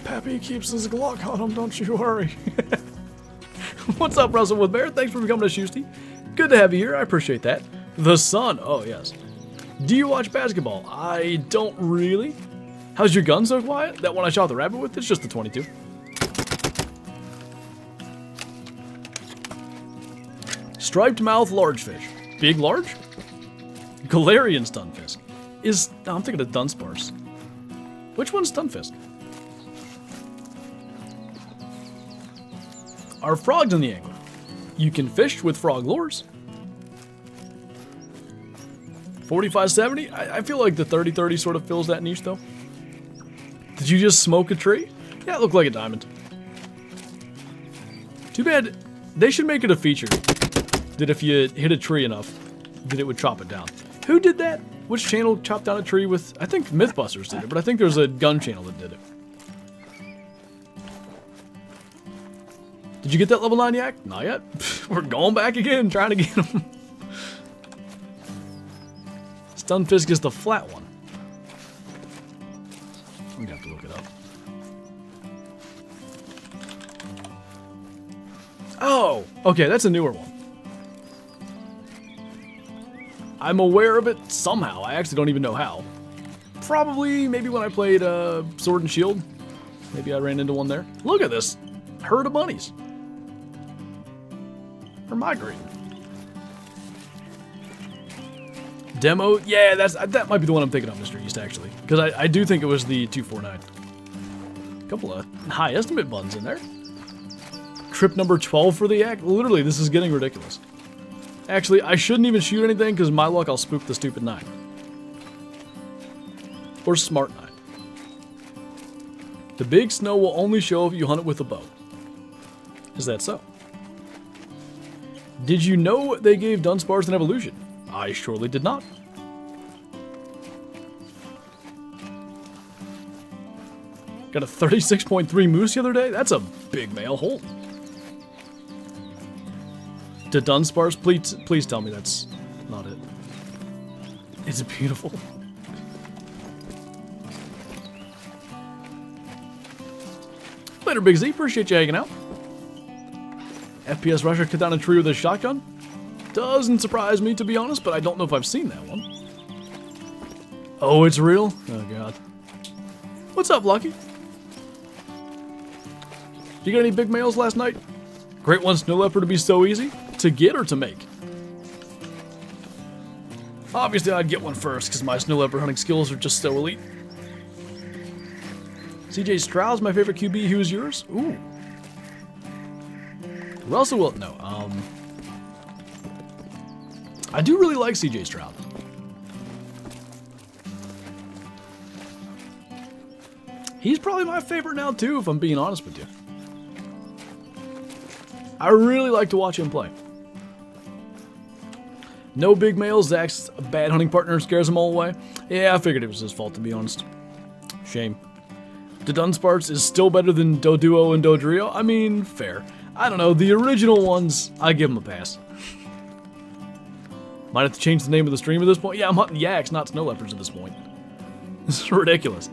Pappy keeps his Glock on him, don't you worry. What's up, Russell with Bear? Thanks for becoming a Shoosty. Good to have you here. I appreciate that. The Sun. Oh, yes. Do you watch basketball? I don't really. How's your gun so quiet? That one I shot the rabbit with? It's just the 22. Striped mouth large fish. Big large? Galarian stunfisk. I'm thinking of Dunsparce. Which one's stunfisk? Are frogs in the angler? You can fish with frog lures. 45-70? I feel like the 30-30 sort of fills that niche, though. Did you just smoke a tree? Yeah, it looked like a diamond. Too bad. They should make it a feature that if you hit a tree enough, that it would chop it down. Who did that? Which channel chopped down a tree with... I think Mythbusters did it, but I think there's a gun channel that did it. Did you get that level 9 yak? Not yet. We're going back again, trying to get him. Stunfisk is the flat one. I'm gonna have to look it up. Oh, okay, that's a newer one. I'm aware of it somehow. I actually don't even know how. Probably, maybe when I played Sword and Shield. Maybe I ran into one there. Look at this herd of bunnies. They're migrating. Demo, yeah, that might be the one I'm thinking of, Mr. East, actually. Because I do think it was the 249. A couple of high estimate buttons in there. Trip number 12 for the yak. Literally, this is getting ridiculous. Actually, I shouldn't even shoot anything, because my luck, I'll spook the stupid 9. Or smart 9. The big snow will only show if you hunt it with a bow. Is that so? Did you know they gave Dunsparce an evolution? I surely did not. Got a 36.3 moose the other day? That's a big male hold. To Dunsparce, please tell me that's not it. It's beautiful. Later, Big Z. Appreciate you hanging out. FPS Rusher cut down a tree with a shotgun? Doesn't surprise me, to be honest, but I don't know if I've seen that one. Oh, it's real? Oh, God. What's up, Lucky? You get any big males last night? Great one, snow leopard to be so easy? To get or to make? Obviously, I'd get one first, because my snow leopard hunting skills are just so elite. CJ Stroud's my favorite QB. Who's yours? Ooh. Russell Wilson. No, I do really like CJ Stroud. He's probably my favorite now, too, if I'm being honest with you. I really like to watch him play. No big males. Zach's a bad hunting partner, scares them all away. Yeah, I figured it was his fault, to be honest. Shame. The Dunsparce is still better than Doduo and Dodrio. I mean, fair. I don't know, the original ones, I give them a pass. Might have to change the name of the stream at this point. Yeah, I'm hunting yaks, not snow leopards at this point. This is ridiculous.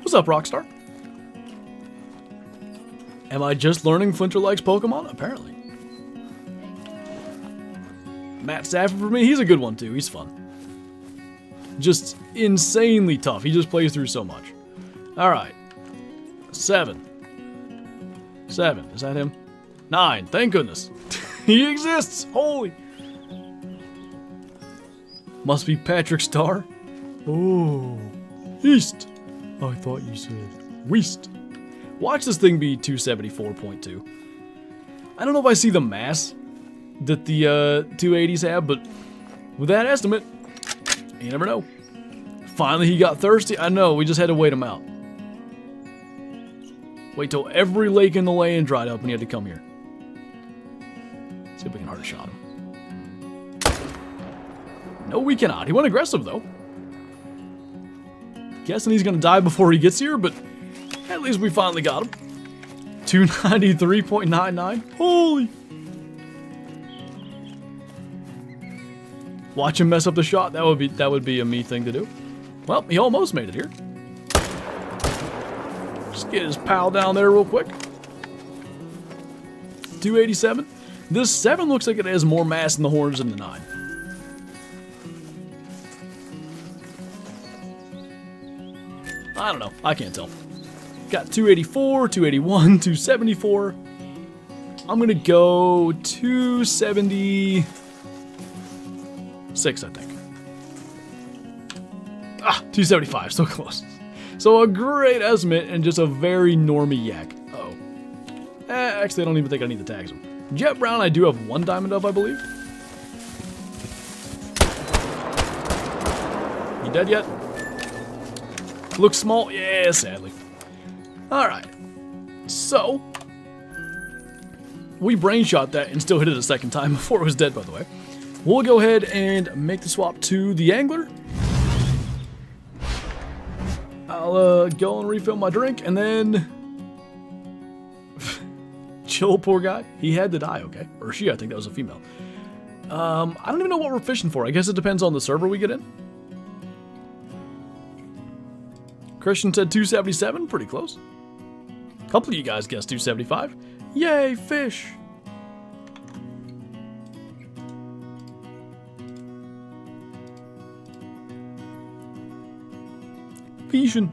What's up, Rockstar? Am I just learning Flinter likes Pokemon? Apparently. Matt Stafford for me, he's a good one too. He's fun. Just insanely tough. He just plays through so much. Alright. 7. Is that him? 9. Thank goodness. He exists. Holy. Must be Patrick Starr. Oh. East. I thought you said West. Watch this thing be 274.2. I don't know if I see the mass that the 280s have, but with that estimate, you never know. Finally, he got thirsty. I know, we just had to wait him out. Wait till every lake in the land dried up and he had to come here. See if we can hard shot him. No, we cannot. He went aggressive, though. Guessing he's going to die before he gets here, but at least we finally got him. 293.99. Holy. Watch him mess up the shot. That would be a me thing to do. Well, he almost made it here. Just get his pal down there real quick. 287. This 7 looks like it has more mass in the horns than the 9. I don't know. I can't tell. Got 284, 281, 274. I'm going to go 276, I think. 275, so close. So a great estimate and just a very normie yak. Uh-oh. Actually, I don't even think I need the tags him. Jet Brown, I do have 1 diamond of, I believe. You dead yet? Looks small? Yeah, sadly. Alright. So, we brain shot that and still hit it a second time before it was dead, by the way. We'll go ahead and make the swap to the angler. I'll go and refill my drink and then chill, poor guy. He had to die, okay? Or she, I think that was a female. I don't even know what we're fishing for. I guess it depends on the server we get in. Christian said 277, pretty close. A couple of you guys guessed 275. Yay, fish! Fishing.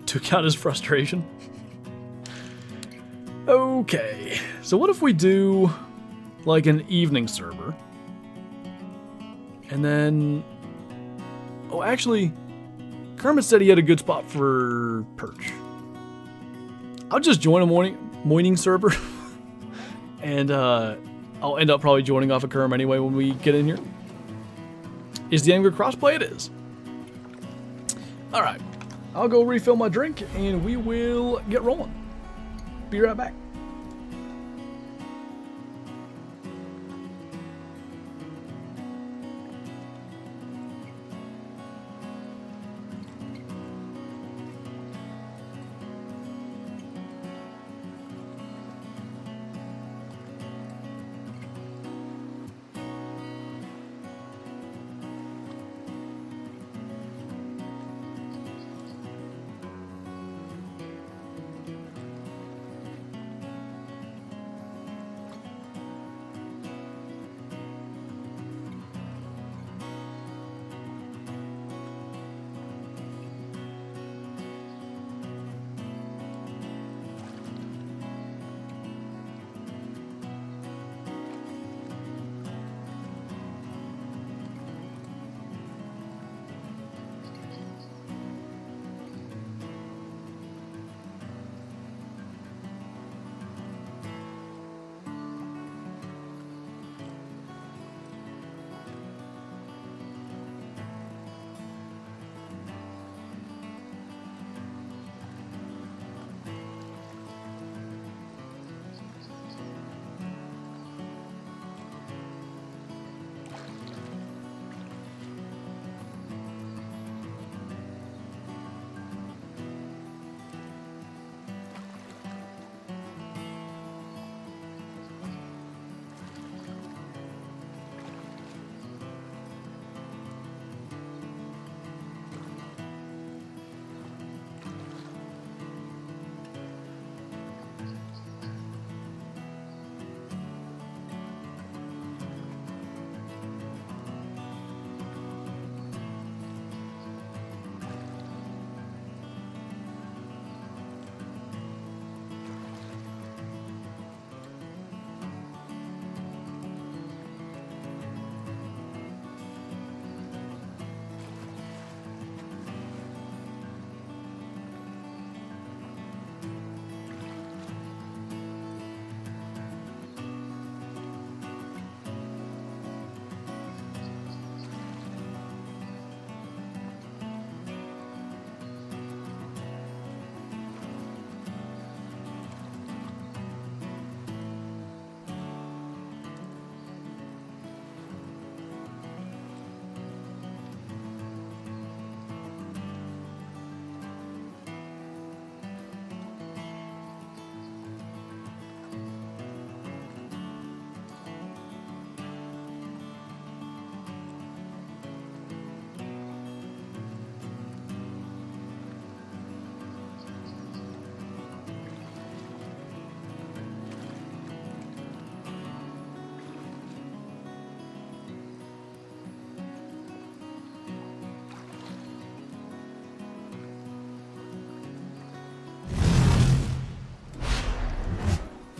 Took out his frustration. Okay, so what if we do like an evening server? And then... Oh, actually, Kermit said he had a good spot for perch. I'll just join a morning server. And I'll end up probably joining off of Kerm anyway when we get in here. Is the angler crossplay? It is. Alright, I'll go refill my drink and we will get rolling. Be right back.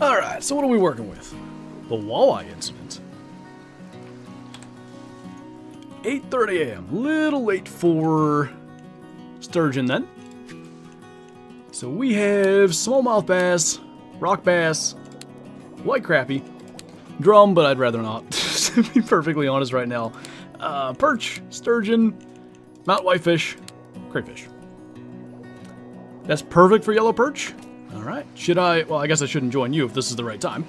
Alright, so what are we working with? The walleye incident. 8:30 a.m. Little late for sturgeon then. So we have smallmouth bass, rock bass, white crappie, drum, but I'd rather not, to be perfectly honest right now. Perch, sturgeon, mountain whitefish, crayfish. That's perfect for yellow perch. Alright, should I... Well, I guess I shouldn't join you if this is the right time.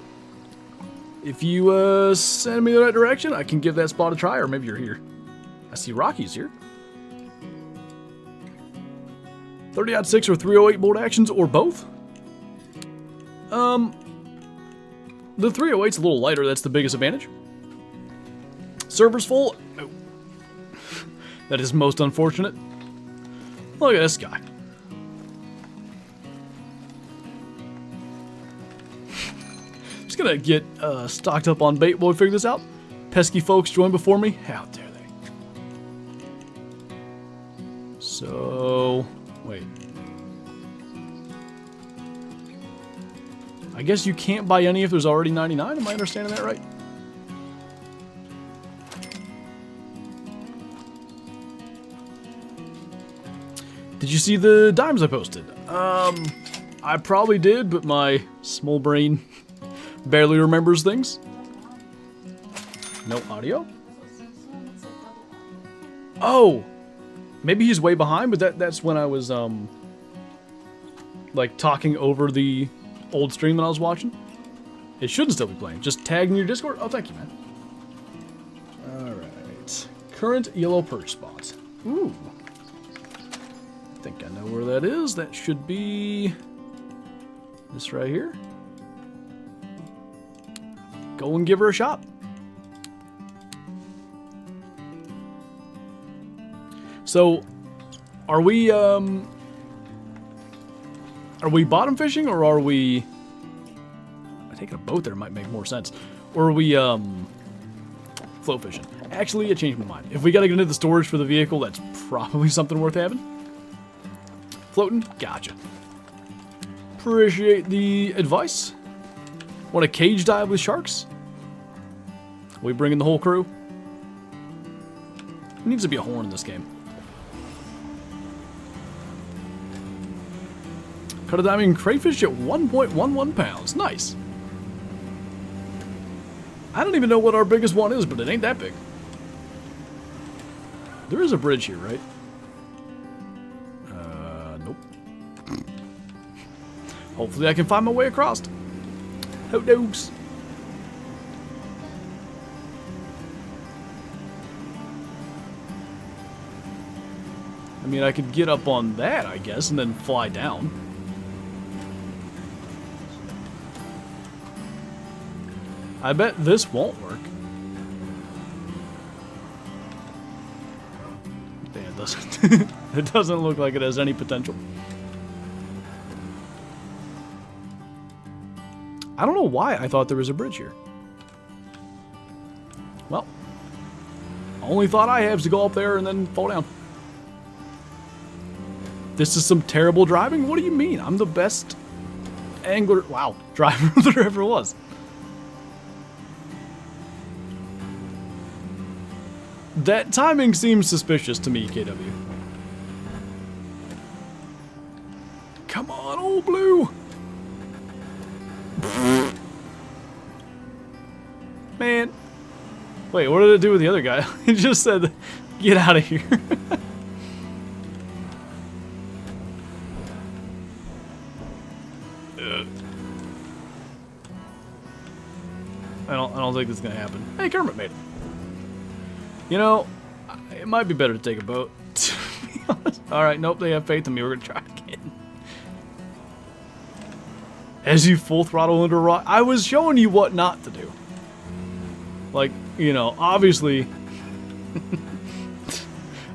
If you send me the right direction, I can give that spot a try, or maybe you're here. I see Rocky's here. 30-06 or 308 bolt actions, or both? The 308's a little lighter, that's the biggest advantage. Server's full. Oh. That is most unfortunate. Look at this guy. Just gonna get stocked up on bait while we figure this out. Pesky folks join before me. How dare they? So, wait. I guess you can't buy any if there's already 99. Am I understanding that right? Did you see the dimes I posted? I probably did, but my small brain barely remembers things. No audio? Oh! Maybe he's way behind, but that's when I was, like, talking over the old stream that I was watching. It shouldn't still be playing. Just tag in your Discord. Oh, thank you, man. Alright. Current yellow perch spot. Ooh. I think I know where that is. That should be this right here. Go and give her a shot. So, are we bottom fishing, or are we... I think a boat there might make more sense. Or are we float fishing? Actually, I changed my mind. If we gotta get into the storage for the vehicle, that's probably something worth having. Floating? Gotcha. Appreciate the advice. Want a cage dive with sharks? We bring in the whole crew? There needs to be a horn in this game. Cut a diamond crayfish at 1.11 pounds. Nice. I don't even know what our biggest one is, but it ain't that big. There is a bridge here, right? Nope. Hopefully I can find my way across. Hot dogs. I mean, I could get up on that, I guess, and then fly down. I bet this won't work. Yeah, it doesn't. It doesn't look like it has any potential. I don't know why I thought there was a bridge here. Well, only thought I have is to go up there and then fall down. This is some terrible driving? What do you mean? I'm the best angler, wow, driver there ever was. That timing seems suspicious to me, KW. Come on, old blue. Man. Wait, what did it do with the other guy? It just said, get out of here. I don't think this is gonna happen. Hey, Kermit made it. You know, it might be better to take a boat, to be honest. Alright, nope, they have faith in me. We're gonna try again. As you full throttle into rock, I was showing you what not to do. Like, you know, obviously...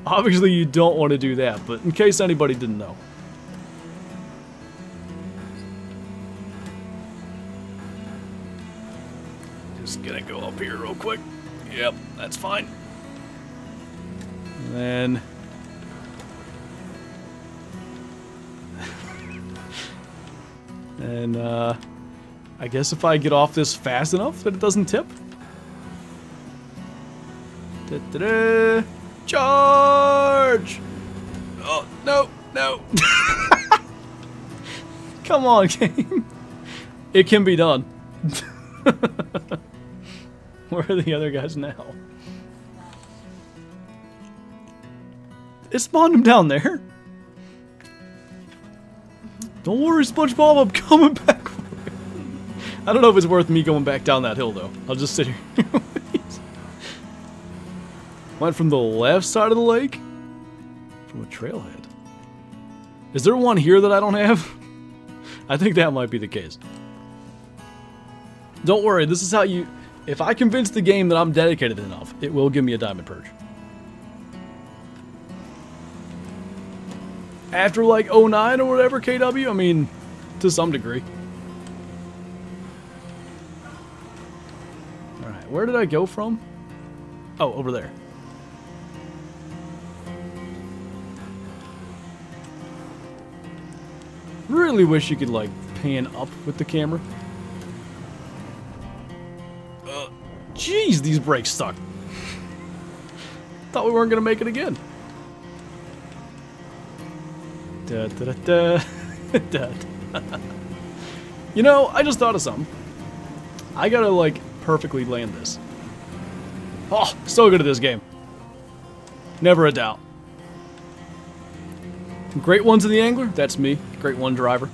obviously you don't want to do that, but in case anybody didn't know. Just gonna go up here real quick. Yep, that's fine. And then... and, I guess if I get off this fast enough that it doesn't tip. Da-da-da. Charge! Oh, no, no. Come on, Kane. It can be done. Where are the other guys now? It spawned him down there. Don't worry, SpongeBob, I'm coming back for you. I don't know if it's worth me going back down that hill, though. I'll just sit here. Went from the left side of the lake? From a trailhead. Is there one here that I don't have? I think that might be the case. Don't worry, this is how you... If I convince the game that I'm dedicated enough, it will give me a diamond perch. After like 09 or whatever, KW, I mean, to some degree. Alright, where did I go from? Oh, over there. Really wish you could like pan up with the camera. Jeez, these brakes suck. Thought we weren't gonna make it again. Da, da, da, da. Da. You know, I just thought of something. I gotta like perfectly land this. Oh, so good at this game. Never a doubt. Great ones in the angler, that's me. Great one driver.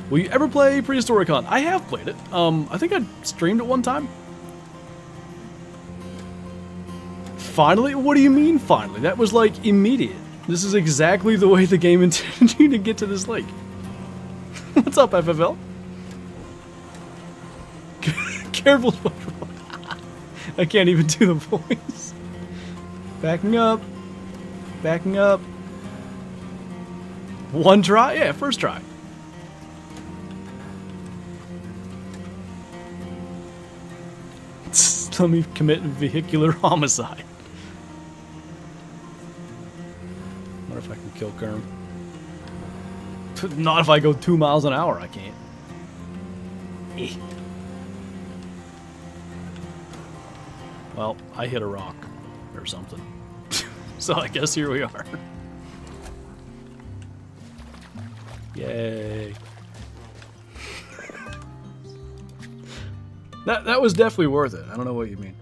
Will you ever play Prehistoricon? I have played it. I think I streamed it one time. Finally? What do you mean finally? That was like immediate. This is exactly the way the game intended you to get to this lake. What's up, FFL? Careful, SpongeBob. I can't even do the voice. Backing up. Backing up. One try? Yeah, first try. Let me commit vehicular homicide. What if I can kill Gurr? Not if I go 2 miles an hour, I can't. Eh. Well, I hit a rock or something. So I guess here we are. Yay. That was definitely worth it. I don't know what you mean.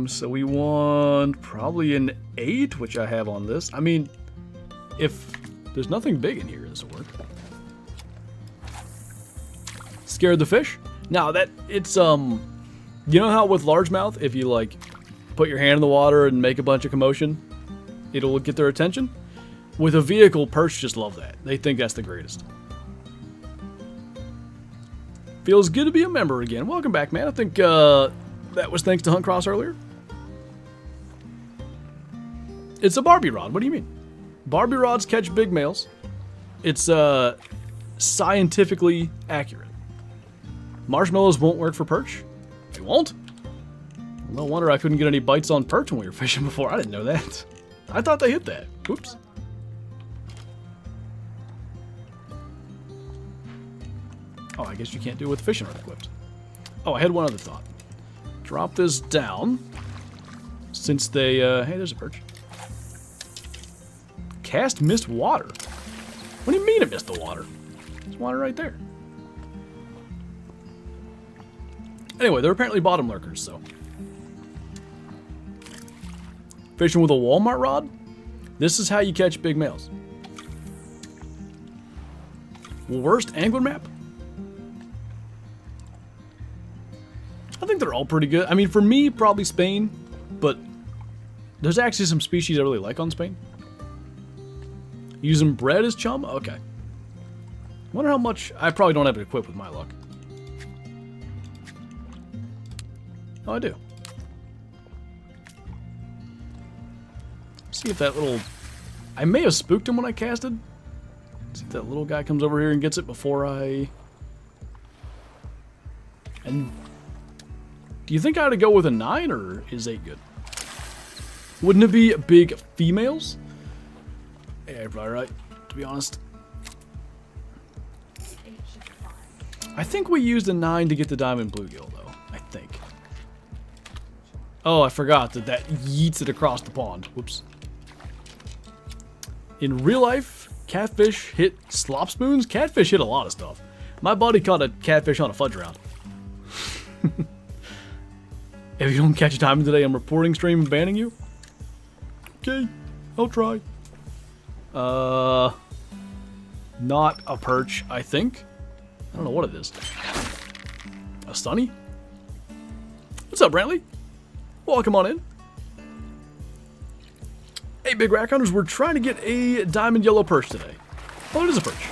So we want probably an 8, which I have on this. I mean, if there's nothing big in here, this will work. Scared the fish? No, that it's you know how with largemouth, if you like put your hand in the water and make a bunch of commotion, it'll get their attention? With a vehicle, perch just love that. They think that's the greatest. Feels good to be a member again. Welcome back, man. I think that was thanks to Hunt Cross earlier. It's a Barbie rod. What do you mean? Barbie rods catch big males. It's scientifically accurate. Marshmallows won't work for perch. They won't? No wonder I couldn't get any bites on perch when we were fishing before. I didn't know that. I thought they hit that. Oops. Oh, I guess you can't do it with fishing rod equipped. Oh, I had one other thought. Drop this down. Since they, hey, there's a perch. Cast missed water. What do you mean it missed the water? There's water right there. Anyway, they're apparently bottom lurkers, so. Fishing with a Walmart rod? This is how you catch big males. Worst angler map? I think they're all pretty good. I mean, for me, probably Spain, but there's actually some species I really like on Spain. Using bread as chum? Okay. Wonder how much... I probably don't have it equipped with my luck. Oh, I do. See if that little... I may have spooked him when I casted. See if that little guy comes over here and gets it before I... And... Do you think I ought to go with a 9 or is 8 good? Wouldn't it be big females? Yeah, you're probably right, to be honest. 8 should be fine. I think we used a 9 to get the diamond bluegill, though. I think. Oh, I forgot that yeets it across the pond. Whoops. In real life, catfish hit slop spoons. Catfish hit a lot of stuff. My buddy caught a catfish on a fudge round. If you don't catch a diamond today, I'm reporting stream and banning you. Okay, I'll try. Not a perch, I think. I don't know what it is. A sunny? What's up, Brantley? Welcome on in. Hey, Big Rack Hunters, we're trying to get a diamond yellow perch today. Oh, it is a perch.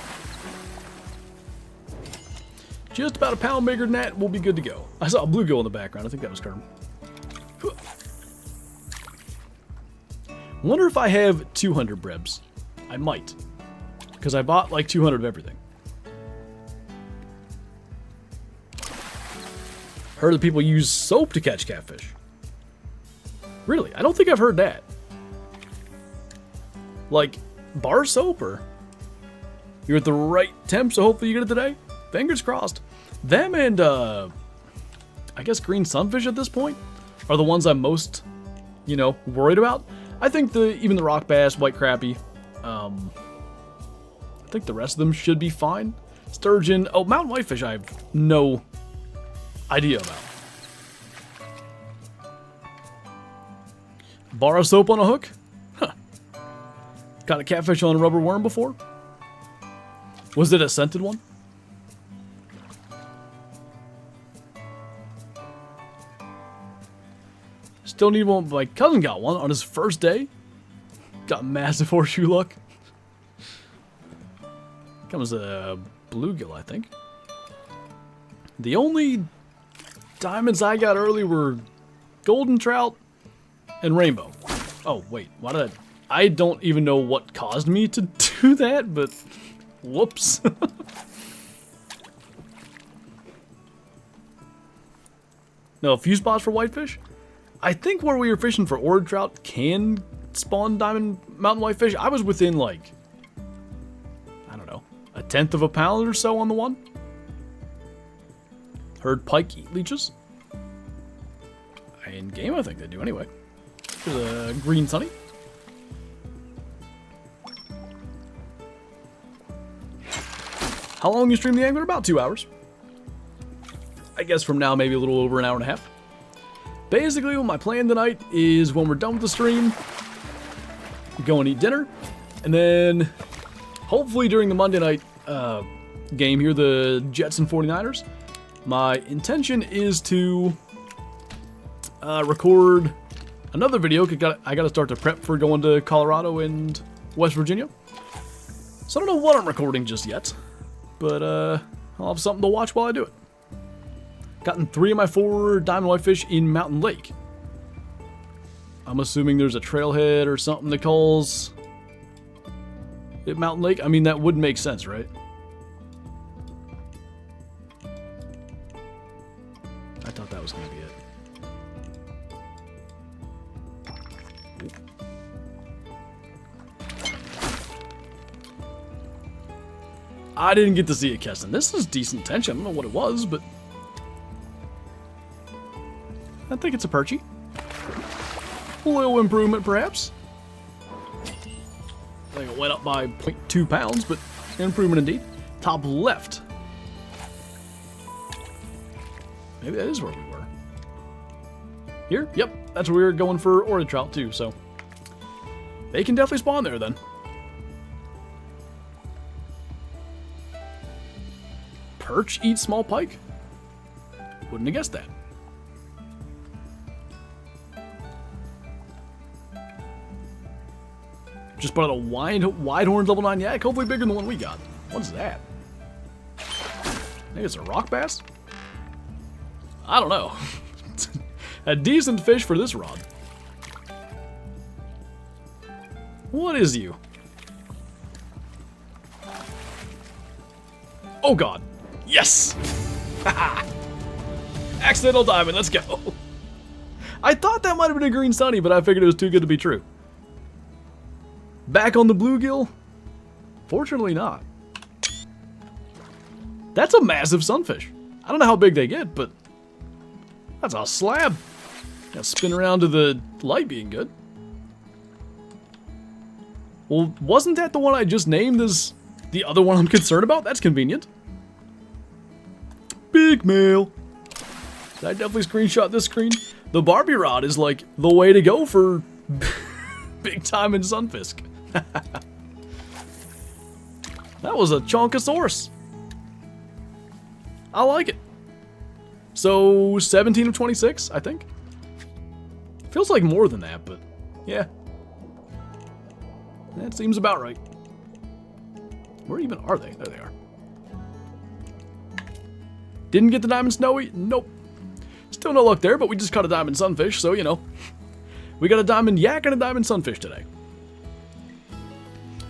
Just about a pound bigger than that, we'll be good to go. I saw a bluegill in the background. I think that was Kerm. Wonder if I have 200 brebs. I might. Because I bought like 200 of everything. Heard that people use soap to catch catfish. Really? I don't think I've heard that. Like, bar soap, or? You're at the right temp, so hopefully you get it today? Fingers crossed. Them and, I guess green sunfish at this point are the ones I'm most, you know, worried about. I think even the rock bass, white crappie, I think the rest of them should be fine. Sturgeon, oh, mountain whitefish I have no idea about. Bar of soap on a hook? Huh. Caught a catfish on a rubber worm before? Was it a scented one? Still need one. My cousin got one on his first day. Got massive horseshoe luck. Comes a bluegill, I think. The only diamonds I got early were golden trout and rainbow. Oh, wait. Why did I don't even know what caused me to do that, but whoops. No, a few spots for whitefish. I think where we were fishing for ord trout can spawn diamond mountain whitefish. I was within like, I don't know, 1/10 of a pound or so on the one. Heard pike eat leeches. In game, I think they do anyway. There's a green sunny. How long you stream the angler? About 2 hours. I guess from now, maybe a little over an hour and a half. Basically, what my plan tonight is when we're done with the stream, go and eat dinner, and then hopefully during the Monday night game here, the Jets and 49ers, my intention is to record another video. I got to start to prep for going to Colorado and West Virginia. So I don't know what I'm recording just yet, but I'll have something to watch while I do it. Gotten 3 of my 4 diamond whitefish in Mountain Lake. I'm assuming there's a trailhead or something that calls it Mountain Lake. I mean, that would make sense, right? I thought that was going to be it. I didn't get to see it, Keston. This is decent tension. I don't know what it was, but I think it's a perchy. A little improvement, perhaps. I think it went up by 0.2 pounds, but an improvement indeed. Top left. Maybe that is where we were. Here? Yep, that's where we were going for orchid trout too, so they can definitely spawn there then. Perch eat small pike? Wouldn't have guessed that. Just bought a wide horn level 9 yak, hopefully bigger than the one we got. What is that? I think it's a rock bass? I don't know. A decent fish for this rod. What is you? Oh god. Yes! Accidental diamond, let's go. I thought that might have been a green sunny, but I figured it was too good to be true. Back on the bluegill? Fortunately not. That's a massive sunfish. I don't know how big they get, but that's a slab. Gotta spin around to the light being good. Well, wasn't that the one I just named as the other one I'm concerned about? That's convenient. Big male. I definitely screenshot this screen. The Barbie rod is like the way to go for big time in sunfisk. That was a chonkosaurus. I like it. So 17 of 26, I think. Feels like more than that, but yeah. That seems about right. Where even are they? There they are. Didn't get the diamond snowy? Nope. Still no luck there, but we just caught a diamond sunfish, so you know. We got a diamond yak and a diamond sunfish today.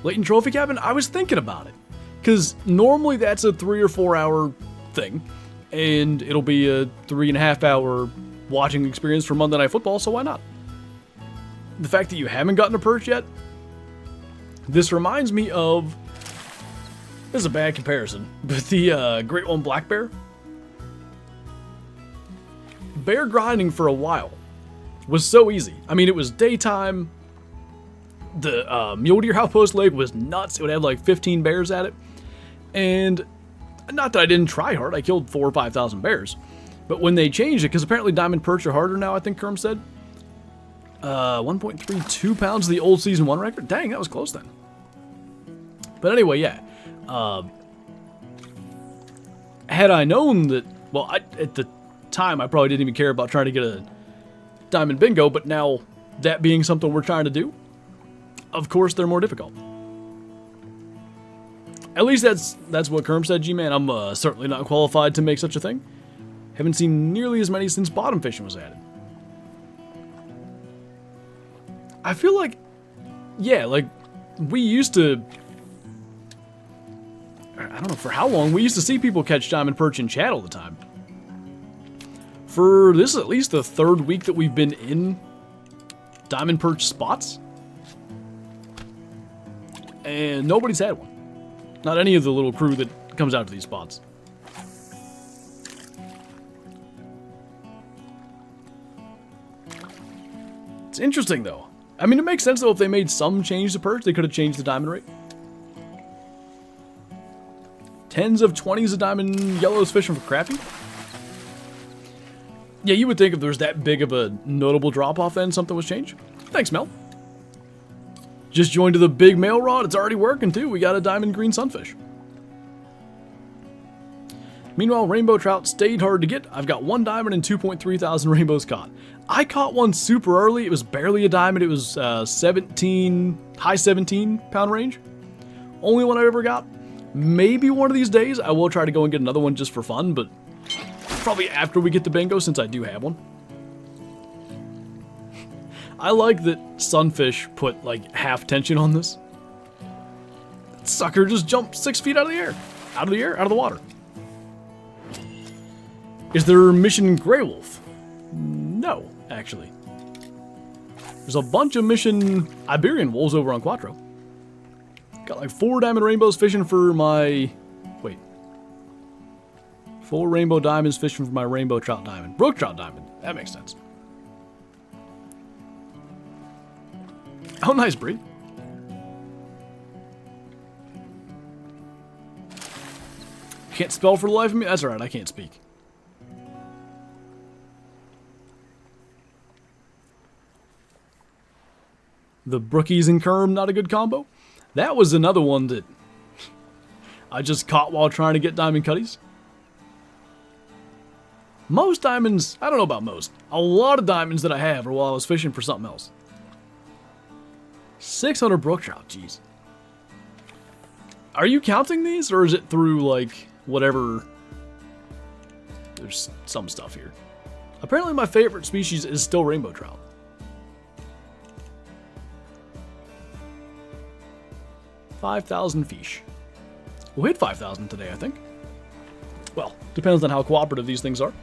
Layton Trophy Cabin, I was thinking about it. Because normally that's a 3 or 4 hour thing. And it'll be a 3.5 hour watching experience for Monday Night Football, so why not? The fact that you haven't gotten a perch yet, this reminds me of, this is a bad comparison, but the Great One Black Bear. Bear grinding for a while was so easy. I mean, it was daytime. The Mule Deer Outpost Lake was nuts. It would have like 15 bears at it. And not that I didn't try hard. I killed 4,000 or 5,000 bears. But when they changed it, because apparently diamond perch are harder now, I think Kerm said. 1.32 pounds of the old season 1 record. Dang, that was close then. But anyway, yeah. Had I known that, well, at the time, I probably didn't even care about trying to get a diamond bingo, but now that being something we're trying to do, of course they're more difficult. At least that's what Kerm said, G-Man. I'm certainly not qualified to make such a thing. Haven't seen nearly as many since bottom fishing was added. I feel like, yeah, like, we used to, I don't know for how long, we used to see people catch diamond perch in chat all the time. For this is at least the 3rd week that we've been in diamond perch spots. And nobody's had one. Not any of the little crew that comes out to these spots. It's interesting though. I mean, it makes sense though if they made some change to perch, they could have changed the diamond rate. 10s of 20s of diamond yellows fishing for crappie. Yeah, you would think if there was that big of a notable drop-off then something was changed. Thanks, Mel. Just joined to the big male rod. It's already working too. We got a diamond green sunfish. Meanwhile, rainbow trout stayed hard to get. I've got 1 diamond and 2.3 thousand rainbows caught. I caught one super early. It was barely a diamond. It was high 17 pound range. Only one I ever got. Maybe one of these days I will try to go and get another one just for fun, but probably after we get the bingo since I do have one. I like that Sunfish put like half tension on this. That sucker just jumped 6 feet out of the air. Out of the water. Is there Mission Grey Wolf? No, actually. There's a bunch of Mission Iberian wolves over on Quattro. Got like 4 diamond rainbows fishing for my... Wait. 4 rainbow diamonds fishing for my rainbow trout diamond. Brook trout diamond. That makes sense. Oh, nice, Bree. Can't spell for the life of me? That's alright, I can't speak. The Brookies and Kerm, not a good combo. That was another one that I just caught while trying to get diamond cutties. Most diamonds, I don't know about most. A lot of diamonds that I have are while I was fishing for something else. 600 brook trout, jeez. Are you counting these, or is it through, like, whatever? There's some stuff here. Apparently my favorite species is still rainbow trout. 5,000 fish. We'll hit 5,000 today, I think. Well, depends on how cooperative these things are.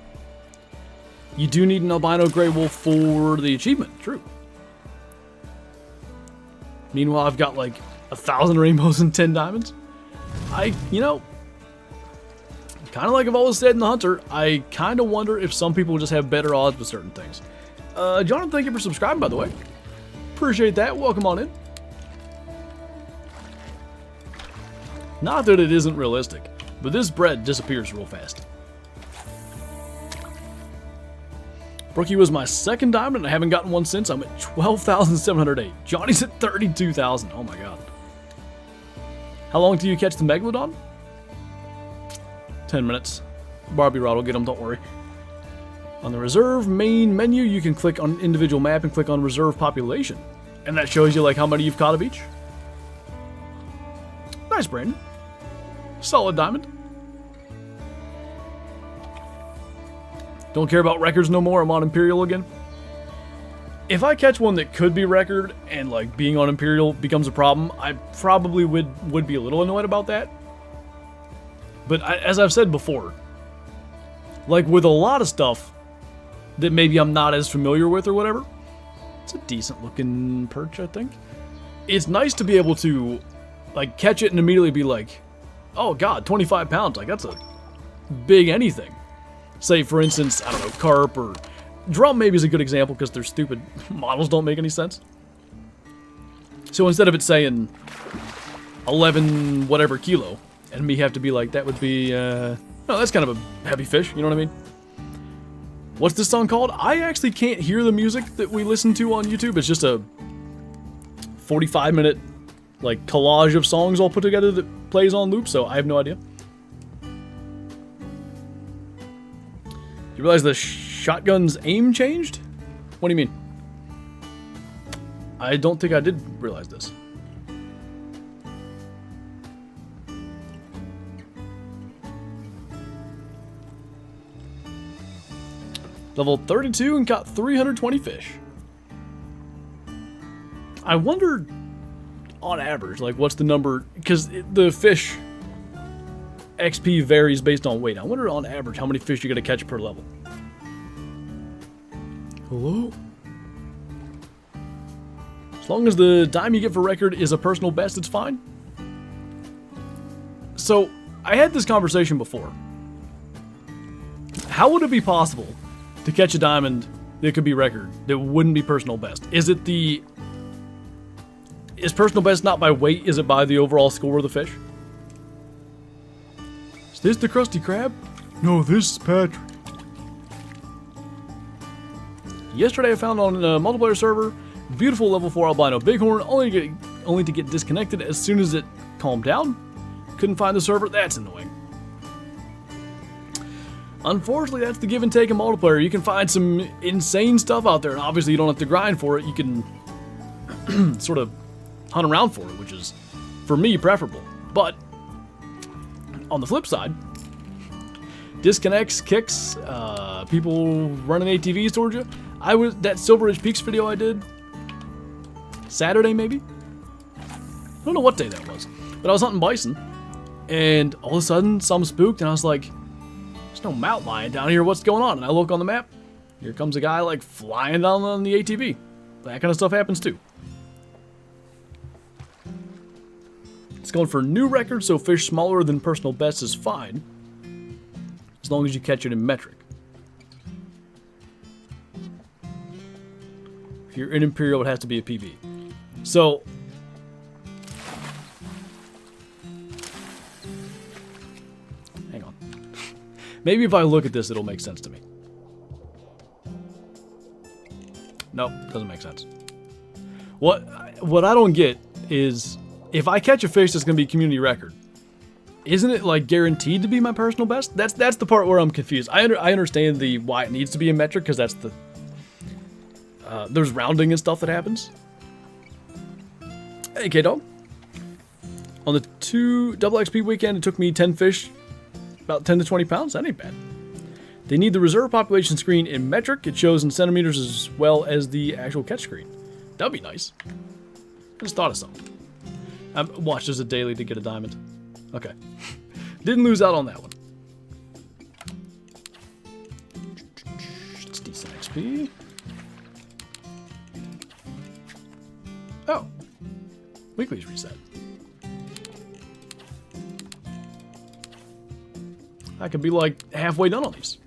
You do need an albino gray wolf for the achievement, true. Meanwhile, I've got like 1,000 rainbows and 10 diamonds. You know, kind of like I've always said in the Hunter, I kind of wonder if some people just have better odds with certain things. Jonathan, thank you for subscribing, by the way. Appreciate that. Welcome on in. Not that it isn't realistic, but this bread disappears real fast. Brookie was my second diamond, and I haven't gotten one since. I'm at 12,708. Johnny's at 32,000. Oh my god. How long till you catch the Megalodon? 10 minutes. Barbie Rod will get them, don't worry. On the reserve main menu, you can click on individual map and click on reserve population. And that shows you like how many you've caught of each. Nice, Brandon. Solid diamond. Don't care about records no more. I'm on Imperial again. If I catch one that could be record and like being on Imperial becomes a problem, I probably would be a little annoyed about that. But as I've said before, like with a lot of stuff that maybe I'm not as familiar with or whatever, it's a decent looking perch, I think. It's nice to be able to like catch it and immediately be like, oh god, 25 pounds, like that's a big anything. Say, for instance, I don't know, carp or drum maybe is a good example because their stupid models don't make any sense. So instead of it saying 11 whatever kilo, and me have to be like, that would be, no, that's kind of a heavy fish, you know what I mean? What's this song called? I actually can't hear the music that we listen to on YouTube. It's just a 45-minute, like, collage of songs all put together that plays on loop, so I have no idea. You realize the shotgun's aim changed? What do you mean? I don't think I did realize this. Level 32 and caught 320 fish. I wonder, on average, like what's the number, because the fish XP varies based on weight. I wonder on average how many fish you're going to catch per level. Hello? As long as the dime you get for record is a personal best, it's fine. So, I had this conversation before. How would it be possible to catch a diamond that could be record that wouldn't be personal best? Is personal best not by weight? Is it by the overall score of the fish? Is this the Krusty Krab? No, this is Patrick. Yesterday I found on a multiplayer server, beautiful level 4 albino bighorn, only to get disconnected as soon as it calmed down. Couldn't find the server. That's annoying. Unfortunately, that's the give and take in multiplayer. You can find some insane stuff out there, and obviously you don't have to grind for it. You can sort of hunt around for it, which is, for me, preferable. But on the flip side, disconnects, kicks, people running ATVs towards you. That Silver Ridge Peaks video I did Saturday, maybe? I don't know what day that was, but I was hunting bison, and all of a sudden, something spooked, and I was like, there's no mountain lion down here, what's going on? And I look on the map, here comes a guy like flying down on the ATV. That kind of stuff happens too. It's going for new record, so fish smaller than personal best is fine, as long as you catch it in metric. If you're in Imperial, it has to be a PB. So, hang on. Maybe if I look at this, it'll make sense to me. Nope, doesn't make sense. What I don't get is, if I catch a fish that's going to be community record, isn't it like guaranteed to be my personal best? That's the part where I'm confused. I understand the why it needs to be a metric, because that's the there's rounding and stuff that happens. Hey, K-Dog. On the 2 double XP weekend, it took me 10 fish, about 10 to 20 pounds. That ain't bad. They need the reserve population screen in metric. It shows in centimeters as well as the actual catch screen. That'd be nice. I just thought of something. I've watched as a daily to get a diamond. Okay. Didn't lose out on that one. It's decent XP. Oh. Weekly's reset. I could be like halfway done on these.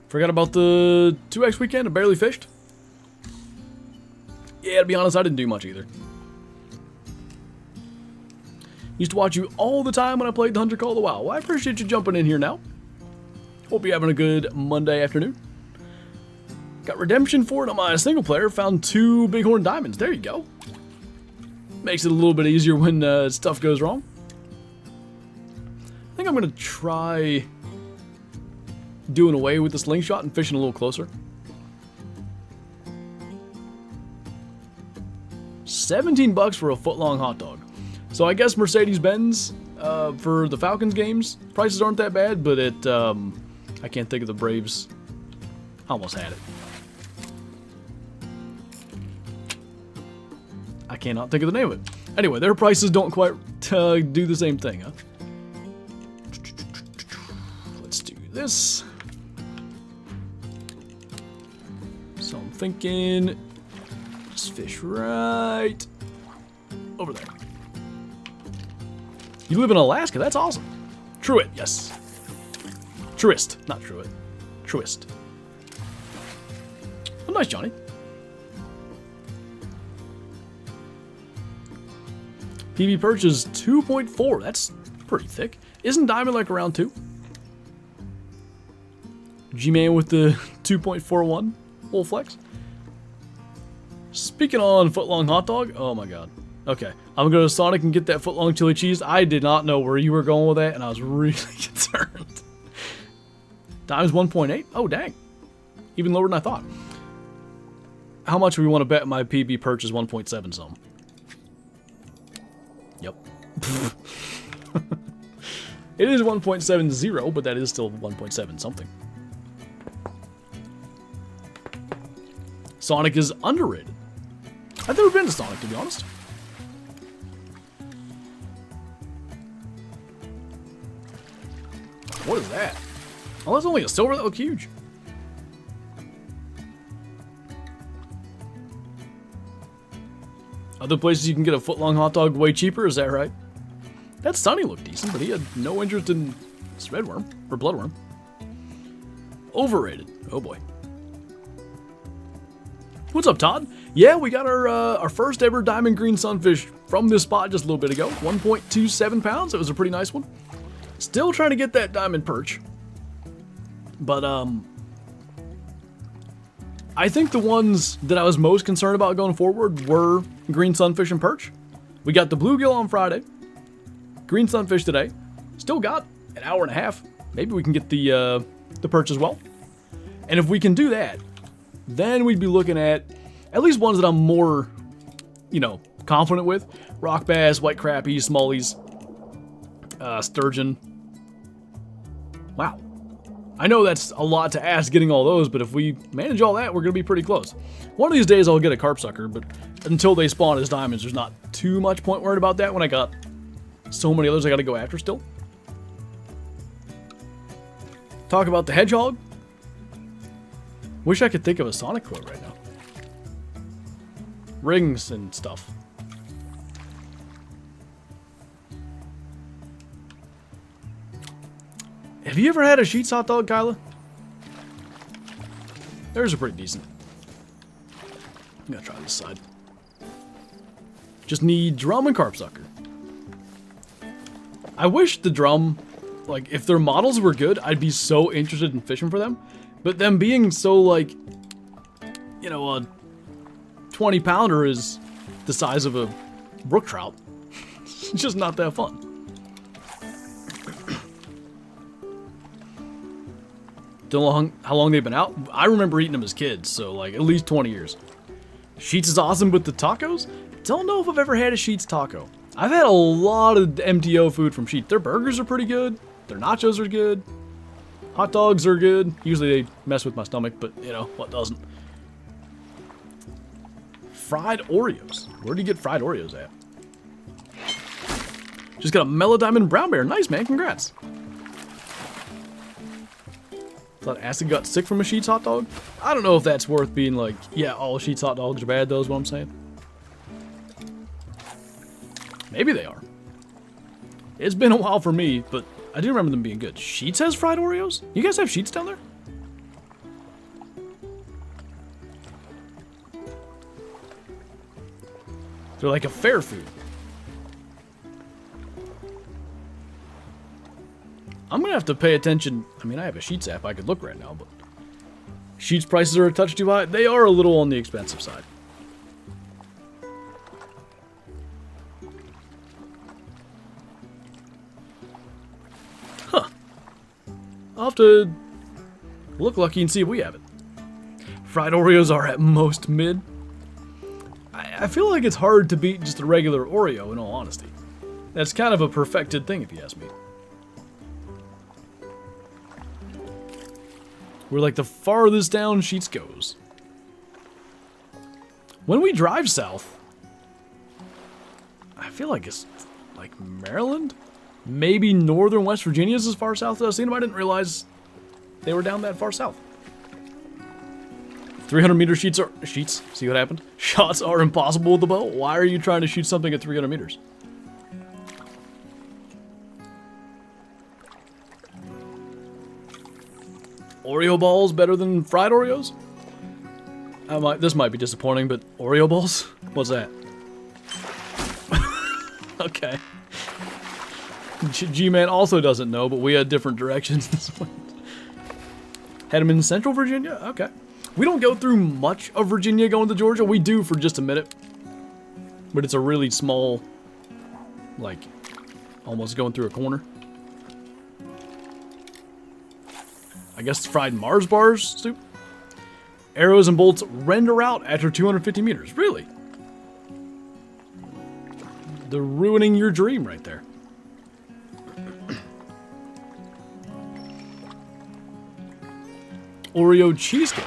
Forgot about the 2X weekend. I barely fished. Yeah, to be honest, I didn't do much either. Used to watch you all the time when I played the Hunter Call of the Wild. Well, I appreciate you jumping in here now. Hope you're having a good Monday afternoon. Got redemption for it on my single player. Found 2 bighorn diamonds. There you go. Makes it a little bit easier when stuff goes wrong. I think I'm going to try doing away with the slingshot and fishing a little closer. 17 bucks for a foot-long hot dog. So I guess Mercedes-Benz for the Falcons games, prices aren't that bad, but I can't think of the Braves. Almost had it. I cannot think of the name of it. Anyway, their prices don't quite do the same thing, huh? Let's do this. So I'm thinking, just fish right over there. You live in Alaska? That's awesome. Truist, yes. Truist, not Truist. Truist. Oh, nice, Johnny. PB perch is 2.4. That's pretty thick. Isn't diamond like around 2? G-Man with the 2.41 full flex. Speaking on footlong hot dog, oh my god. Okay, I'm gonna go to Sonic and get that footlong chili cheese. I did not know where you were going with that, and I was really concerned. Dime's 1.8? Oh dang, even lower than I thought. How much do we want to bet my PB perch is 1.7 some? Yep. It is 1.70, but that is still 1.7 something. Sonic is underrated. I've never been to Sonic, to be honest. What is that? Oh, that's only a silver. That looked huge. Other places you can get a foot-long hot dog way cheaper, is that right? That Sunny looked decent, but he had no interest in threadworm or bloodworm. Overrated. Oh boy. What's up, Todd? Yeah, we got our first ever diamond green sunfish from this spot just a little bit ago. 1.27 pounds. It was a pretty nice one. Still trying to get that diamond perch. But, I think the ones that I was most concerned about going forward were green sunfish and perch. We got the bluegill on Friday. Green sunfish today. Still got an hour and a half. Maybe we can get the perch as well. And if we can do that, then we'd be looking at least ones that I'm more, confident with. Rock bass, white crappies, smallies, sturgeon. Wow. I know that's a lot to ask getting all those, but if we manage all that, we're going to be pretty close. One of these days I'll get a carp sucker, but until they spawn as diamonds, there's not too much point worried about that when I got so many others I got to go after still. Talk about the hedgehog. Wish I could think of a Sonic quote right now. Rings and stuff. Have you ever had a Sheetz hot dog, Kyla? Theirs are pretty decent. I'm gonna try this side. Just need drum and carp sucker. I wish the drum, if their models were good, I'd be so interested in fishing for them. But them being so, a 20-pounder is the size of a brook trout. It's just not that fun. Don't know how long they've been out. I remember eating them as kids, so, at least 20 years. Sheetz is awesome with the tacos. Don't know if I've ever had a Sheetz taco. I've had a lot of MTO food from Sheetz. Their burgers are pretty good. Their nachos are good. Hot dogs are good. Usually they mess with my stomach, but, what doesn't? Fried Oreos. Where do you get fried Oreos at? Just got a Mellow Diamond Brown Bear. Nice, man. Congrats. Thought Acid got sick from a Sheetz hot dog. I don't know if that's worth being like, yeah, all Sheetz hot dogs are bad, though, is what I'm saying. Maybe they are. It's been a while for me, but I do remember them being good. Sheetz has fried Oreos? You guys have Sheetz down there? They're like a fair food. I'm gonna have to pay attention. I mean, I have a Sheetz app. I could look right now, but Sheetz prices are a touch too high. They are a little on the expensive side. Huh. I'll have to look lucky and see if we have it. Fried Oreos are at most mid. I feel like it's hard to beat just a regular Oreo, in all honesty. That's kind of a perfected thing, if you ask me. We're like the farthest down Sheetz goes. When we drive south, I feel like it's like Maryland? Maybe northern West Virginia is as far south as I've seen them. I didn't realize they were down that far south. 300-meter Sheetz are... Sheetz? See what happened? Shots are impossible with the bow. Why are you trying to shoot something at 300 meters? Oreo balls better than fried Oreos? This might be disappointing, but Oreo balls? What's that? Okay. G-Man also doesn't know, but we had different directions this one. Had him in Central Virginia? Okay. We don't go through much of Virginia going to Georgia. We do for just a minute. But it's a really small, like, almost going through a corner. I guess fried Mars bars, soup. Arrows and bolts render out after 250 meters. Really? They're ruining your dream right there. Oreo cheesecake.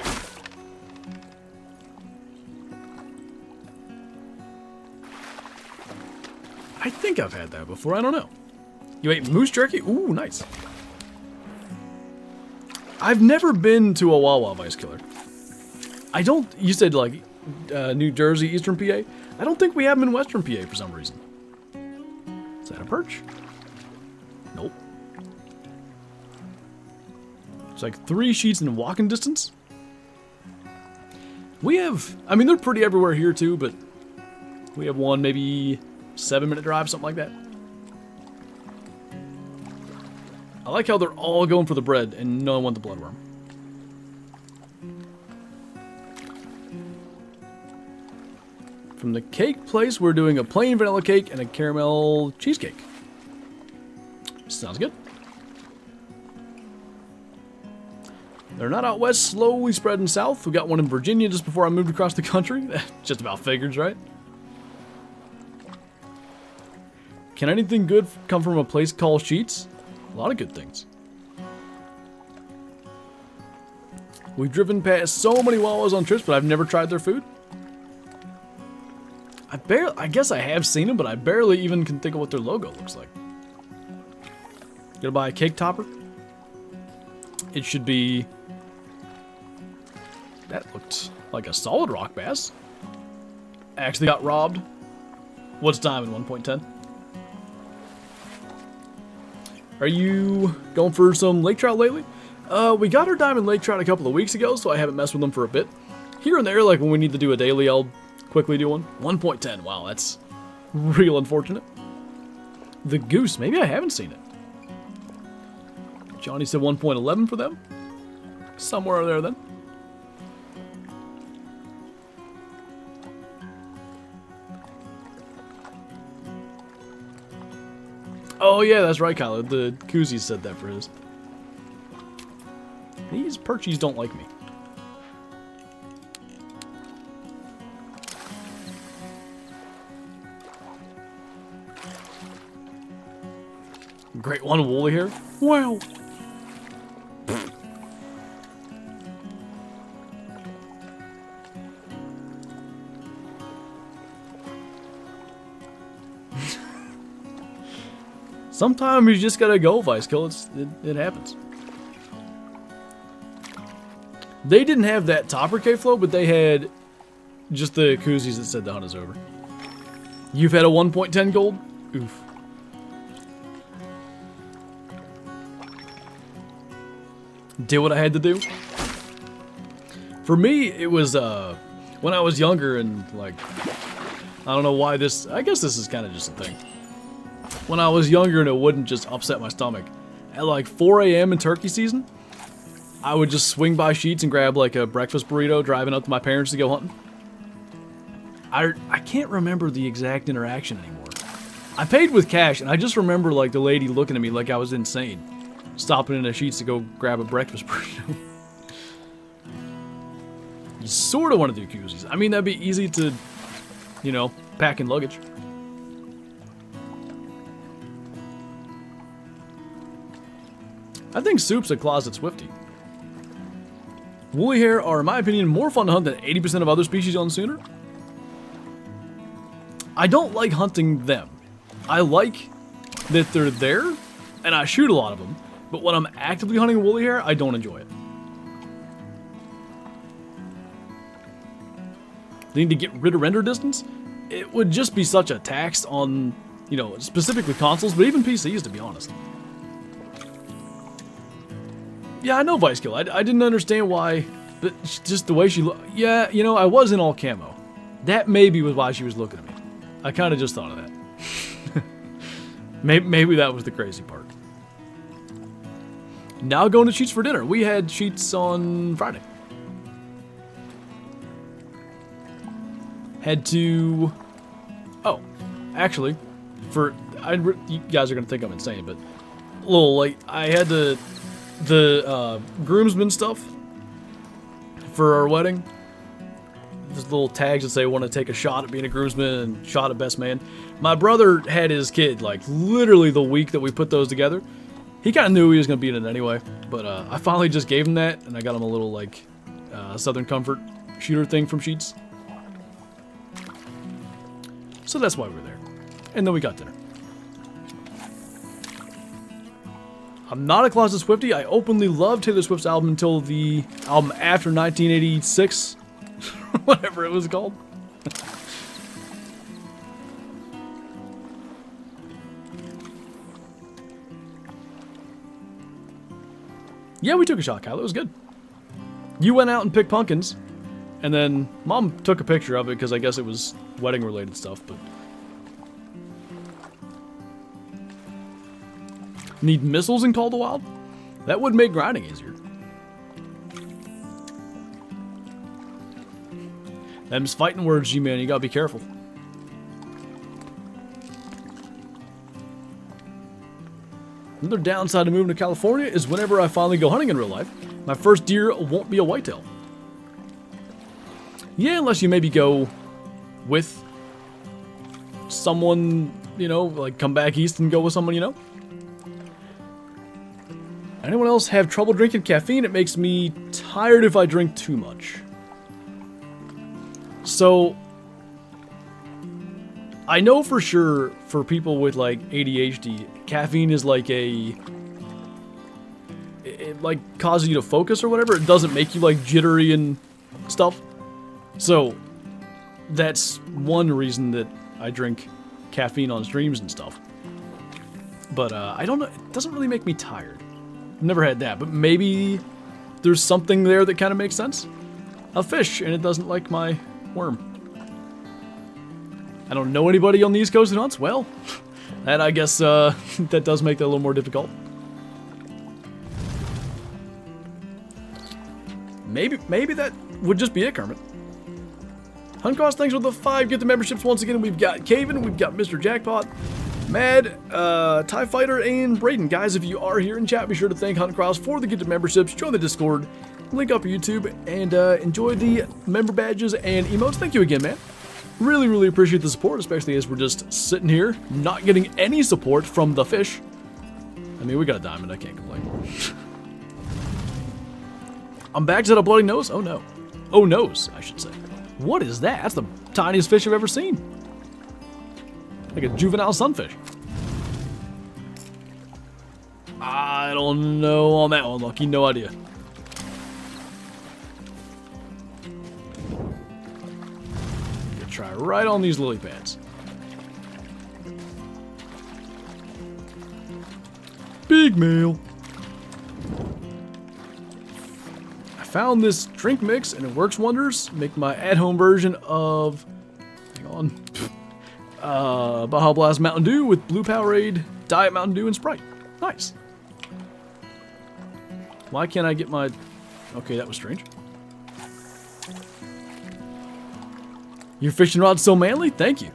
I think I've had that before. I don't know. You ate moose jerky? Ooh, nice. I've never been to a Wawa Vice Killer. I don't... You said, like, New Jersey, Eastern PA? I don't think we have them in Western PA for some reason. Is that a perch? Nope. It's like 3 Sheetz in walking distance. We have... I mean, they're pretty everywhere here, too, but... We have one, maybe 7-minute drive, something like that. I like how they're all going for the bread and no one wants the bloodworm. From the cake place, we're doing a plain vanilla cake and a caramel cheesecake. Sounds good. They're not out west, slowly spreading south. We got one in Virginia just before I moved across the country. Just about figures, right? Can anything good come from a place called Sheetz? A lot of good things. We've driven past so many Wawas on trips, but I've never tried their food. I guess I have seen them, but I barely even can think of what their logo looks like. Gonna buy a cake topper? It should be... That looked like a solid rock bass. Actually got robbed. What's diamond? 1.10? Are you going for some lake trout lately? We got our diamond lake trout a couple of weeks ago, so I haven't messed with them for a bit. Here and there, like when we need to do a daily, I'll quickly do one. 1.10, wow, that's real unfortunate. The goose, maybe I haven't seen it. Johnny said 1.11 for them. Somewhere there then. Oh yeah, that's right, Kylo. The koozie said that for his. These perchies don't like me. Great one, woolly hair. Wow. Sometimes you just gotta go, Vice Kill. It happens. They didn't have that topper K-flow, but they had just the koozies that said the hunt is over. You've had a 1.10 gold? Oof. Did what I had to do. For me, it was when I was younger and like, I don't know why this, I guess this is kind of just a thing. When I was younger and it wouldn't just upset my stomach. At like 4 a.m. in turkey season, I would just swing by Sheets and grab like a breakfast burrito driving up to my parents to go hunting. I can't remember the exact interaction anymore. I paid with cash and I just remember like the lady looking at me like I was insane. Stopping in a Sheets to go grab a breakfast burrito. You sort of want to do koozies. I mean, that'd be easy to, you know, pack in luggage. I think Soup's a closet Swiftie. Woolly hair are, in my opinion, more fun to hunt than 80% of other species on Sooner. I don't like hunting them. I like that they're there, and I shoot a lot of them. But when I'm actively hunting woolly hair, I don't enjoy it. They need to get rid of render distance? It would just be such a tax on, you know, specifically consoles, but even PCs, to be honest. Yeah, I know Vice Kill. I didn't understand why, but just the way she looked. Yeah, you know, I was in all camo. That maybe was why she was looking at me. I kind of just thought of that. maybe that was the crazy part. Now going to Sheets for dinner. We had Sheets on Friday. Had to... Oh, actually, you guys are going to think I'm insane, but a little late. I had the groomsmen stuff for our wedding. There's little tags that say want to take a shot at being a groomsman and shot at best man. My brother had his kid like literally the week that we put those together. He kind of knew he was going to be in it anyway, but I finally just gave him that, and I got him a little like Southern Comfort shooter thing from Sheets. So that's why we're there. And then we got dinner. I'm not a closet Swiftie. I openly loved Taylor Swift's album until the album after 1986. Whatever it was called. Yeah, we took a shot, Kyle. It was good. You went out and picked pumpkins. And then Mom took a picture of it because I guess it was wedding-related stuff, but... Need missiles in Call of the Wild? That would make grinding easier. Them's fighting words, G-Man. You gotta be careful. Another downside of moving to California is whenever I finally go hunting in real life, my first deer won't be a whitetail. Yeah, unless you maybe go with someone, you know, like come back east and go with someone, you know. Anyone else have trouble drinking caffeine? It makes me tired if I drink too much. So, I know for sure for people with like ADHD, caffeine is like it like causes you to focus or whatever. It doesn't make you like jittery and stuff. So, that's one reason that I drink caffeine on streams and stuff. But I don't know, it doesn't really make me tired. Never had that, but maybe there's something there that kind of makes sense. A fish, and it doesn't like my worm. I don't know anybody on the East Coast who hunts. Well, that I guess that does make that a little more difficult. Maybe that would just be it, Kermit. Huntcross, thanks for the 5 gift memberships once again. We've got Caven, we've got Mr. Jackpot, Mad, TIE Fighter, and Braden. Guys, if you are here in chat, be sure to thank Huntcross for the gifted memberships. Join the Discord, link up your YouTube, and enjoy the member badges and emotes. Thank you again, man. Really, really appreciate the support, especially as we're just sitting here, not getting any support from the fish. I mean, we got a diamond, I can't complain. I'm back to the bloody nose? Oh no. Oh nose, I should say. What is that? That's the tiniest fish I've ever seen. Like a juvenile sunfish. I don't know on that one, Lucky. No idea. try right on these lily pads. Big male. I found this drink mix and it works wonders. Make my at-home version of, hang on, Baja Blast Mountain Dew with Blue Powerade, Diet Mountain Dew, and Sprite. Nice. Why can't I get my... Okay, that was strange. Your fishing rod's so manly? Thank you.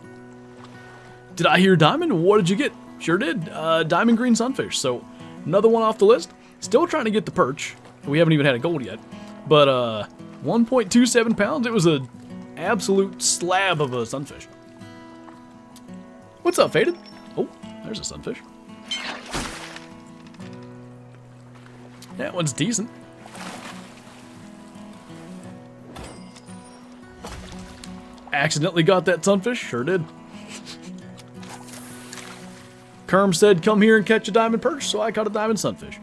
Did I hear diamond? What did you get? Sure did. Diamond green sunfish. So, another one off the list. Still trying to get the perch. We haven't even had a gold yet. But, 1.27 pounds. It was a absolute slab of a sunfish. What's up, Faded? Oh, there's a sunfish. That one's decent. Accidentally got that sunfish. Sure did. Kerm said, come here and catch a diamond perch, so I caught a diamond sunfish.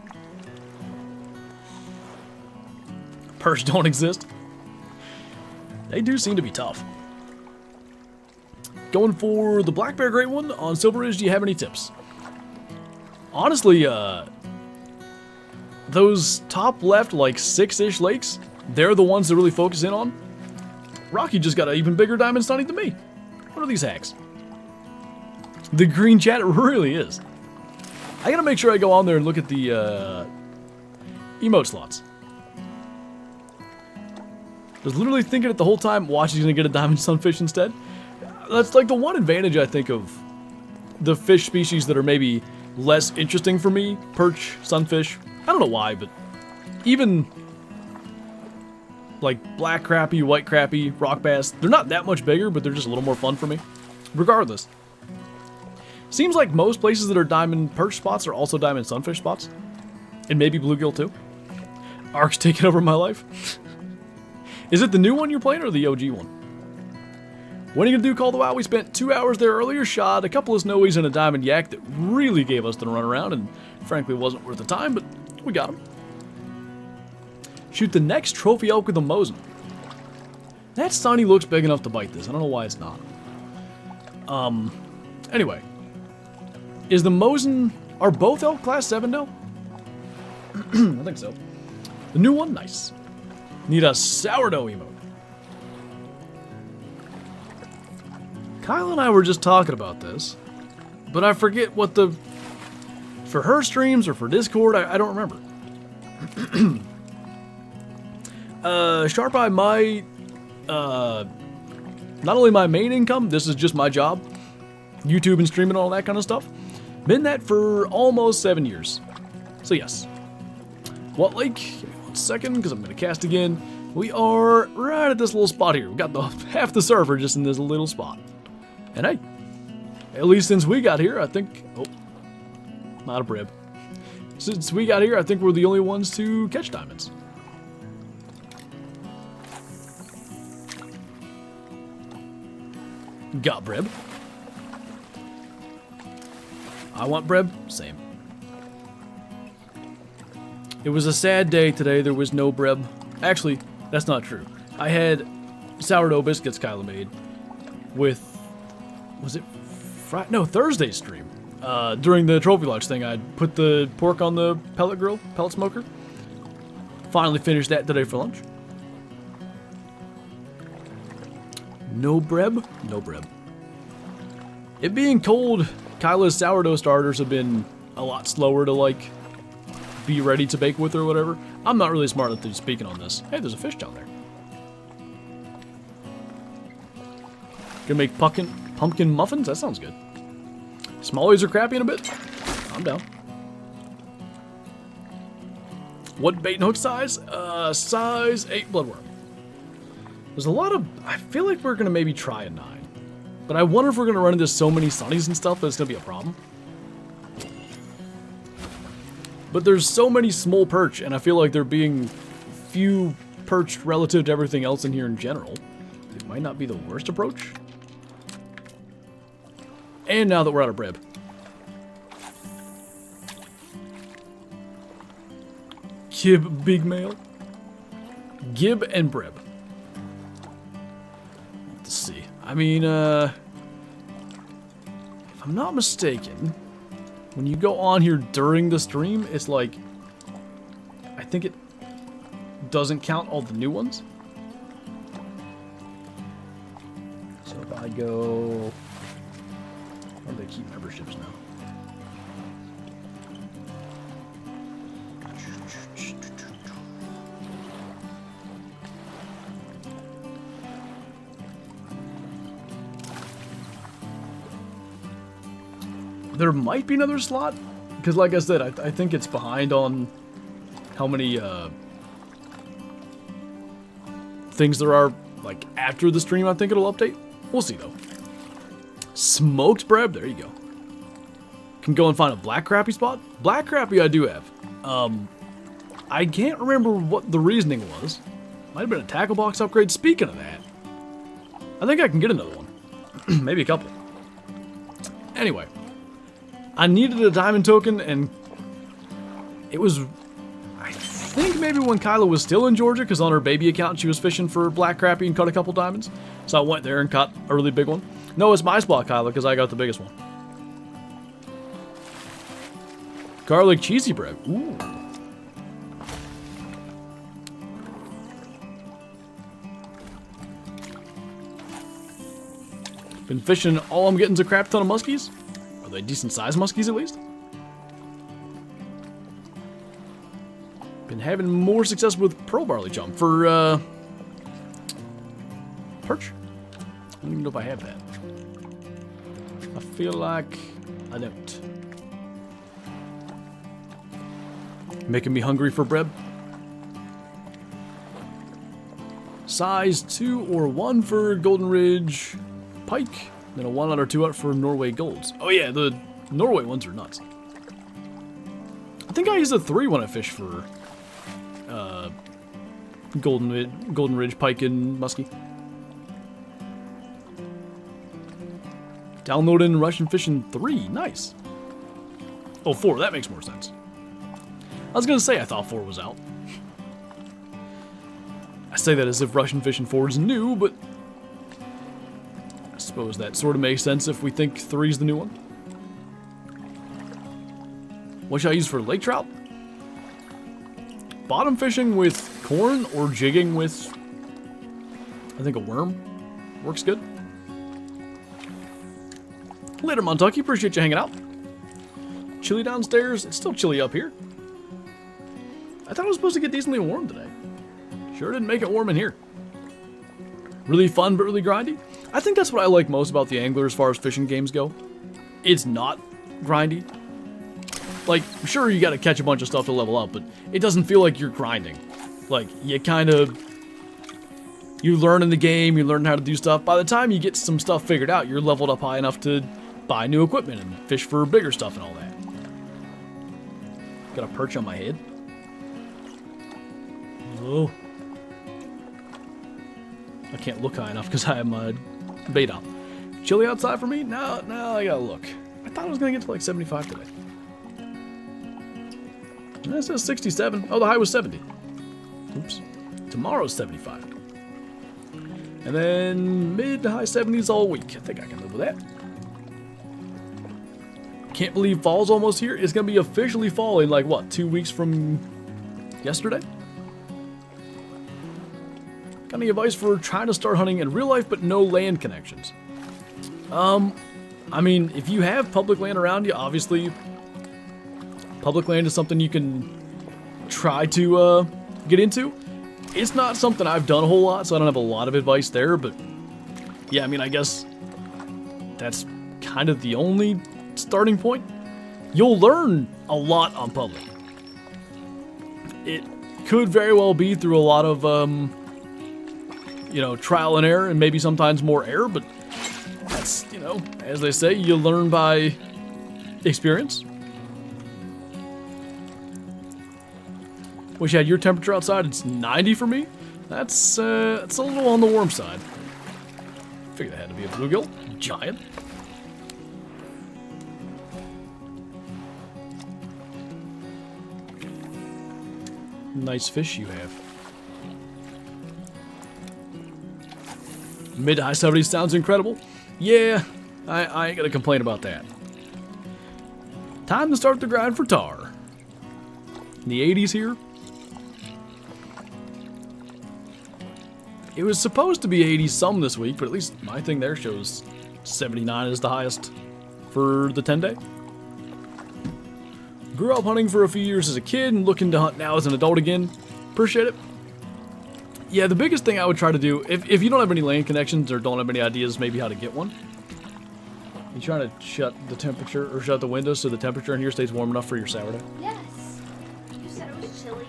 Perch don't exist. They do seem to be tough. Going for the black bear great one on Silver Ridge, do you have any tips? Honestly, those top left, like 6-ish lakes, they're the ones to really focus in on. Rocky just got an even bigger diamond sunny than me. What are these hacks? The green chat really is. I gotta make sure I go on there and look at the emote slots. I was literally thinking it the whole time, watch he's gonna get a diamond sunfish instead. That's like the one advantage I think of the fish species that are maybe less interesting for me. Perch, sunfish. I don't know why, but even like black crappie, white crappie, rock bass, they're not that much bigger, but they're just a little more fun for me. Regardless. Seems like most places that are diamond perch spots are also diamond sunfish spots. And maybe bluegill too. Ark's taking over my life. Is it the new one you're playing or the OG one? When are you gonna do Call the Wow? We spent 2 hours there earlier, shot a couple of snowies and a diamond yak that really gave us the run around and frankly wasn't worth the time, but we got them. Shoot the next trophy elk with a Mosin. That sunny looks big enough to bite this. I don't know why it's not. Anyway. Is the Mosin... Are both elk class 7 now? I think so. The new one? Nice. Need a sourdough emote. Kyle and I were just talking about this, but I forget what the... For her streams or for Discord, I don't remember. Sharp Eye, my... not only my main income, this is just my job. YouTube and streaming and all that kind of stuff. Been that for almost 7 years. So yes. What lake? Give me 1 second, because I'm going to cast again. We are right at this little spot here. We got the half the server just in this little spot. And hey, at least since we got here, I think... Oh, not a brib. Since we got here, I think we're the only ones to catch diamonds. Got brib. I want brib. Same. It was a sad day today. There was no brib. Actually, that's not true. I had sourdough biscuits Kyla made with... Was it Friday? No, Thursday's stream. During the trophy launch thing, I put the pork on the pellet grill, pellet smoker. Finally finished that today for lunch. No breb? No breb. It being cold, Kyla's sourdough starters have been a lot slower to, like, be ready to bake with or whatever. I'm not really smart enough to be speaking on this. Hey, there's a fish down there. Gonna make pumpkin muffins? That sounds good. Smallies are crappy in a bit. I'm down. What bait and hook size? Size 8 bloodworm. There's a lot of... I feel like we're gonna maybe try a 9. But I wonder if we're gonna run into so many sunnies and stuff that it's gonna be a problem. But there's so many small perch, and I feel like there being few perched relative to everything else in here in general. It might not be the worst approach. And now that we're out of brib. Gib, big male. Gib and brib. Let's see. I mean, if I'm not mistaken, when you go on here during the stream, it's like, I think it doesn't count all the new ones. So if I go, how do they keep memberships now? There might be another slot, because like I said, I think it's behind on how many things there are, like, after the stream. I think it'll update. We'll see, though. Smoked bread, there you go. Can go and find a black crappie spot. Black crappie I do have. I can't remember what the reasoning was. Might have been a tackle box upgrade. Speaking of that, I think I can get another one. Maybe a couple. Anyway. I needed a diamond token, and it was, I think maybe when Kyla was still in Georgia, because on her baby account she was fishing for black crappie and caught a couple diamonds. So I went there and caught a really big one. No, it's my spot, Kyla, because I got the biggest one. Garlic cheesy bread. Ooh. Been fishing, all I'm getting is a crap ton of muskies. Are they decent sized muskies at least? Been having more success with pearl barley chum for perch. I don't even know if I have that. I feel like I don't. Making me hungry for bread. Size 2 or 1 for Goldenridge pike. Then a 1 out or 2 out for Norway golds. Oh yeah, the Norway ones are nuts. I think I use a 3 when I fish for Goldenridge pike and muskie. Downloading Russian fishing 3, nice. Oh, 4, that makes more sense. I was gonna say I thought 4 was out. I say that as if Russian fishing 4 is new, but I suppose that sort of makes sense if we think 3's the new one. What should I use for lake trout? Bottom fishing with corn or jigging with, I think, a worm works good. Later, Montucky. Appreciate you hanging out. Chilly downstairs. It's still chilly up here. I thought it was supposed to get decently warm today. Sure didn't make it warm in here. Really fun, but really grindy. I think that's what I like most about the Angler as far as fishing games go. It's not grindy. Like, sure, you gotta catch a bunch of stuff to level up, but it doesn't feel like you're grinding. Like, you learn in the game, you learn how to do stuff. By the time you get some stuff figured out, you're leveled up high enough to buy new equipment and fish for bigger stuff and all that. Got a perch on my head. Oh. I can't look high enough because I have my bait out. Chilly outside for me? No, I gotta look. I thought I was gonna get to like 75 today. That says 67. Oh, the high was 70. Oops. Tomorrow's 75. And then mid to high 70s all week. I think I can live with that. Can't believe fall's almost here. It's gonna be officially fall in like what, 2 weeks from yesterday? Got any advice for trying to start hunting in real life but no land connections? I mean, if you have public land around you, obviously public land is something you can try to get into. It's not something I've done a whole lot, so I don't have a lot of advice there, but yeah, I mean, I guess that's kind of the only starting point. You'll learn a lot on public. It could very well be through a lot of trial and error, and maybe sometimes more error, but that's, as they say, you learn by experience. Wish you had your temperature outside. It's 90 for me. That's a little on the warm side. Figured that had to be a bluegill. Giant. Nice fish you have. Mid to high 70s sounds incredible. Yeah, I ain't gonna complain about that. Time to start the grind for tar. In the 80s here. It was supposed to be 80 some this week, but at least my thing there shows 79 is the highest for the 10-day. Grew up hunting for a few years as a kid and looking to hunt now as an adult again. Appreciate it. Yeah, the biggest thing I would try to do, if you don't have any land connections or don't have any ideas maybe how to get one, you trying to shut the temperature or shut the window so the temperature in here stays warm enough for your sourdough. Yes. You said it was chilly.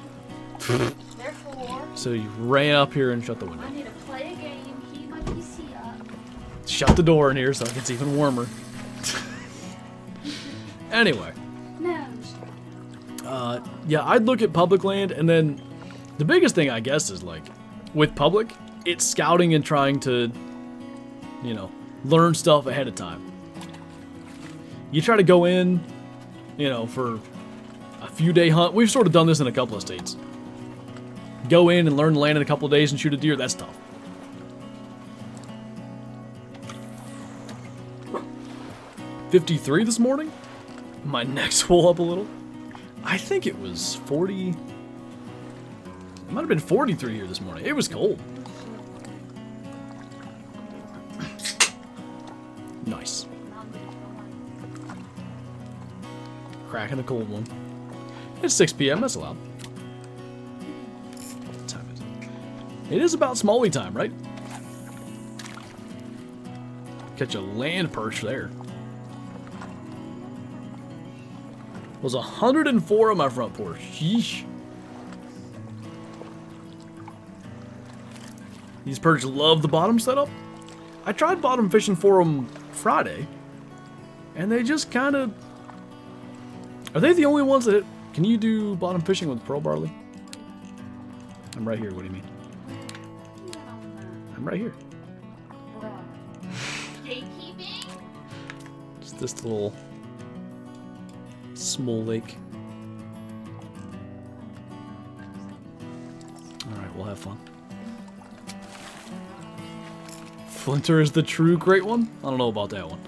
Therefore, So you ran up here and shut the window. I need to play a game, heat my PC up. Shut the door in here so it gets even warmer. Anyway. No. Yeah, I'd look at public land, and then the biggest thing I guess is like, with public, it's scouting and trying to, you know, learn stuff ahead of time. You try to go in, you know, for a few day hunt. We've sort of done this in a couple of states. Go in and learn the land in a couple of days and shoot a deer, that's tough. $53 this morning? My neck swole up a little. I think it was 40. It might have been 43 here this morning. It was cold. Nice. Cracking a cold one. It's 6 p.m. That's allowed. What time is it? It is about Smalley time, right? Catch a land perch there. Was 104 on my front porch. Sheesh. These perch love the bottom setup. I tried bottom fishing for them Friday, and they just kind of... Are they the only ones that... Can you do bottom fishing with pearl barley? I'm right here, what do you mean? I'm right here. Gatekeeping? Just this little... small lake. Alright, we'll have fun. Flinter is the true great one? I don't know about that one.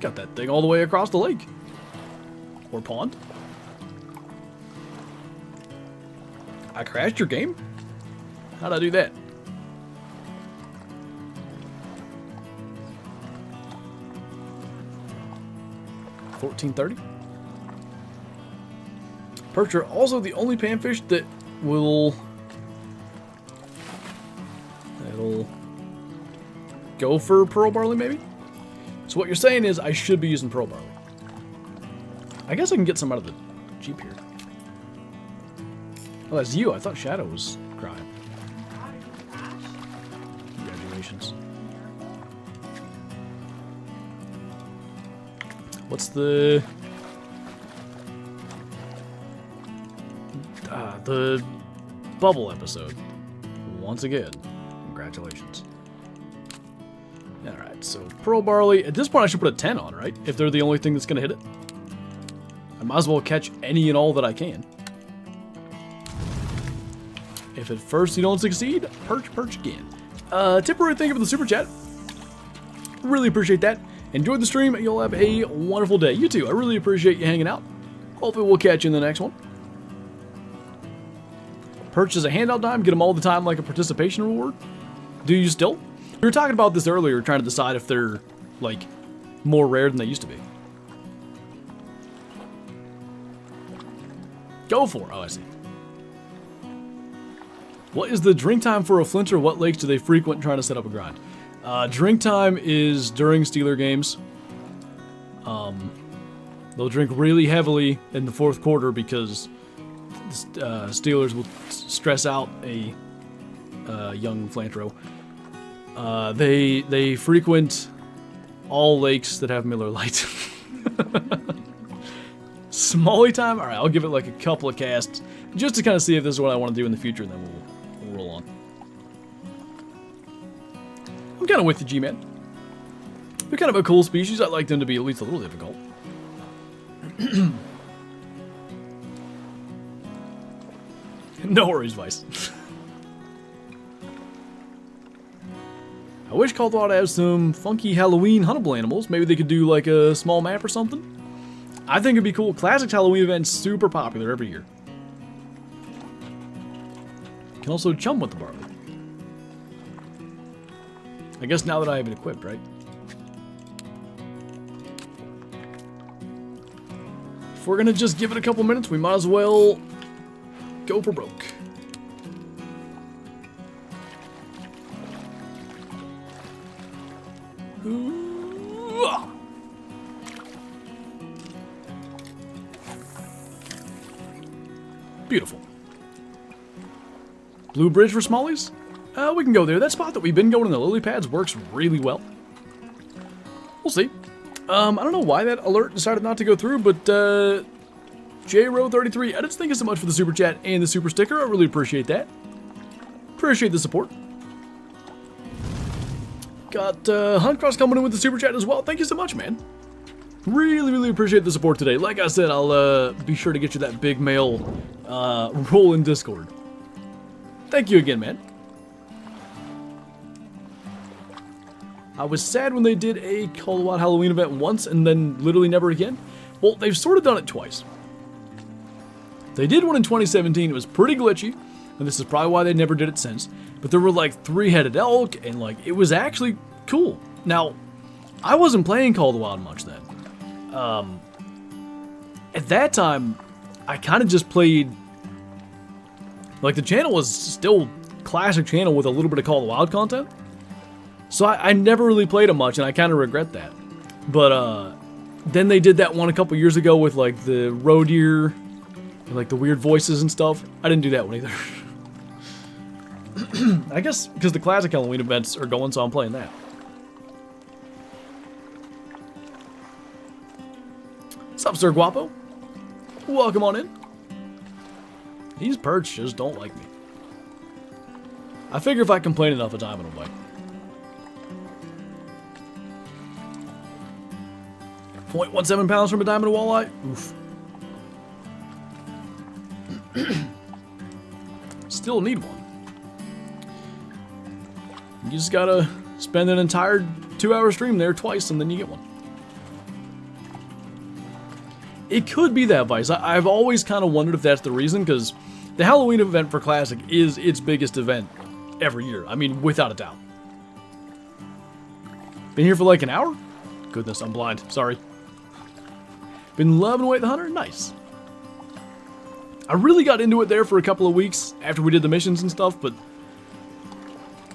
Got that thing all the way across the lake. Or pond. I crashed your game? How'd I do that? $14.30. Perch are also the only panfish that will... That'll go for pearl barley, maybe? So what you're saying is I should be using pearl barley. I guess I can get some out of the Jeep here. Oh, that's you. I thought Shadow was crying. Congratulations. What's the bubble episode? Once again, congratulations. Alright, so pearl barley. At this point I should put a 10 on, right? If they're the only thing that's going to hit it. I might as well catch any and all that I can. If at first you don't succeed, perch again. Tipper, thank you for the super chat. Really appreciate that. Enjoyed the stream. You'll have a wonderful day. You too. I really appreciate you hanging out. Hopefully we'll catch you in the next one. Perch is a handout time. Get them all the time like a participation reward. Do you still? We were talking about this earlier, trying to decide if they're, like, more rare than they used to be. Go for it. Oh, I see. What is the drink time for a Flinter? What lakes do they frequent trying to set up a grind? Drink time is during Steeler games. They'll drink really heavily in the fourth quarter because the Steelers will stress out a young Flantero. They frequent all lakes that have Miller Lite. Smalley time? Alright, I'll give it like a couple of casts just to kind of see if this is what I want to do in the future, and then we'll roll on. I'm kind of with the G-Man. They're kind of a cool species. I'd like them to be at least a little difficult. No worries, Vice. I wish Call of the Wild had some funky Halloween huntable animals. Maybe they could do like a small map or something. I think it'd be cool. Classic Halloween event's super popular every year. Can also chum with the barley. I guess now that I have it equipped, right? If we're gonna just give it a couple minutes, we might as well go for broke. Beautiful. Blue Bridge for smallies? We can go there. That spot that we've been going in the lily pads works really well. We'll see. I don't know why that alert decided not to go through, but JRow33 edits, thank you so much for the super chat and the super sticker. I really appreciate that. Appreciate the support. Got Huntcross coming in with the super chat as well. Thank you so much, man. Really appreciate the support today. Like I said, I'll be sure to get you that big mail roll in Discord. Thank you again, man. I was sad when they did a Call of the Wild Halloween event once and then literally never again. Well, they've sort of done it twice. They did one in 2017. It was pretty glitchy, and this is probably why they never did it since. But there were like 3-headed elk, and like it was actually cool. Now, I wasn't playing Call of the Wild much then. At that time, I kind of just played. Like the channel was still classic channel with a little bit of Call of the Wild content. So I never really played it much, and I kind of regret that. But then they did that one a couple years ago with like the roe deer, and, like the weird voices and stuff. I didn't do that one either. I guess because the classic Halloween events are going, so I'm playing that. What's up, Sir Guapo? Welcome on in. These perch just don't like me. I figure if I complain enough, a diamond will bite. 0.17 pounds from a diamond walleye? Oof. Still need one. You just gotta spend an entire 2-hour stream there twice and then you get one. It could be that, Vice. I've always kind of wondered if that's the reason, because the Halloween event for Classic is its biggest event every year. I mean, without a doubt. Been here for like an hour? Goodness, I'm blind. Sorry. Been loving Wait the Hunter? Nice. I really got into it there for a couple of weeks after we did the missions and stuff, but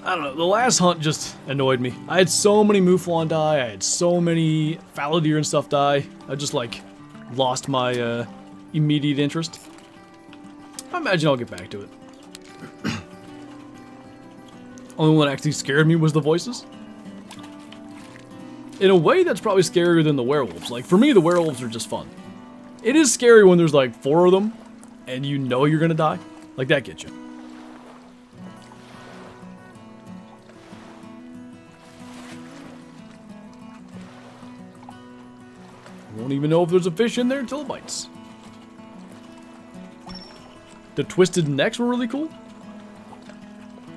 I don't know, the last hunt just annoyed me. I had so many mouflon die, I had so many fallow deer and stuff die. I just like lost my immediate interest. I imagine I'll get back to it. Only one that actually scared me was the voices. In a way, that's probably scarier than the werewolves. Like, for me, the werewolves are just fun. It is scary when there's like 4 of them, and you know you're gonna die. Like, that gets you. Won't even know if there's a fish in there until it bites. The twisted necks were really cool.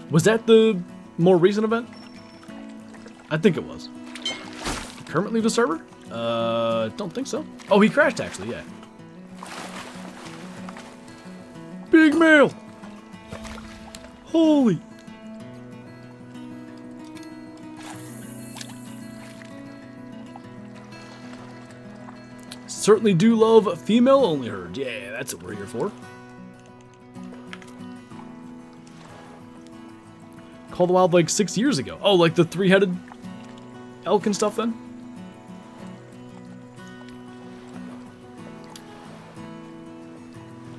Was that the more recent event? I think it was. Kermit leave the server? Don't think so. Oh, he crashed actually, yeah. Big male! Holy! Certainly do love female-only herd. Yeah, that's what we're here for. Call the Wild like 6 years ago. Oh, like the 3-headed elk and stuff then?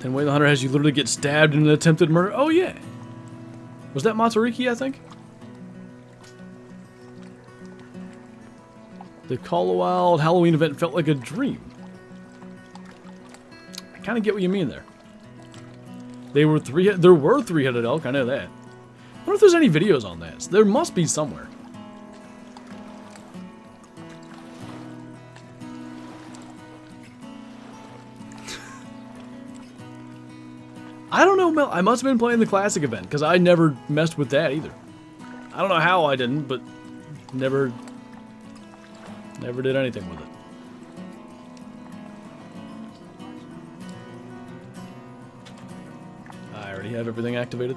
Then Way the Hunter has you literally get stabbed in an attempted murder. Oh yeah. Was that Matariki, I think? The Call of Wild Halloween event felt like a dream. I kind of get what you mean there. There were 3-headed elk, I know that. I wonder if there's any videos on that. There must be somewhere. I don't know, Mel. I must have been playing the classic event, because I never messed with that either. I don't know how I didn't, but Never did anything with it. I already have everything activated.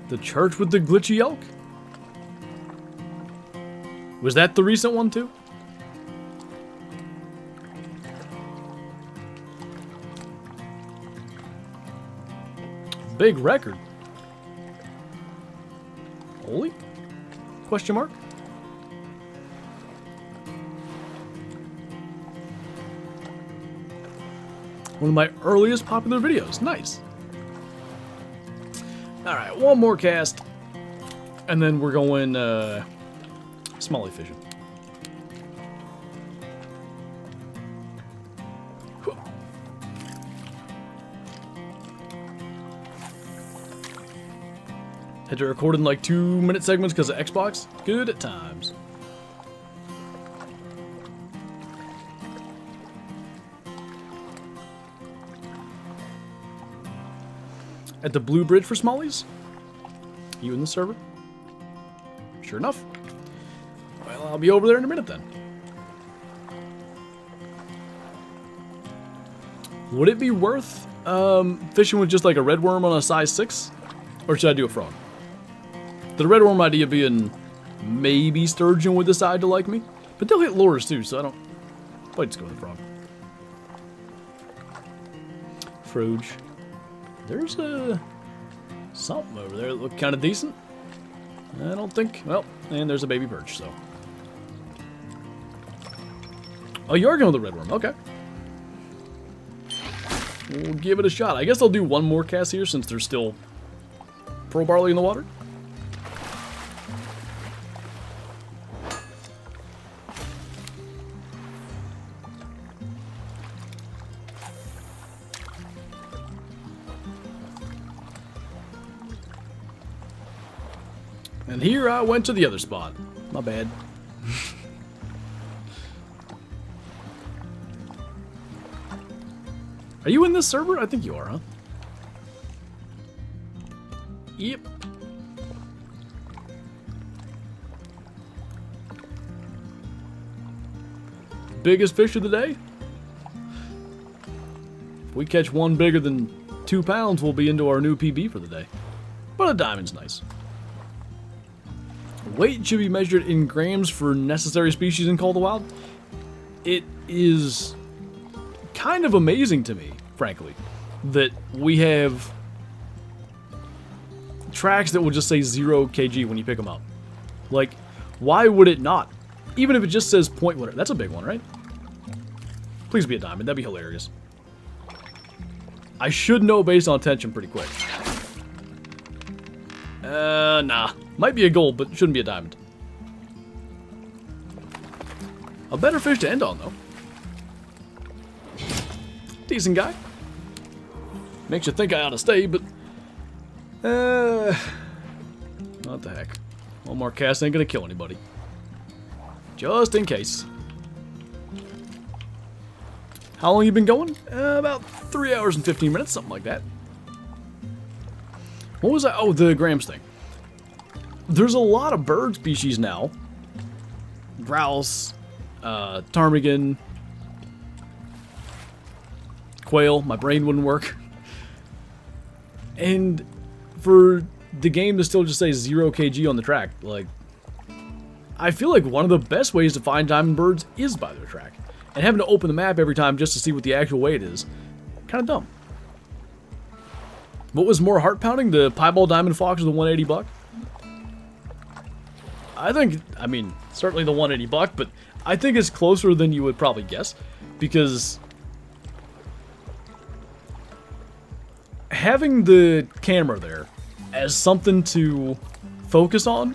The church with the glitchy elk? Was that the recent one too? Big record. Holy? Question mark? One of my earliest popular videos. Nice. Alright, one more cast. And then we're going smallie fishing. Had to record in like 2-minute segments because of Xbox. Good at times. At the Blue Bridge for smallies? You in the server? Sure enough. Well, I'll be over there in a minute then. Would it be worth fishing with just like a red worm on a size 6? Or should I do a frog? The red worm idea being maybe sturgeon would decide to like me. But they'll hit lures too, so I don't... Might just go with a frog. Froge. There's something over there that looked kind of decent. I don't think... Well, and there's a baby perch, so... Oh, you are going with the red worm. Okay. We'll give it a shot. I guess I'll do one more cast here since there's still pearl barley in the water. And here I went to the other spot. My bad. Are you in this server? I think you are, huh? Yep. Biggest fish of the day? If we catch one bigger than 2 pounds, we'll be into our new PB for the day. But a diamond's nice. Weight should be measured in grams for necessary species in Call of the Wild. It is kind of amazing to me, frankly, that we have tracks that will just say 0 kg when you pick them up. Like, why would it not? Even if it just says point whatever. That's a big one, right? Please be a diamond. That'd be hilarious. I should know based on tension pretty quick. Nah. Might be a gold, but shouldn't be a diamond. A better fish to end on, though. Decent guy. Makes you think I ought to stay, but... what the heck. One more cast ain't gonna kill anybody. Just in case. How long you been going? About 3 hours and 15 minutes, something like that. What was that? Oh, the grams thing. There's a lot of bird species now. Grouse, ptarmigan, quail. My brain wouldn't work. And for the game to still just say 0 kg on the track, like, I feel like one of the best ways to find diamond birds is by their track. And having to open the map every time just to see what the actual weight is, kind of dumb. What was more heart-pounding, the piebald diamond fox or the 180 buck? I mean, certainly the 180 buck, but I think it's closer than you would probably guess, because having the camera there as something to focus on,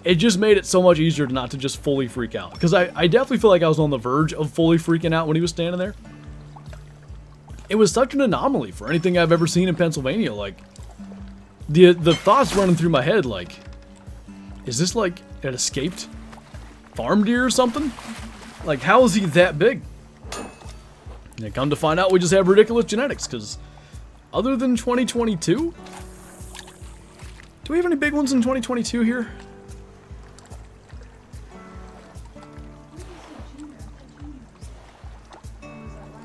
it just made it so much easier not to just fully freak out. Because I definitely feel like I was on the verge of fully freaking out when he was standing there. It was such an anomaly for anything I've ever seen in Pennsylvania. Like, the thoughts running through my head, like, is this like an escaped farm deer or something? Like, how is he that big? And come to find out, we just have ridiculous genetics, because other than 2022, Do we have any big ones in 2022 here?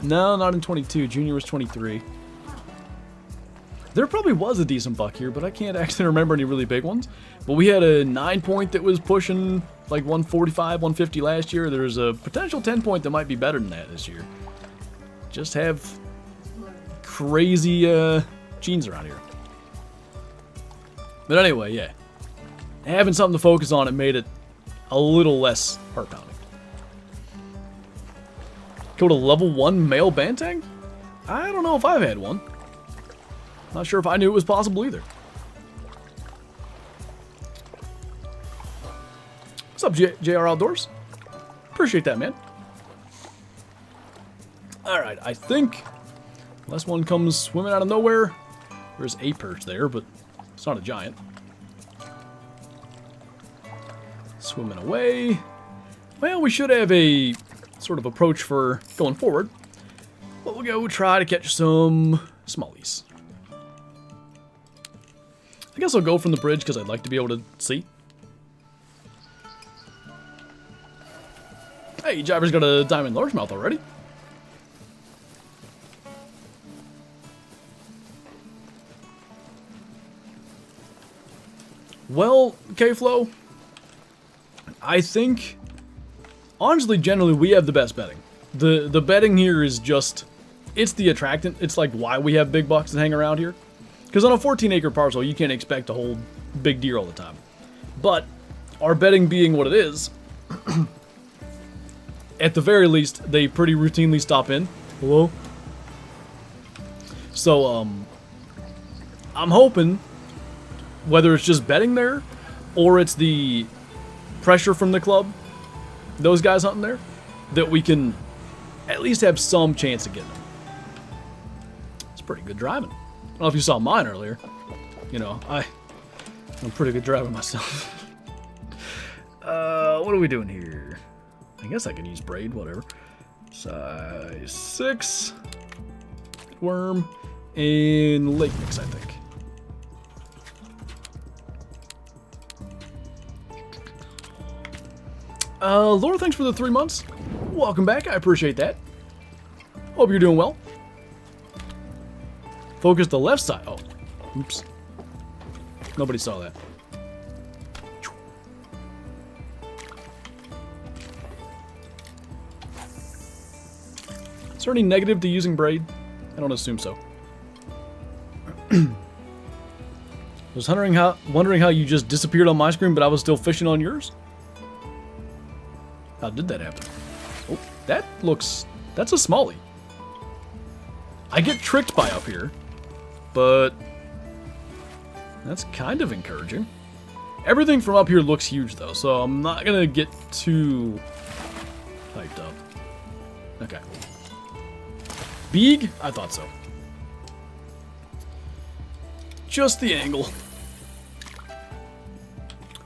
No, not in 22. Junior was 23. There probably was a decent buck here, but I can't actually remember any really big ones. But we had a 9-point that was pushing like 145, 150 last year. There's a potential 10-point that might be better than that this year. Just have crazy genes around here. But anyway, yeah. Having something to focus on, it made it a little less heart-pounding. Go to level 1 male Bantang? I don't know if I've had one. Not sure if I knew it was possible either. What's up, JR Outdoors? Appreciate that, man. Alright, I think, unless one comes swimming out of nowhere, there's a perch there, but it's not a giant. Swimming away. Well, we should have a sort of approach for going forward. But we'll go try to catch some smallies. I guess I'll go from the bridge because I'd like to be able to see. Hey, Jabber's got a diamond largemouth already. Well, K-Flow, I think, honestly, generally, we have the best betting. The betting here is just, it's the attractant. It's like why we have big bucks that hang around here. Because on a 14-acre parcel, you can't expect to hold big deer all the time. But our betting being what it is, at the very least, they pretty routinely stop in. Hello? So, I'm hoping, whether it's just betting there, or it's the pressure from the club, those guys hunting there, that we can at least have some chance of getting them. It's pretty good driving. I don't know if you saw mine earlier. You know, I'm a pretty good driver myself. What are we doing here? I guess I can use braid, whatever. Size 6. Worm. And lake mix, I think. Laura, thanks for the 3 months. Welcome back. I appreciate that. Hope you're doing well. Focus the left side. Oh, oops. Nobody saw that. Is there any negative to using braid? I don't assume so. Was wondering how you just disappeared on my screen, but I was still fishing on yours? How did that happen? Oh, that's a smallie. I get tricked by up here, but that's kind of encouraging. Everything from up here looks huge though, so I'm not gonna get too hyped up. Okay. Beeg? I thought so. Just the angle.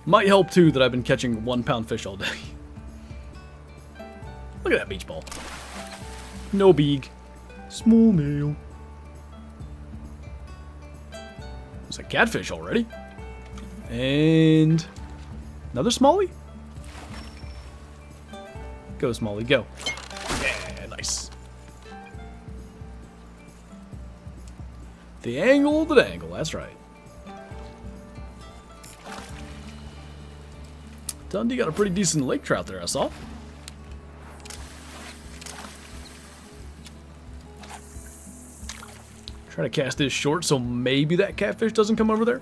Might help too that I've been catching 1-pound fish all day. Look at that beach ball. No beeg. Small male. It's a catfish already. And another smallie? Go, smallie, go. Yeah, nice. The angle to the angle, that's right. Dundee got a pretty decent lake trout there, I saw. Try to cast this short so maybe that catfish doesn't come over there.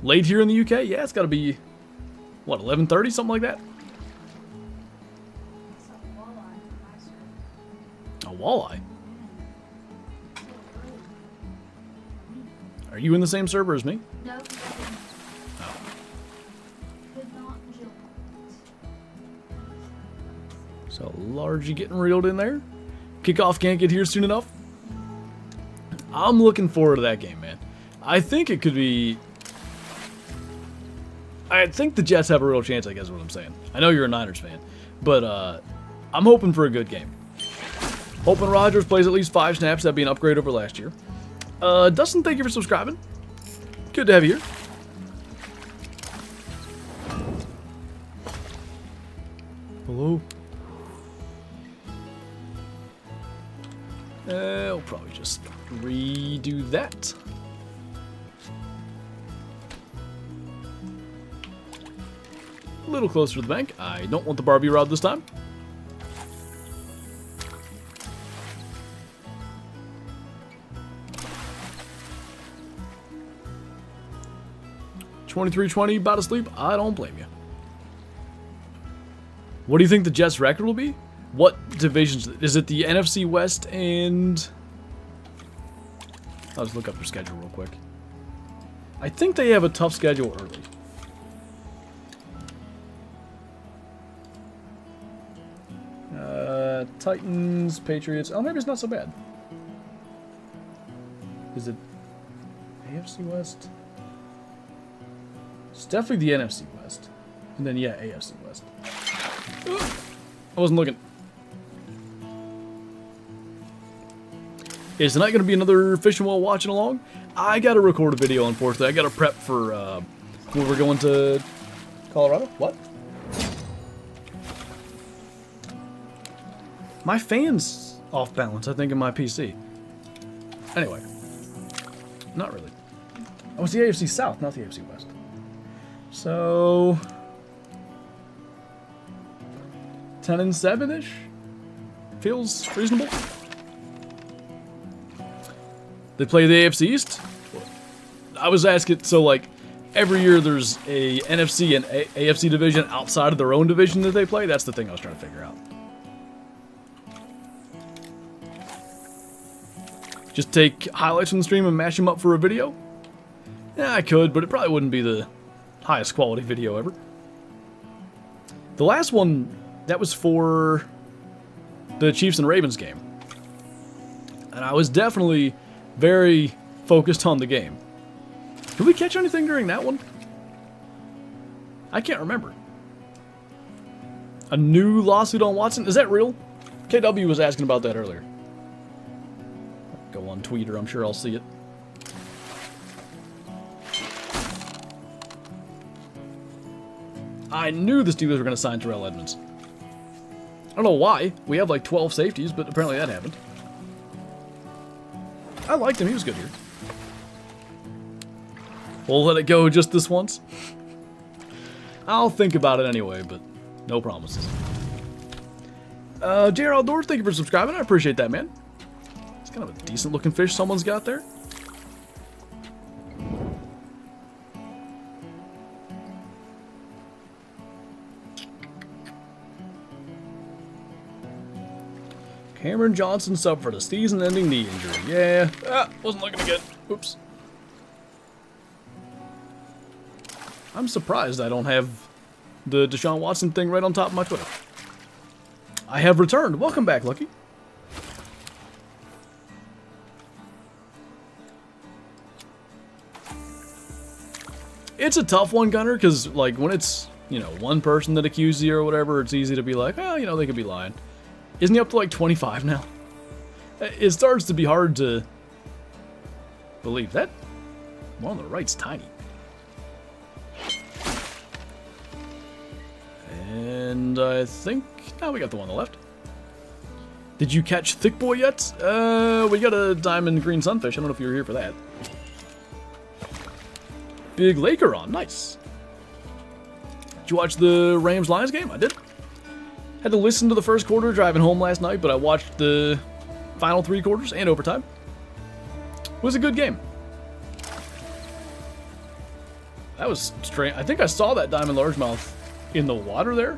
Late here in the UK? Yeah, it's got to be, what, 11:30? Something like that? A walleye? Are you in the same server as me? No. Oh. Could not jump. So largely getting reeled in there. Kickoff can't get here soon enough. I'm looking forward to that game, man. I think it could be... I think the Jets have a real chance, I guess is what I'm saying. I know you're a Niners fan, but I'm hoping for a good game. Hoping Rodgers plays at least 5 snaps. That'd be an upgrade over last year. Dustin, thank you for subscribing. Good to have you here. Hello. I'll probably just redo that. A little closer to the bank. I don't want the Barbie rod this time. $23.20, about asleep. I don't blame you. What do you think the Jets' record will be? What divisions? Is it the NFC West and... I'll just look up their schedule real quick. I think they have a tough schedule early. Titans, Patriots. Oh, maybe it's not so bad. Is it AFC West? It's definitely the NFC West. And then, yeah, AFC West. I wasn't looking. Is tonight going to be another fishing while watching along? I got to record a video, unfortunately. I got to prep for when we're going to Colorado. What? My fan's off balance, I think, in my PC. Anyway. Not really. Oh, it's the AFC South, not the AFC West. So... 10-7-ish? Feels reasonable. They play the AFC East? I was asking, so like, every year there's a NFC and AFC division outside of their own division that they play? That's the thing I was trying to figure out. Just take highlights from the stream and mash them up for a video? Yeah, I could, but it probably wouldn't be the highest quality video ever. The last one, that was for the Chiefs and Ravens game. And I was definitely very focused on the game. Did we catch anything during that one? I can't remember. A new lawsuit on Watson? Is that real? KW was asking about that earlier. Go on Twitter, I'm sure I'll see it. I knew the Steelers were going to sign Terrell Edmonds. I don't know why. We have like 12 safeties, but apparently that happened. I liked him. He was good here. We'll let it go just this once. I'll think about it anyway, but no promises. JR Outdoors, thank you for subscribing. I appreciate that, man. It's kind of a decent looking fish someone's got there. Cameron Johnson sub for the season-ending knee injury. Yeah, wasn't looking good. Oops. I'm surprised I don't have the Deshaun Watson thing right on top of my Twitter. I have returned. Welcome back, Lucky. It's a tough one, Gunner, because like when it's, you know, one person that accuses you or whatever, it's easy to be like, well, you know, they could be lying. Isn't he up to like 25 now? It starts to be hard to believe that. One on the right's tiny. And I think... now we got the one on the left. Did you catch Thick Boy yet? We got a diamond green sunfish. I don't know if you were here for that. Big Laker on. Nice. Did you watch the Rams-Lions game? I did. Had to listen to the first quarter driving home last night, but I watched the final 3 quarters and overtime. It was a good game. That was strange. I think I saw that diamond largemouth in the water there.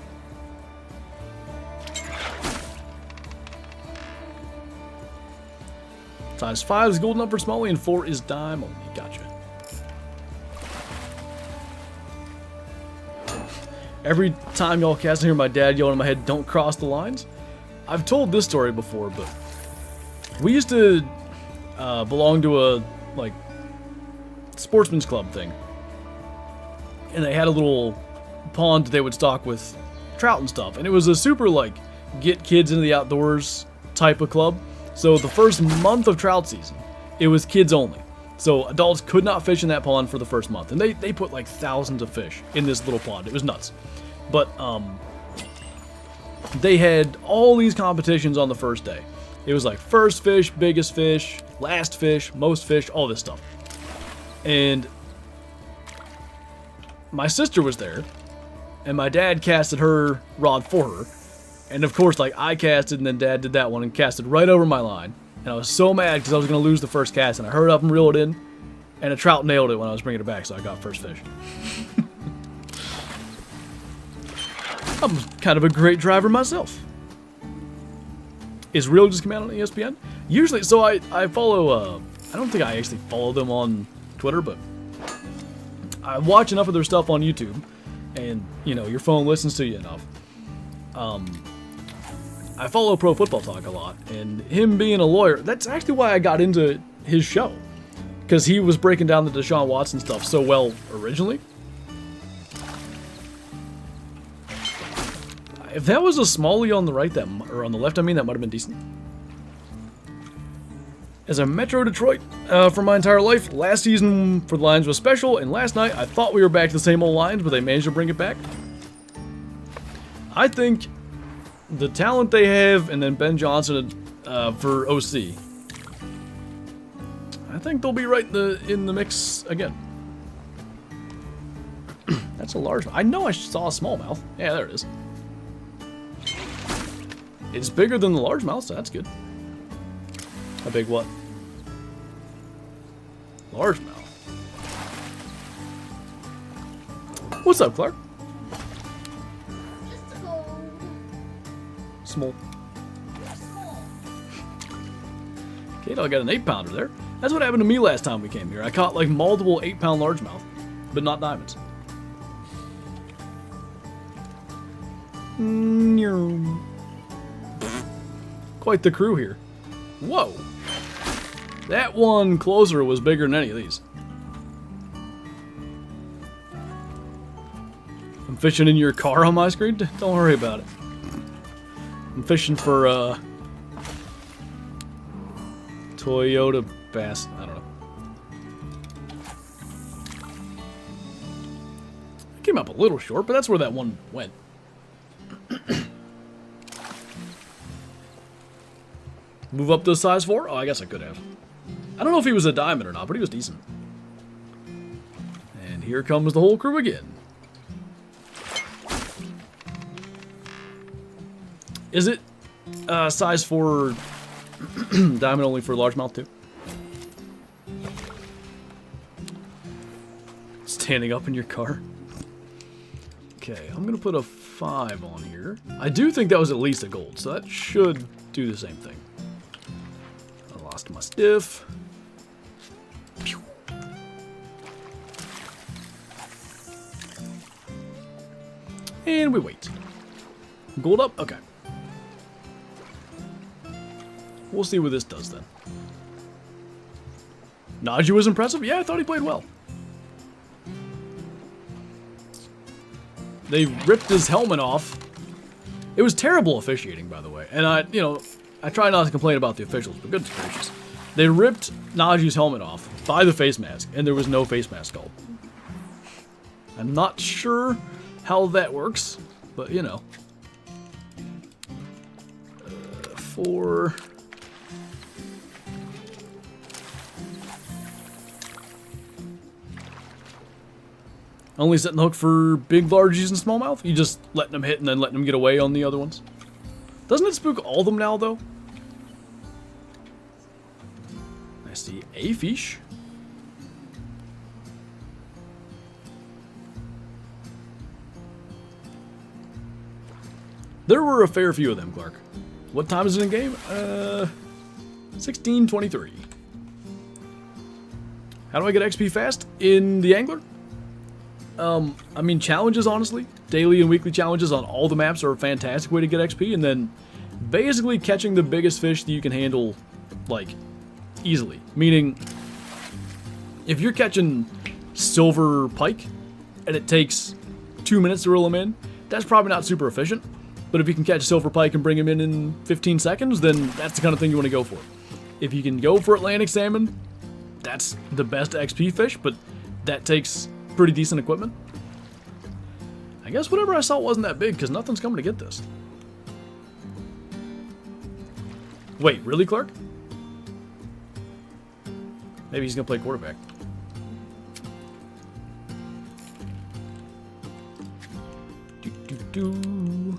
Times 5 is golden up for Smalley and 4 is dime only. Gotcha. Every time y'all cast, I hear my dad yelling in my head, "Don't cross the lines." I've told this story before, but we used to belong to a like sportsman's club thing, and they had a little pond that they would stock with trout and stuff, and it was a super like get kids into the outdoors type of club. So the first month of trout season, it was kids only. So adults could not fish in that pond for the first month. And they put like thousands of fish in this little pond. It was nuts. But they had all these competitions on the first day. It was like first fish, biggest fish, last fish, most fish, all this stuff. And my sister was there, and my dad casted her rod for her. And of course, like, I casted, and then Dad did that one and casted right over my line. And I was so mad because I was going to lose the first cast, and I hurried up and reeled it in, and a trout nailed it when I was bringing it back, so I got first fish. I'm kind of a great driver myself. Is Real just come out on ESPN? Usually, so I follow, I don't think I actually follow them on Twitter, but I watch enough of their stuff on YouTube, and, you know, your phone listens to you enough. I follow Pro Football Talk a lot, and him being a lawyer, that's actually why I got into his show. Because he was breaking down the Deshaun Watson stuff so well originally. If that was a smallie on the right, or on the left, I mean, that might have been decent. As a Metro Detroit for my entire life, last season for the Lions was special, and last night I thought we were back to the same old Lions, but they managed to bring it back. I think the talent they have, and then Ben Johnson for OC, I think they'll be right in the mix again. That's a large. I know I saw a smallmouth. Yeah, there it is. It's bigger than the largemouth, so that's good. How big what? Largemouth. What's up, Clark? Just a gold. Small. Kate, I got an 8-pounder there. That's what happened to me last time we came here. I caught like multiple 8-pound largemouth, but not diamonds. Quite the crew here. Whoa. That one closer was bigger than any of these. I'm fishing in your car on my screen? Don't worry about it. I'm fishing for, Toyota Bass. I don't know. It came up a little short, but that's where that one went. Move up to size 4? Oh, I guess I could have. I don't know if he was a diamond or not, but he was decent. And here comes the whole crew again. Is it size 4 diamond only for largemouth too? Standing up in your car. Okay, I'm gonna put a 5 on here. I do think that was at least a gold, so that should do the same thing. I lost my stiff. Pew. And we wait. Gold up? Okay. We'll see what this does then. Najee was impressive? Yeah, I thought he played well. They ripped his helmet off. It was terrible officiating, by the way. And I try not to complain about the officials, but goodness gracious. They ripped Najee's helmet off by the face mask, and there was no face mask called. I'm not sure how that works, but you know. 4. Only setting the hook for big largies and smallmouth? You just letting them hit and then letting them get away on the other ones? Doesn't it spook all of them now, though? I see a fish. There were a fair few of them, Clark. What time is it in game? 16:23. How do I get XP fast? In the angler? I mean, challenges, honestly. Daily and weekly challenges on all the maps are a fantastic way to get XP, and then basically catching the biggest fish that you can handle, like, easily. Meaning, if you're catching silver pike, and it takes 2 minutes to reel them in, that's probably not super efficient. But if you can catch silver pike and bring them in 15 seconds, then that's the kind of thing you want to go for. If you can go for Atlantic salmon, that's the best XP fish, but that takes pretty decent equipment. I guess whatever I saw wasn't that big, because nothing's coming to get this. Wait, really, Clark? Maybe he's going to play quarterback. Do.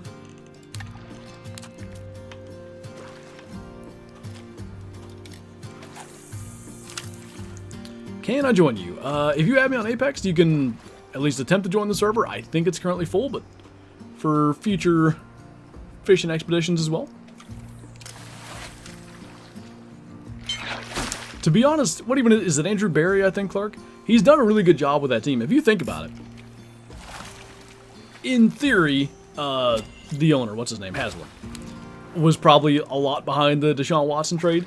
Can I join you? If you add me on Apex, you can at least attempt to join the server. I think it's currently full, but for future fishing expeditions as well. To be honest, what even is it? Andrew Barry, I think, Clark? He's done a really good job with that team. If you think about it, in theory, the owner, what's his name, Haslam, was probably a lot behind the Deshaun Watson trade.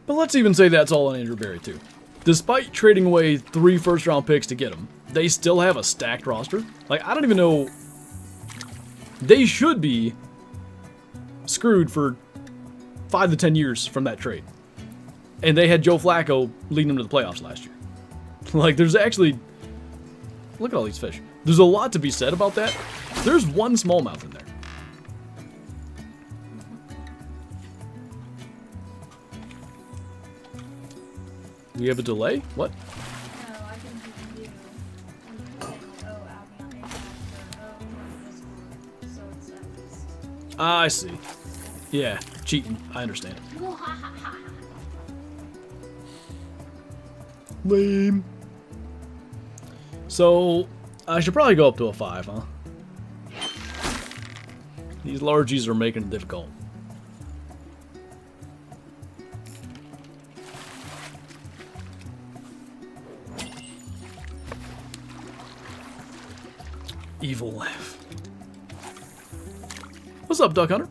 But let's even say that's all on Andrew Barry, too. Despite trading away 3 first-round picks to get him, they still have a stacked roster. Like, I don't even know. They should be screwed for 5 to 10 years from that trade. And they had Joe Flacco leading them to the playoffs last year. Like, there's actually... Look at all these fish. There's a lot to be said about that. There's one smallmouth in there. We have a delay? What? No, I can do you. Add me on Apex or Discord, so it's at least. Ah, I see. Yeah, cheating. I understand. Lame. So, I should probably go up to a 5, huh? These largies are making it difficult. Evil laugh. What's up, Duck Hunter?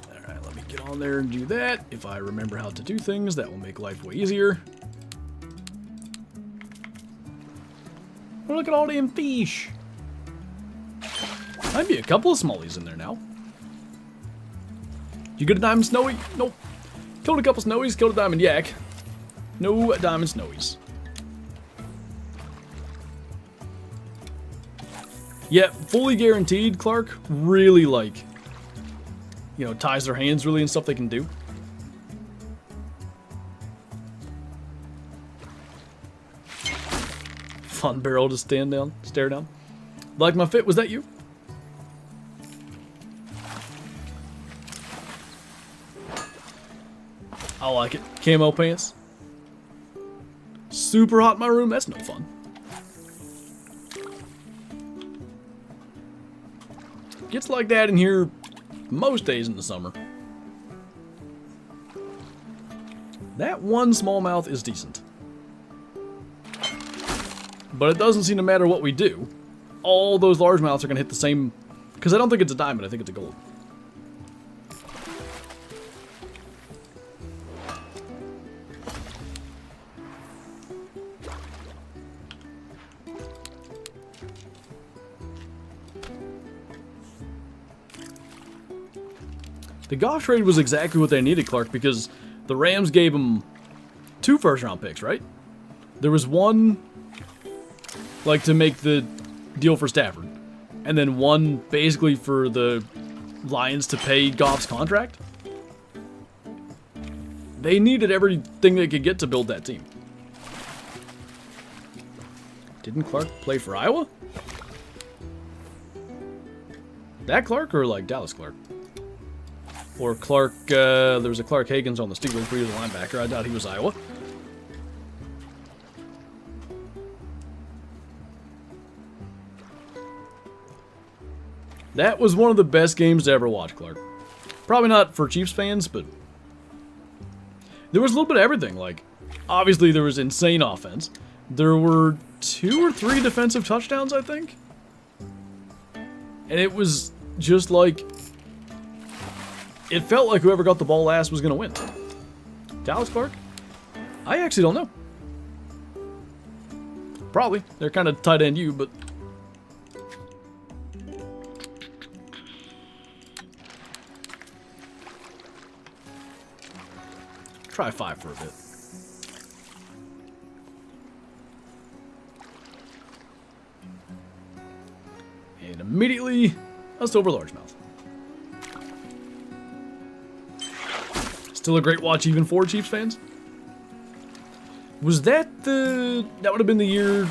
Alright, let me get on there and do that. If I remember how to do things, that will make life way easier. Oh, look at all them fish. Might be a couple of smallies in there now. You get a diamond snowy? Nope. Killed a couple snowies, killed a diamond yak. No diamond snowies. Yeah, fully guaranteed, Clark, really, like, you know, ties their hands really and stuff they can do. Fun barrel to stare down. Like my fit, was that you? I like it. Camo pants. Super hot in my room, that's no fun. Gets like that in here most days in the summer. That one smallmouth is decent. But it doesn't seem to matter what we do. All those largemouths are going to hit the same... Because I don't think it's a diamond, I think it's a gold. The Goff trade was exactly what they needed, Clark, because the Rams gave them 2 first-round picks, right? There was one, like, to make the deal for Stafford, and then one basically for the Lions to pay Goff's contract. They needed everything they could get to build that team. Didn't Clark play for Iowa? That Clark or, like, Dallas Clark? Or Clark, there was a Clark Hagens on the Steelers where he was a linebacker. I doubt he was Iowa. That was one of the best games to ever watch, Clark. Probably not for Chiefs fans, but there was a little bit of everything. Like, obviously there was insane offense. There were 2 or 3 defensive touchdowns, I think. And it was just like... It felt like whoever got the ball last was going to win. Dallas Clark? I actually don't know. Probably. They're kind of tight end you, but... Try 5 for a bit. immediately a silver largemouth. Still a great watch even for Chiefs fans. Was that the... That would have been the year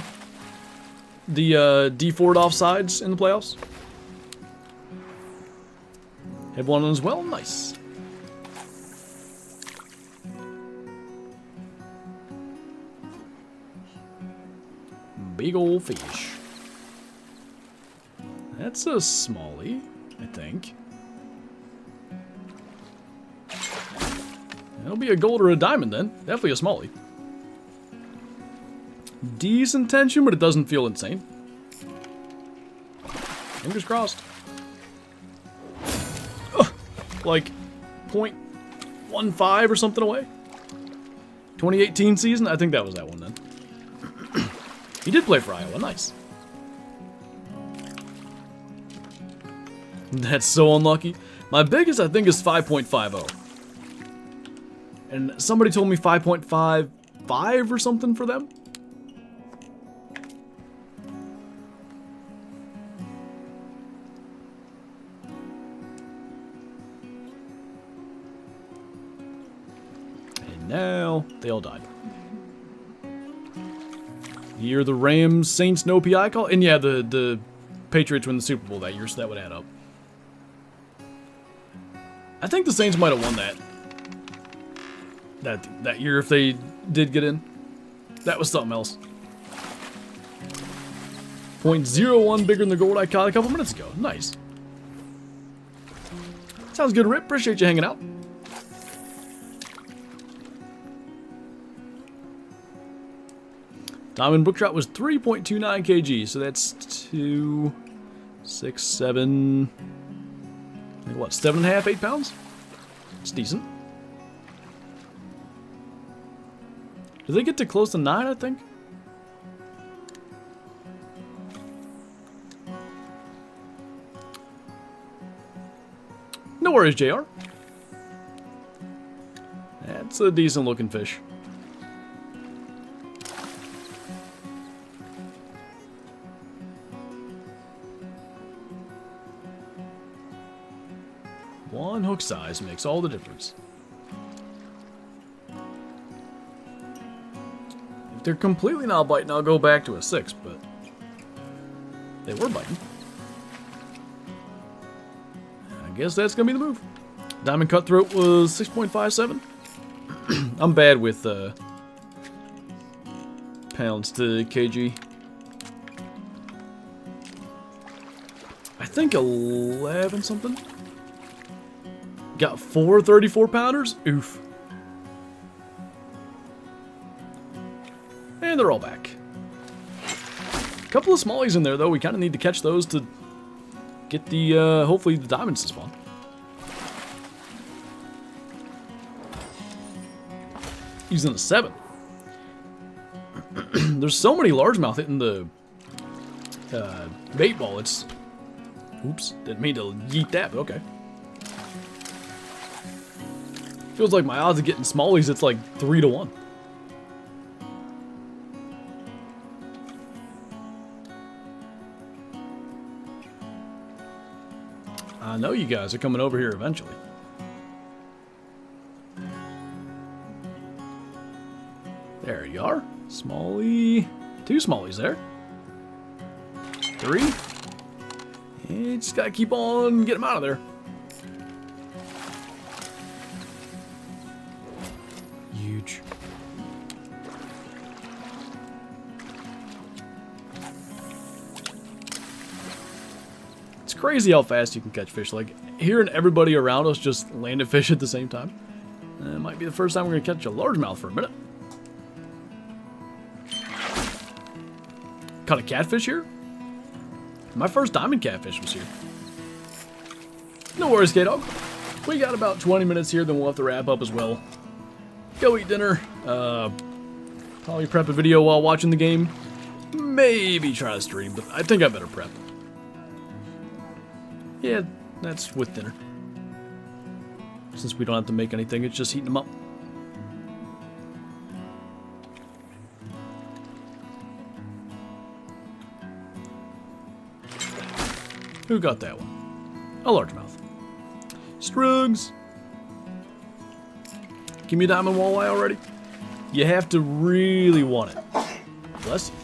the D Ford offsides in the playoffs? Had one as well? Nice. Big old fish. That's a smallie, I think. That'll be a gold or a diamond then. Definitely a smallie. Decent tension, but it doesn't feel insane. Fingers crossed. Ugh, like 0.15 or something away. 2018 season? I think that was that one then. He did play for Iowa. Nice. That's so unlucky. My biggest, I think, is 5.50. And somebody told me 5.55 or something for them. And now they all died. Year the Rams, Saints, no PI call. And yeah, the Patriots win the Super Bowl that year, so that would add up. I think the Saints might have won that year if they did get in. That was something else. 0.01 bigger than the gold I caught a couple minutes ago. Nice. Sounds good, Rip. Appreciate you hanging out. Diamond brook trout was 3.29 kg, so that's 2, 6, 7, like what, 7.5, 8 pounds? It's decent. Do they get to close to 9, I think? No worries, JR. That's a decent looking fish. One hook size makes all the difference. If they're completely not biting, I'll go back to a 6, but they were biting. I guess that's going to be the move. Diamond cutthroat was 6.57. I'm bad with pounds to kg. I think 11 something. Got 4 34-pounders? Oof. And they're all back. A couple of smallies in there, though. We kind of need to catch those to get the, hopefully, the diamonds to spawn. Using a 7. There's so many largemouth hitting the bait ball. It's... Oops. Didn't mean to yeet that, but okay. Feels like my odds of getting smallies, it's like 3 to 1. I know you guys are coming over here eventually. There you are. Smallie. 2 smallies there. 3. And just gotta keep on getting them out of there. Huge. It's crazy how fast you can catch fish. Like, hearing everybody around us just land a fish at the same time. It might be the first time we're gonna catch a largemouth for a minute. Caught a catfish here? My first diamond catfish was here. No worries, K-Dog. We got about 20 minutes here, then we'll have to wrap up as well. Go eat dinner. Probably prep a video while watching the game. Maybe try to stream, but I think I better prep. Yeah, that's with dinner. Since we don't have to make anything, it's just heating them up. Who got that one? A largemouth. Strugs. Give me a diamond walleye already. You have to really want it. Bless you.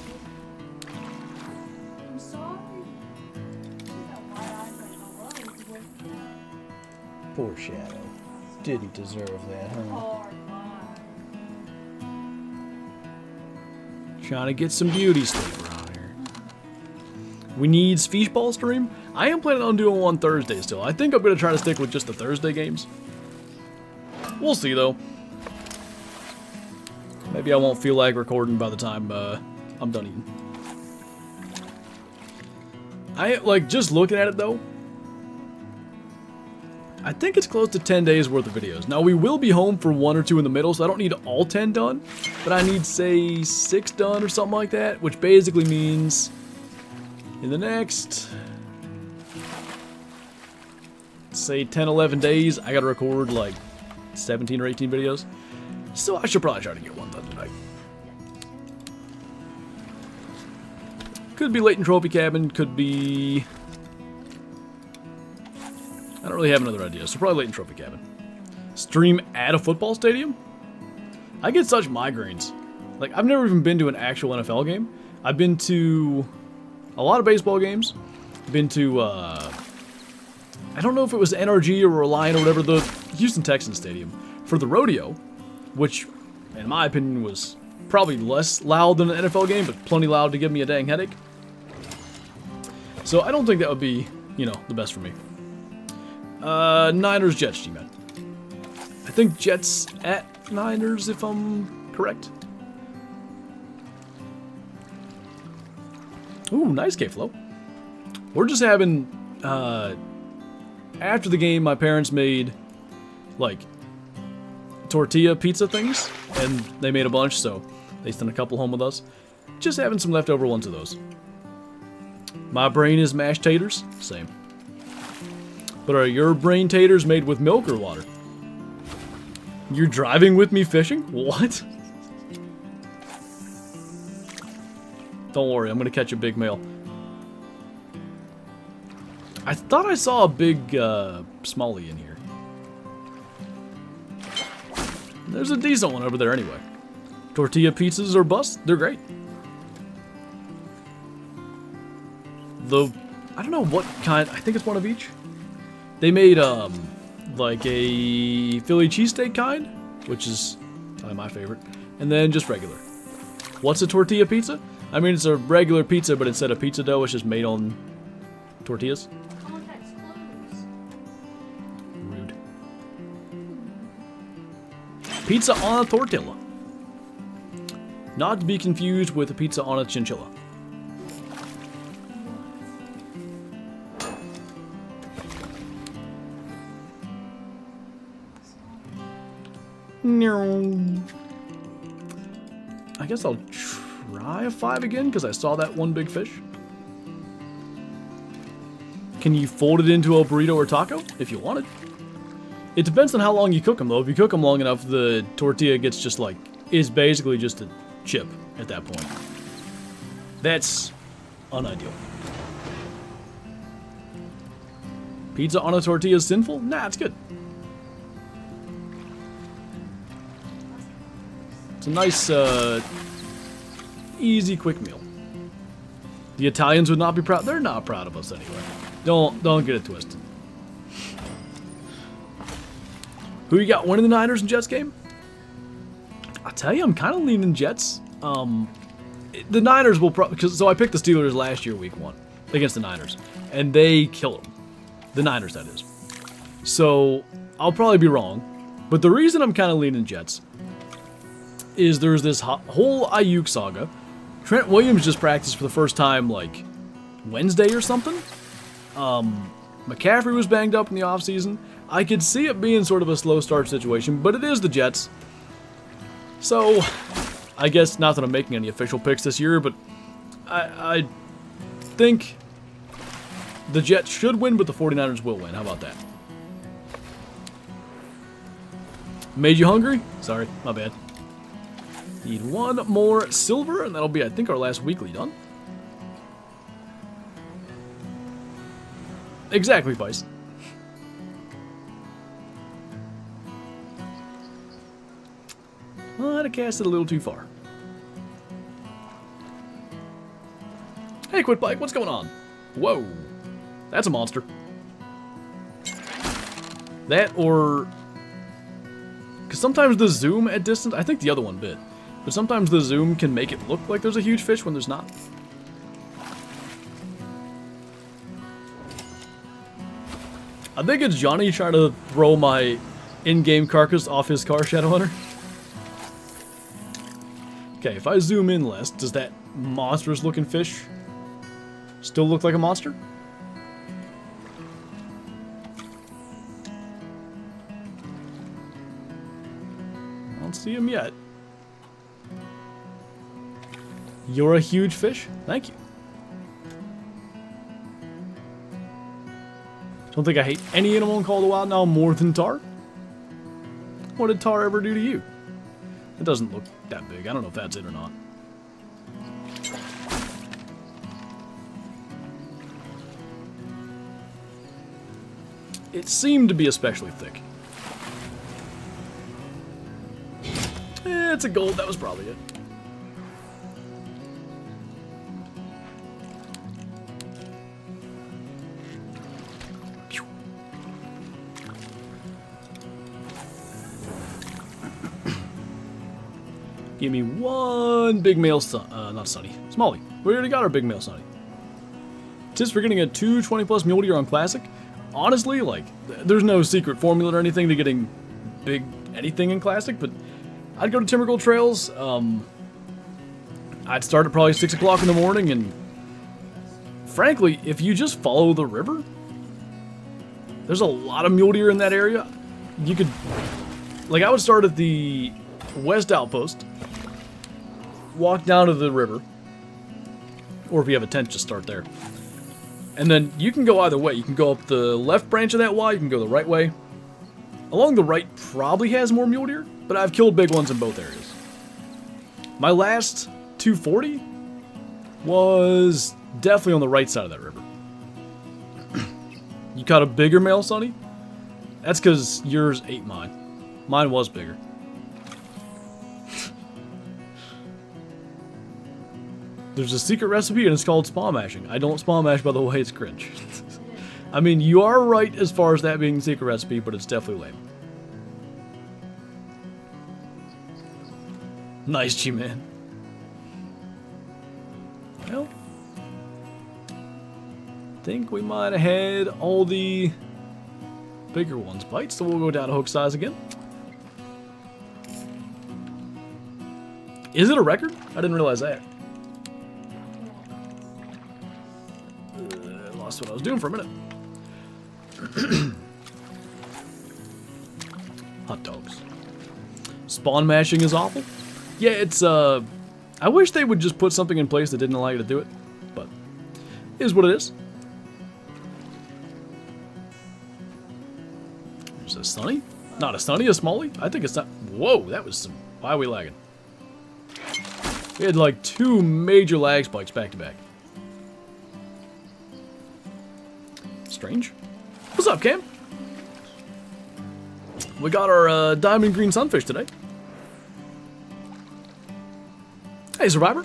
I'm sorry. You got wide eyes like my love you. Poor Shadow. Didn't deserve that, huh? Hard line. Trying to get some beauty sleep around here. We need Fishball stream. I am planning on doing one Thursday still. I think I'm going to try to stick with just the Thursday games. We'll see though. Maybe I won't feel like recording by the time I'm done eating. I like just looking at it though. I think it's close to 10 days worth of videos. Now we will be home for 1 or 2 in the middle, so I don't need all 10 done, but I need say 6 done or something like that, which basically means in the next say 10, 11 days, I gotta record like 17 or 18 videos. So I should probably try to get one done tonight. Could be Leighton Trophy Cabin, could be... I don't really have another idea, so probably Leighton Trophy Cabin. Stream at a football stadium? I get such migraines. Like, I've never even been to an actual NFL game. I've been to a lot of baseball games. I've been to, I don't know if it was NRG or Reliant or whatever, the Houston Texans Stadium for the rodeo, which, in my opinion, was probably less loud than an NFL game, but plenty loud to give me a dang headache. So I don't think that would be, you know, the best for me. Niners, Jets, G-Man. I think Jets at Niners, if I'm correct. Ooh, nice K-Flow. We're just having, after the game, my parents made, like, tortilla pizza things, and they made a bunch, so they sent a couple home with us. Just having some leftover ones of those. My brain is mashed taters, same. But are your brain taters made with milk or water? You're driving with me fishing? What? Don't worry, I'm gonna catch a big male. I thought I saw a big smallie in here. There's a decent one over there anyway. Tortilla pizzas are bust. They're great. I don't know what kind. I think it's one of each. They made like a Philly cheesesteak kind, which is probably my favorite, and then just regular. What's a tortilla pizza? I mean, it's a regular pizza, but instead of pizza dough, it's just made on tortillas. Context clues. Rude. Pizza on a tortilla. Not to be confused with a pizza on a chinchilla. I guess I'll try a 5 again because I saw that one big fish. Can you fold it into a burrito or taco if you wanted? It depends on how long you cook them though. If you cook them long enough, the tortilla gets just like, is basically just a chip at that point. That's unideal. Pizza on a tortilla is sinful? Nah, it's good. It's a nice, easy, quick meal. The Italians would not be proud. They're not proud of us anyway. Don't get it twisted. Who you got winning the Niners and Jets game? I'll tell you, I'm kind of leaning Jets. The Niners will probably, so I picked the Steelers last year, week 1, against the Niners, and they killed them. The Niners, that is. So I'll probably be wrong, but the reason I'm kind of leaning Jets is there's this whole Ayuk saga. Trent Williams just practiced for the first time, like, Wednesday or something. McCaffrey was banged up in the offseason. I could see it being sort of a slow start situation, but it is the Jets. So, I guess not that I'm making any official picks this year, but I think the Jets should win, but the 49ers will win. How about that? Made you hungry? Sorry, my bad. Need one more silver, and that'll be, I think, our last weekly done. Exactly, Vice. Well, I'd have cast it a little too far. Hey, Quit Bike, what's going on? Whoa. That's a monster. That or... Because sometimes the zoom at distance... I think the other one bit. But sometimes the zoom can make it look like there's a huge fish when there's not. I think it's Johnny trying to throw my in-game carcass off his car, Shadowhunter. Okay, if I zoom in less, does that monstrous looking fish still look like a monster? I don't see him yet. You're a huge fish? Thank you. Don't think I hate any animal in Call of the Wild now more than Tar. What did Tar ever do to you? It doesn't look that big. I don't know if that's it or not. It seemed to be especially thick. It's a gold. That was probably it. Give me one big male not Sunny. Smalley. We already got our big male Sunny. Just for getting a 220 plus mule deer on Classic. Honestly, like, there's no secret formula or anything to getting big anything in Classic, but I'd go to Timber Gold Trails. I'd start at probably 6 o'clock in the morning, and frankly, if you just follow the river, there's a lot of mule deer in that area. You could, like, I would start at the West Outpost, walk down to the river, or if you have a tent, just start there. And then you can go either way. You can go up the left branch of that Y, you can go the right way. Along the right probably has more mule deer, but I've killed big ones in both areas. My last 240 was definitely on the right side of that river. You caught a bigger male, Sonny? That's because yours ate mine. Mine was bigger. There's a secret recipe and it's called spawn mashing. I don't spawn mash, by the way, it's cringe. I mean, you are right as far as that being a secret recipe, but it's definitely lame. Nice, G-Man. Well, I think we might have had all the bigger ones bite, so we'll go down to hook size again. Is it a record? I didn't realize that. Lost what I was doing for a minute. Hot dogs. Spawn mashing is awful. Yeah, it's, I wish they would just put something in place that didn't allow you to do it, but it is what it is. Is it a Sunny? Not a Sunny, a Smalley? I think it's not. Whoa, that was some. Why are we lagging? We had like 2 major lag spikes back to back. Strange. What's up, Cam? We got our diamond green sunfish today. Hey, Survivor.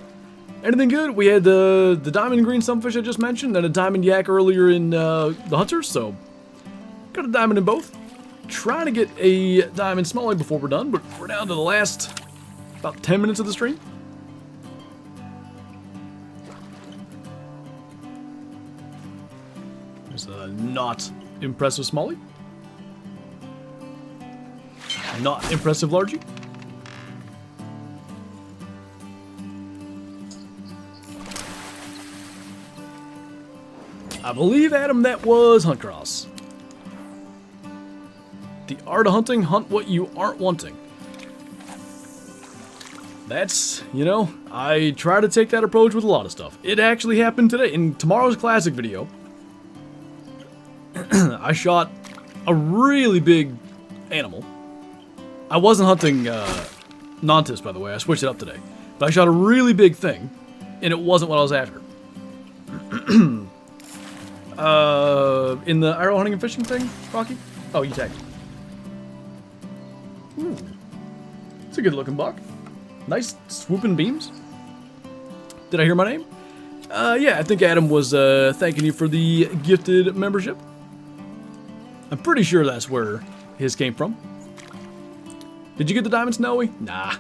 Anything good? We had the diamond green sunfish I just mentioned, and a diamond yak earlier in the hunters, so got a diamond in both. Trying to get a diamond smallie before we're done, but we're down to the last about 10 minutes of the stream. There's a not impressive smallie. Not impressive largie. I believe, Adam, that was Hunt Cross. The art of hunting, hunt what you aren't wanting. That's, you know, I try to take that approach with a lot of stuff. It actually happened today. In tomorrow's classic video, I shot a really big animal. I wasn't hunting Nontis, by the way. I switched it up today. But I shot a really big thing, and it wasn't what I was after. In the arrow hunting and fishing thing, Rocky? Oh, you tagged. Ooh. It's a good looking buck. Nice swooping beams. Did I hear my name? Yeah, I think Adam was thanking you for the gifted membership. I'm pretty sure that's where his came from. Did you get the diamond snowy? Nah.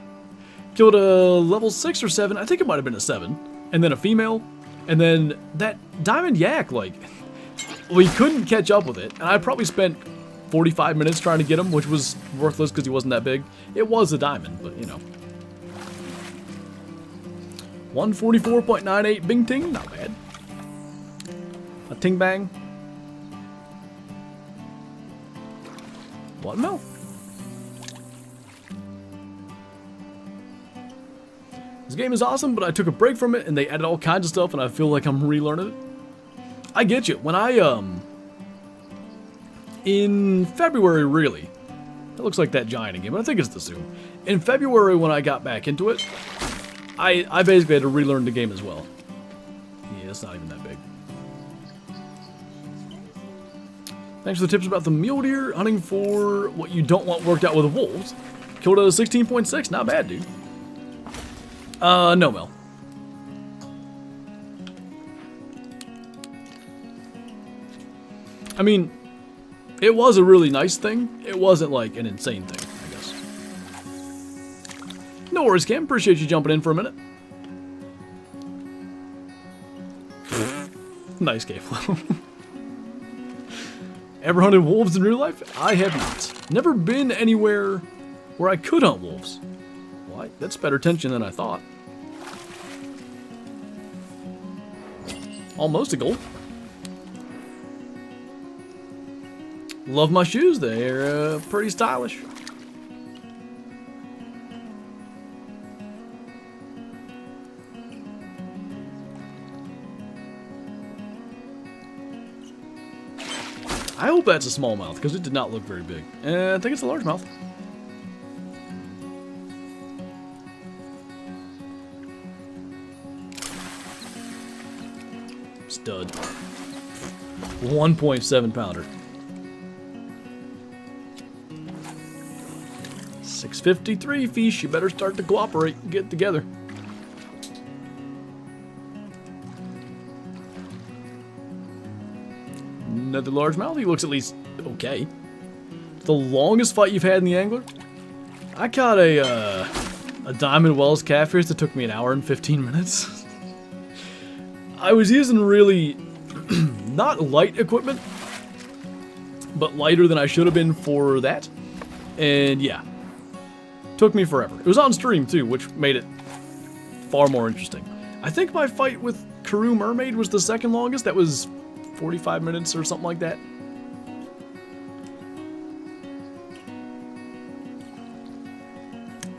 Killed a level 6 or 7. I think it might have been a 7. And then a female. And then that diamond yak, like, we couldn't catch up with it. And I probably spent 45 minutes trying to get him, which was worthless because he wasn't that big. It was a diamond, but you know. 144.98 bing ting, not bad. A ting bang. What no? This game is awesome, but I took a break from it and they added all kinds of stuff and I feel like I'm relearning it. I get you. When I, in February, really, it looks like that giant again, but I think it's the Zoom. In February, when I got back into it, I basically had to relearn the game as well. Yeah, it's not even that big. Thanks for the tips about the mule deer, hunting for what you don't want worked out with the wolves. Killed a 16.6, not bad, dude. No, Mel. I mean, it was a really nice thing. It wasn't like an insane thing, I guess. No worries, Cam. Appreciate you jumping in for a minute. Nice game flow. Ever hunted wolves in real life? I have not. Never been anywhere where I could hunt wolves. Why? That's better tension than I thought. Almost a goal. Love my shoes. They're pretty stylish. I hope that's a smallmouth because it did not look very big. I think it's a largemouth. Stud. 1.7 pounder. 653 fish. You better start to cooperate and get together. Another largemouth. He looks at least okay. The longest fight you've had in the angler? I caught a diamond Wells catfish that took me an hour and 15 minutes. I was using really not light equipment, but lighter than I should have been for that. And yeah, took me forever. It was on stream too, which made it far more interesting. I think my fight with Karoo Mermaid was the second longest. That was 45 minutes or something like that.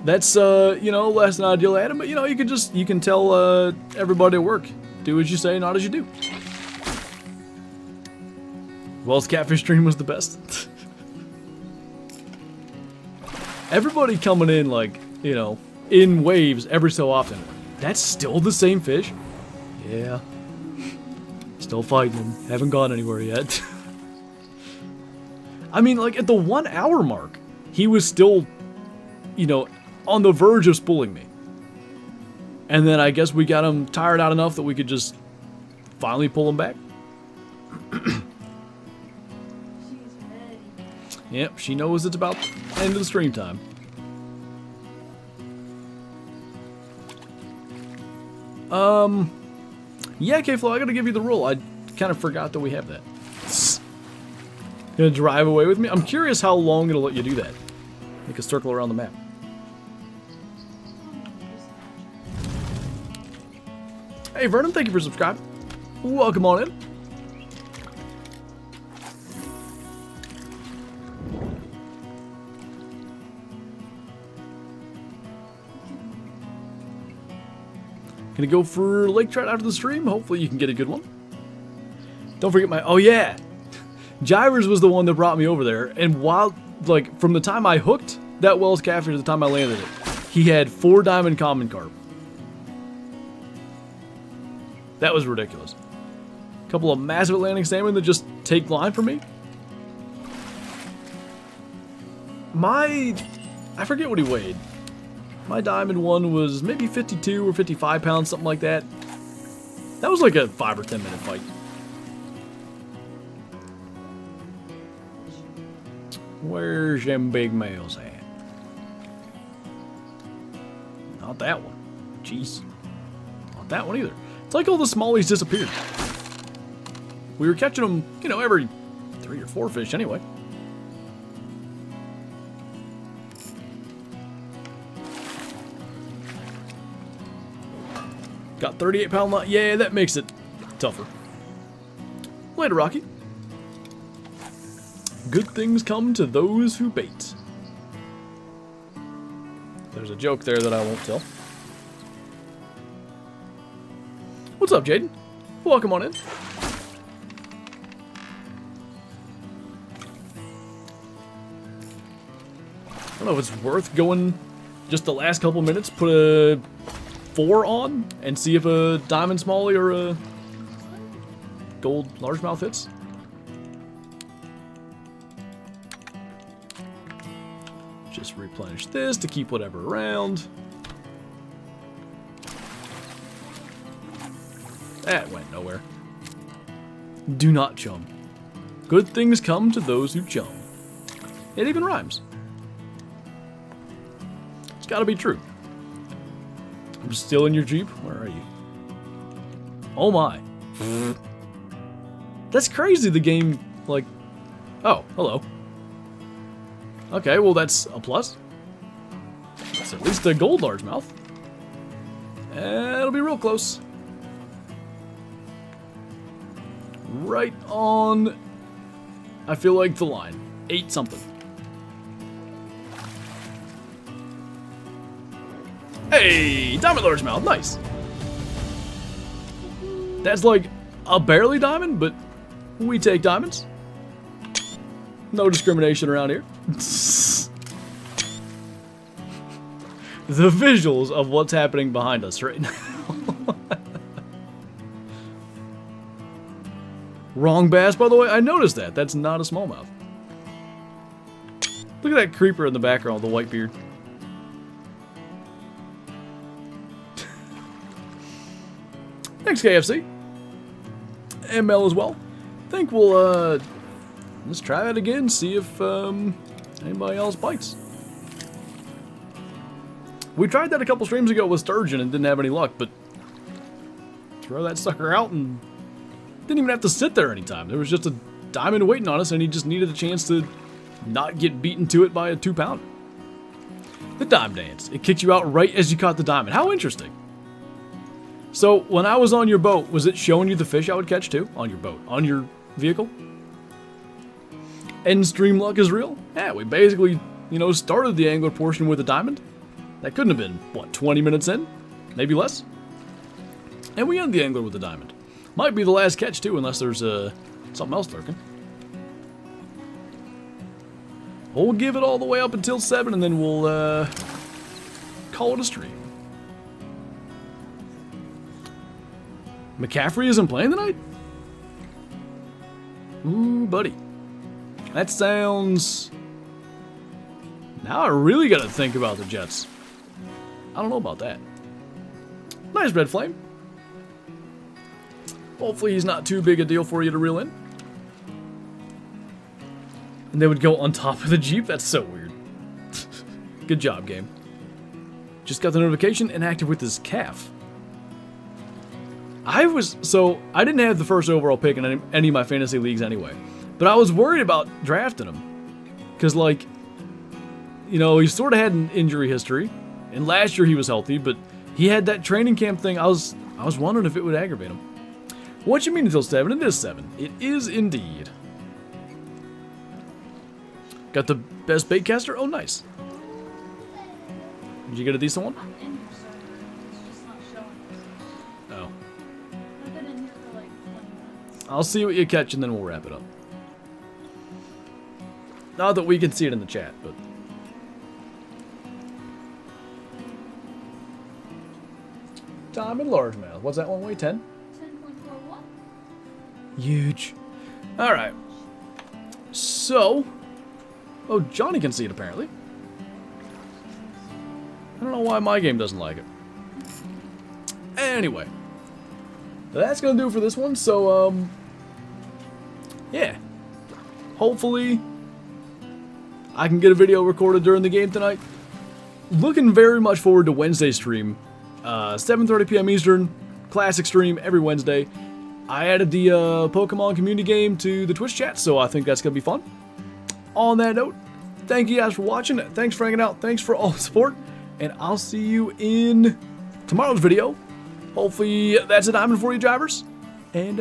That's, you know, less than ideal, Adam, but, you know, you can tell everybody at work, do as you say, not as you do. Wells Catfish stream was the best. Everybody coming in, like, you know, in waves every so often. That's still the same fish? Yeah. Still fighting him. Haven't gone anywhere yet. I mean, like, at the 1 hour mark, he was still, you know, on the verge of spooling me. And then I guess we got him tired out enough that we could just finally pull him back. Yep, she knows it's about the end of the stream time. Yeah, K-Flow, I gotta give you the roll. I kind of forgot that we have that. Gonna drive away with me? I'm curious how long it'll let you do that. Make a circle around the map. Hey, Vernon, thank you for subscribing. Welcome on in. Gonna go for lake trout after the stream. Hopefully you can get a good one. Don't forget my... Oh, yeah. Jivers was the one that brought me over there. And while... Like, from the time I hooked that Wells Catfish to the time I landed it, he had 4 diamond common carp. That was ridiculous. A couple of massive Atlantic salmon that just take line from me. I forget what he weighed. My diamond one was maybe 52 or 55 pounds, something like that. That was like a 5 or 10 minute fight. Where's them big males at? Not that one. Jeez. Not that one either. It's like all the smallies disappeared. We were catching them, you know, every 3 or 4 fish anyway. Got 38-pound line. Yeah, that makes it tougher. Later, Rocky. Good things come to those who bait. There's a joke there that I won't tell. What's up, Jaden? Welcome on in. I don't know if it's worth going just the last couple minutes, put a 4 on, and see if a diamond smallie or a gold largemouth hits. Just replenish this to keep whatever around. That went nowhere. Do not chum. Good things come to those who chum. It even rhymes. It's gotta be true. I'm still in your Jeep? Where are you? Oh my. That's crazy, the game, like... Oh, hello. Okay, well that's a plus. It's at least a gold largemouth. It'll be real close. Right on... I feel like the line. 8 something. Hey, diamond largemouth, nice. That's like a barely diamond, but we take diamonds. No discrimination around here. The visuals of what's happening behind us right now. Wrong bass, by the way. I noticed that. That's not a smallmouth. Look at that creeper in the background with the white beard. Thanks, KFC. ML as well. I think we'll, let's try that again, see if, anybody else bites. We tried that a couple streams ago with sturgeon and didn't have any luck, but throw that sucker out and didn't even have to sit there anytime. There was just a diamond waiting on us, and he just needed a chance to not get beaten to it by a 2-pounder. The dime dance. It kicked you out right as you caught the diamond. How interesting. So, when I was on your boat, was it showing you the fish I would catch too? On your boat? On your vehicle? End stream luck is real? Yeah, we basically, you know, started the angler portion with a diamond. That couldn't have been, what, 20 minutes in? Maybe less? And we end the angler with a diamond. Might be the last catch too, unless there's something else lurking. We'll give it all the way up until 7, and then we'll call it a stream. McCaffrey isn't playing tonight? Ooh, buddy. That sounds... Now I really gotta think about the Jets. I don't know about that. Nice red flame. Hopefully he's not too big a deal for you to reel in. And they would go on top of the Jeep? That's so weird. Good job, game. Just got the notification and active with his calf. I didn't have the first overall pick in any of my fantasy leagues anyway. But I was worried about drafting him. Because, like, you know, he sort of had an injury history. And last year he was healthy, but he had that training camp thing. I was wondering if it would aggravate him. What you mean until 7? It is 7. It is indeed. Got the best bait caster? Oh, nice. Did you get a decent one? I'm in here, so it's just not showing. Oh. I've been in here for like 20 minutes. I'll see what you catch and then we'll wrap it up. Not that we can see it in the chat, but... Diamond largemouth. What's that one weigh? 10? 10.41. Huge. Alright. So. Oh, Johnny can see it apparently. I don't know why my game doesn't like it. Anyway. That's gonna do it for this one. So, yeah. Hopefully, I can get a video recorded during the game tonight. Looking very much forward to Wednesday's stream. 7:30 p.m. Eastern. Classic stream every Wednesday. I added the Pokemon community game to the Twitch chat, so I think that's going to be fun. On that note, thank you guys for watching. Thanks for hanging out. Thanks for all the support. And I'll see you in tomorrow's video. Hopefully that's a diamond for you, drivers. And,